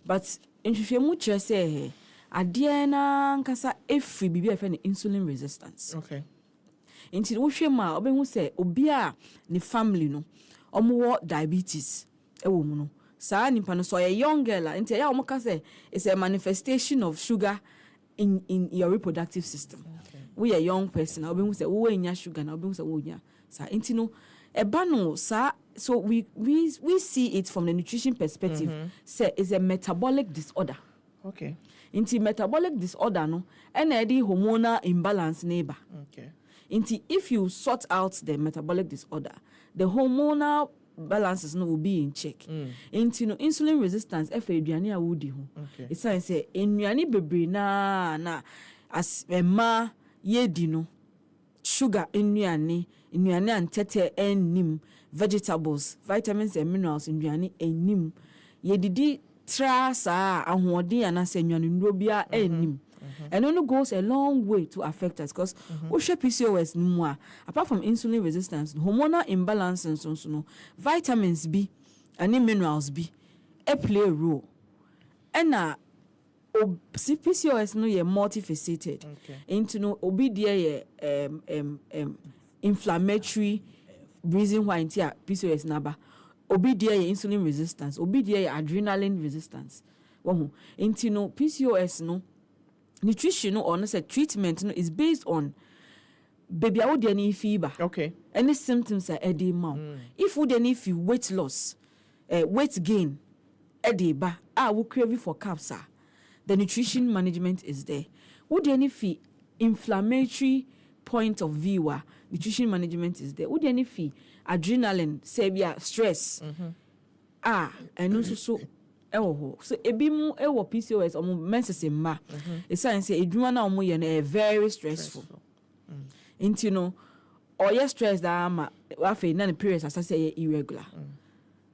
but nhwehwemu kire say ade na nkasa efri bibi efe ne insulin resistance. Okay. Nti wo hwe ma obehu say obi a ne family no omo diabetes ewo mu no saa nipa no so a young girl nti ya omo ka say it's a manifestation of sugar in your reproductive system. we a young person obi hu say wo anya sugar na obi hu say wo nya sa enti no eba no sa so we see it from the nutrition perspective say it's a metabolic disorder. Okay. Enti metabolic disorder no and the hormonal imbalance neighbor. Okay. Enti if you sort out the metabolic disorder, the hormonal balances no will be in check. Enti no insulin resistance efe aduane a wodi ho. It's say enuane bebre na as ma yedi no sugar enuane antete enim vegetables vitamins and minerals enuane enim yedidi trasa ahoɔden anase enuane nduro bia enim. And it goes a long way to affect us because PCOS no apart from insulin resistance, hormonal imbalance and so no vitamins B and minerals B play a role. And PCOS no ye multifaceted. Into no obi inflammatory reason why into PCOS naba. Obi insulin resistance, obi adrenaline resistance. Into no PCOS no nutrition or no say treatment no is based on baby would any fever. Okay. Any symptoms are edema. If would any feel weight loss, weight gain, edema, we crave for caps. The nutrition management is there. Would any feel inflammatory point of view, nutrition management is there. Would any feel adrenaline, say stress, and also so. So ebimu ewo PCOS omo menses ma e say edwuma na omo ye na very stressful. Into no or stress da ama afi na the periods asase irregular.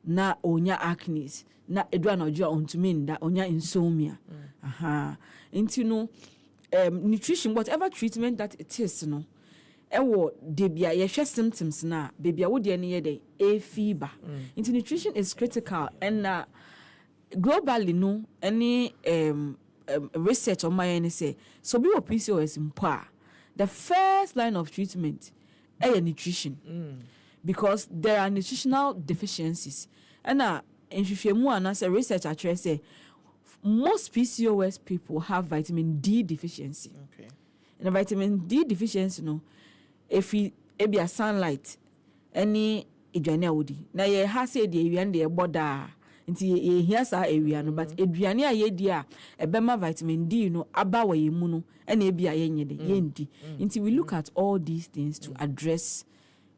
Na onya acne na edwa na ojo ontumi nda onya insomnia. Into no nutrition whatever treatment that it is no ewo de bia ye hwe symptoms na baby a wo de ne ye de a fever. Into nutrition is critical and globally no any research on my end say so be PCOS mpa the first line of treatment is nutrition because there are nutritional deficiencies and nhwehwemu anasa research actually say most PCOS people have vitamin D deficiency. Okay. And the vitamin D deficiency no if we be a sunlight any aduane awodi na ye ha say de awian de boda nti here sa area no but aduane a ye di a ebema vitamin D no aba wa ye mu no na e bia ye nyede ye ndi nti we look at all these things to address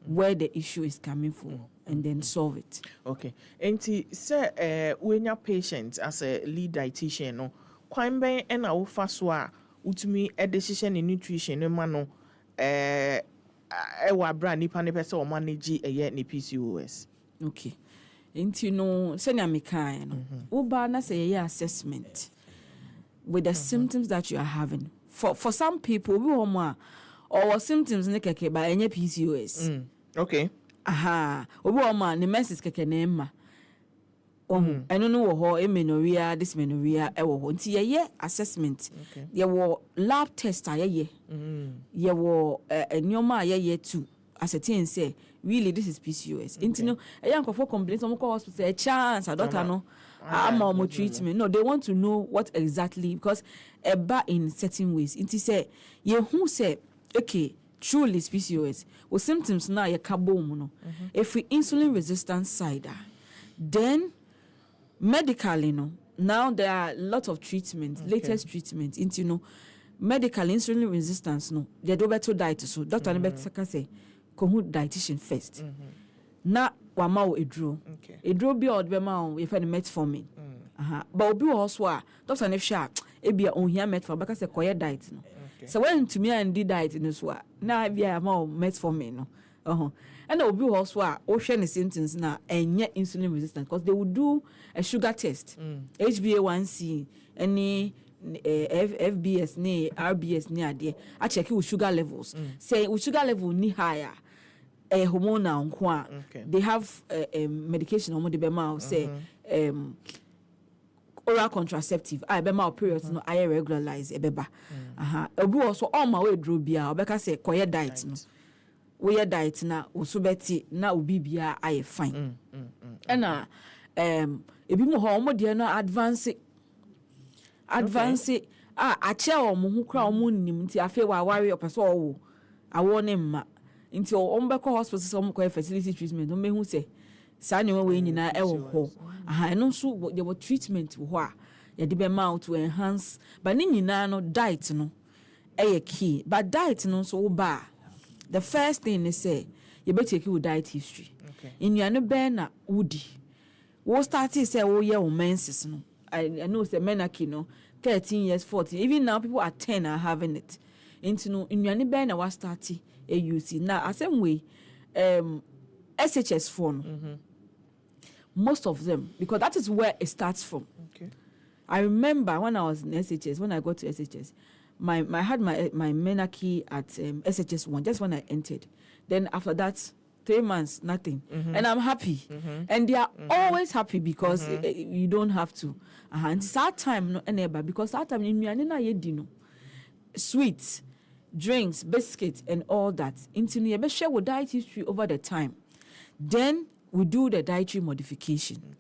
where the issue is coming from and then solve it. Okay. Nti say when your patient as a lead dietitian no kwan ben na wo fa so a utumi e decision in nutrition no ma no wa bra nipa ne pese o manage eye ne PCOS. Okay. Into no senior mekai no uba na say assessment with the symptoms that you are having for some people we or symptoms ne keke ba enye PCOS. Okay. Obi oma ne menses keke na emma eno no wo ho amenorrhea dysmenorrhea e wo ho nti ye assessment ye wo lab test ye wo enyoma ye too ascertain say really this is PCOS. Into no a young for complaints on hospital a chance a daughter no more treatment. No, they want to know what exactly because a bar in certain ways. Into say ye who say okay truly is PCOS with symptoms now ye kabom no. If we insulin resistance side then medically no now there are a lot of treatments latest treatments into no medical insulin resistance no they do better diet so doctor ne better say who dietitian first. Na wama wo eduro. Eduro bi od be ma wo ye fa ne metformin. But obi also a doctor ne hwe a e bia onhia metformin because koye diet no. So when to me and diet no so a na bia ma metformin no. And obi also a o hwe ne symptoms na enye insulin resistance because they will do a sugar test. HbA1c any FBS ni RBS ni ade a check with sugar levels. Say with sugar level ni higher hormonal they have medication on the bema say oral contraceptive I be my periods no I regularize ebeba obi also all my way draw bia obeka say koye diet no we diet na oso beti na obi bia I fine na ebi mo ho mo de no advance ache omo hu kra omo nim nti afi wa ware opeso owo awo ne mma nti ombekọ hospital so omo fertility treatment omo hu se saa nyewe we nyina e wo ho eno nso there were treatment wo a ye de be mouth to enhance but ni nyina no diet no e key but diet no so wo ba the first thing is say you better take your diet history in you no be na wudi wo start say wo ye wo menses no I know say menarche no 13 years 14 even now people at 10 are having it into no in you be na wa start a use now same way SHS phone most of them because that is where it starts from. I remember when I was in SHS, when I got to SHS, I had my menarche at SHS 1 just when I entered. Then after that 3 months nothing and I'm happy and they are always happy because you don't have to and it's our time no enable because our time in na yedino sweets, drinks, biscuits and all that into you be share with diet history over the time. Then we do the dietary modification.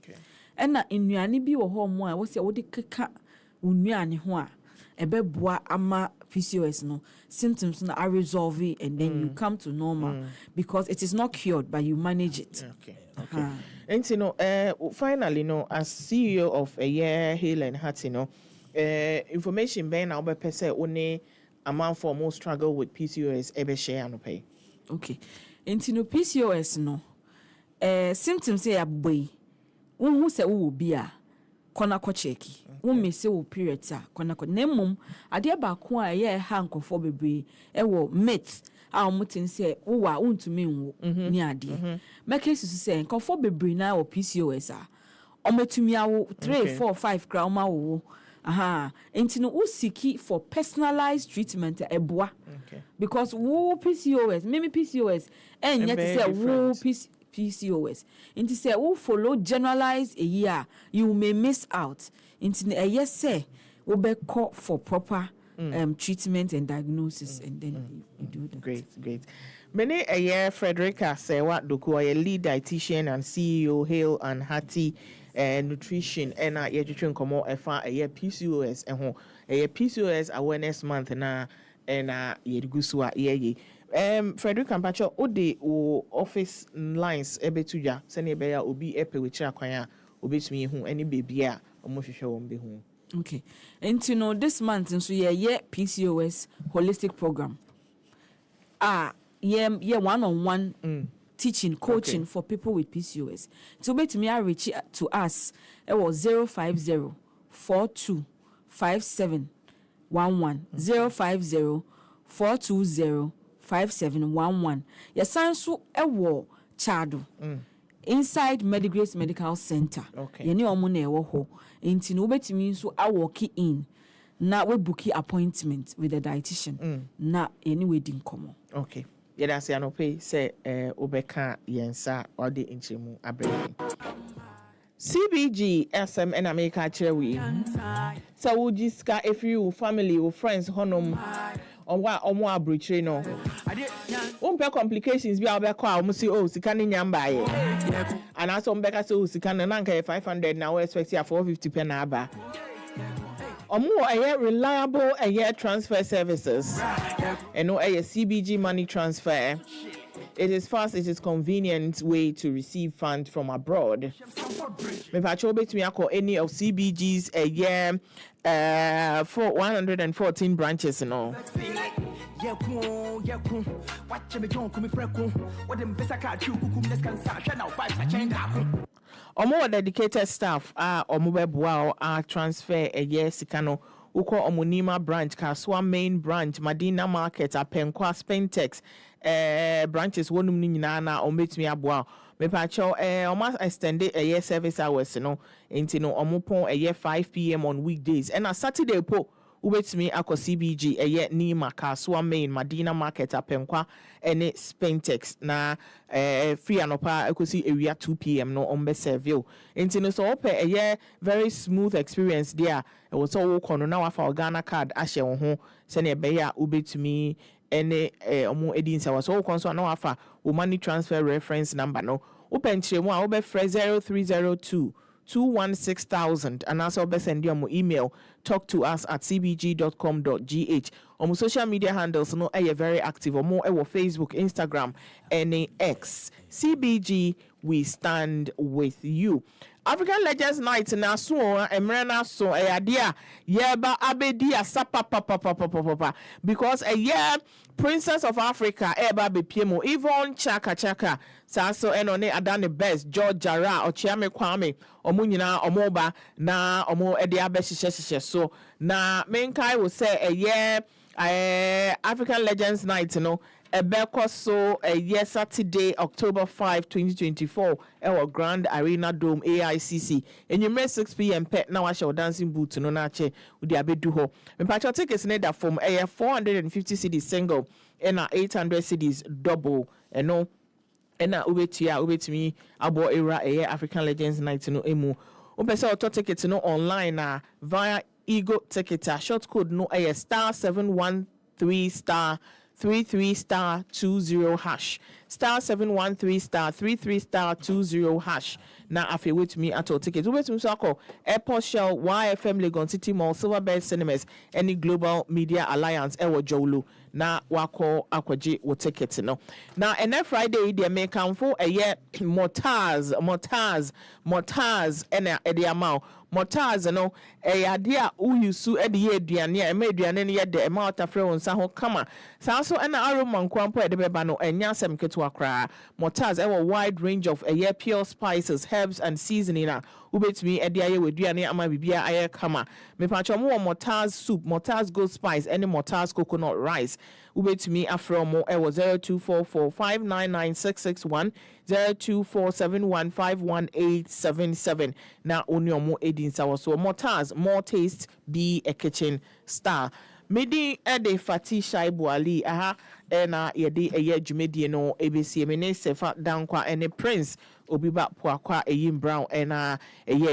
And na nnuane bi wo ho mo a wo se wo de keka nnuane ho a ebeboa ama PCOS no symptoms no are resolve and then you come to normal because it is not cured but you manage it. And you know finally no as CEO of a year Hale and Heart information ben na be say only amount for more struggle with PCOS ebe share no pay. Okay. And you know PCOS no symptoms say aboy who say wo bi a kona ko check wo me say wo periods a kona ko nemum ade ba ko a ye ha nkofo bebre e wo myths a omutin say wo wa untumi nwo ni ade make su say nkofo bebre na wo PCOS a ometumi awo 3 4 5 kra o ma wo enti no usiki for personalized treatment eboa because wo PCOS maybe PCOS and yet say wo PCOS. Inti say who follow generalized a year, you may miss out. Inti a yes say we be call for proper treatment and diagnosis and then you do that. Great. Many a year Frederica say what Doku a lead dietitian and CEO Hale and Hearty Nutrition and a nutrition come out a year PCOS and home a year PCOS awareness month na and ye gusua ye. Frederick Ampacho ode o office lines ebetuja sene be ya obi epe we kira kwan a obetumi hu any baby a omohwehwe won be hu. Okay. And you know this month so ye PCOS holistic program. Ye one-on-one teaching coaching for people with PCOS. So betumi reach to us it was 050 42 57 11 050 420 5711. Your son so ewo chado inside Medigrace Medical Center. You know omo na ewo ho. Enti no betimi so awoki in na we booki appointment with the dietitian. Na anyway din komo. Okay. Yeda se anope say obeka yensa ode nchemu abrɛ. CBG SM and America Cherry. So would jiska if you family or friends honum on what or more abroad no. Umpe complications be our call musi sika ni nyamba ye. And also mbeka so sika na nanka 500 now we expect ya 450 per na aba. Omo a reliable a transfer services. And no a CBG money transfer. It is fast, it is convenient way to receive funds from abroad. Me pacho betumi akọ any of CBG's a year for 114 branches and all. More dedicated staff omo beboa transfer a year sikano uko omonima branch Kaswa main branch Madina market Apenkwa Spentex branches wonum ni nyina na ometumi aboa me pa cho almost extended a year service hours no enti no omopon a year 5 p.m. on weekdays and a Saturday po ubetumi akọ CBG a year ni Kaswa main Madina market Apenkwa ene Spentex na free anopa ekosi area 2 p.m. no ombe serve enti no so ope a year very smooth experience there e was so kono na wa fa Ghana card ahye wo ho se ne be ya ubetumi ene omo edin sa so konso na wa fa wo money transfer reference number no open chiremu a obe 0302 216,000 and also send you email talk to us at cbg.com.gh. On social media handles no very active or more Facebook, Instagram, and X. CBG, we stand with you. African Legends Night na so emrena so dia yeba abedia sapa papa because a year Princess of Africa eba be piemo Yvonne Chaka saso enone adane best George Jara Ochiame Kwame omo nyina omoba na omo ede abehyehyehye so na menkai will say a year African Legends Night no Ebeko so a year Saturday, October 5, 2024, our Grand Arena Dome AICC. And you may 6 p.m. pet now I shall dancing boots no nache with the abeduho. And patch tickets need that from a 450 CDs single and 800 CDs double and no and now ubet me about era a African Legends Night no emu. Upesa auto tickets no online via Ego Ticketer short code no a star 713 star 33 star 20 hash star 713 star 33 star 20 hash. Now afi wait me at all tickets. Wait me so call Airport Shell, YFM Legon City Mall, Silverbird Cinemas, any Global Media Alliance, Ewo Jolu. Na wako akwaji wo ticket no. Now and then Friday they may come for a year mortars and the amount mortars no a idea uyusu e de aduane e ma aduane ne ye de e ma otafre won sa ho kama sa so na aroma nkrampo e de beba no enya asem ketwa kra mortars e wide range of a year pure spices, herbs and seasoning na ubetumi e de aye weduane ama bibia aye kama me pacho mo mortars soup, mortars gold spice, any mortars coconut rice ubetumi afro mo e 0244599661 0247151877 na onyomo edin sawo so mortars more taste be a kitchen star medi ede fati shaibu ali aha na yede eye dwumedie no ebesi me ne sefa dankwa ene prince obiba poakwa eyim brown na eye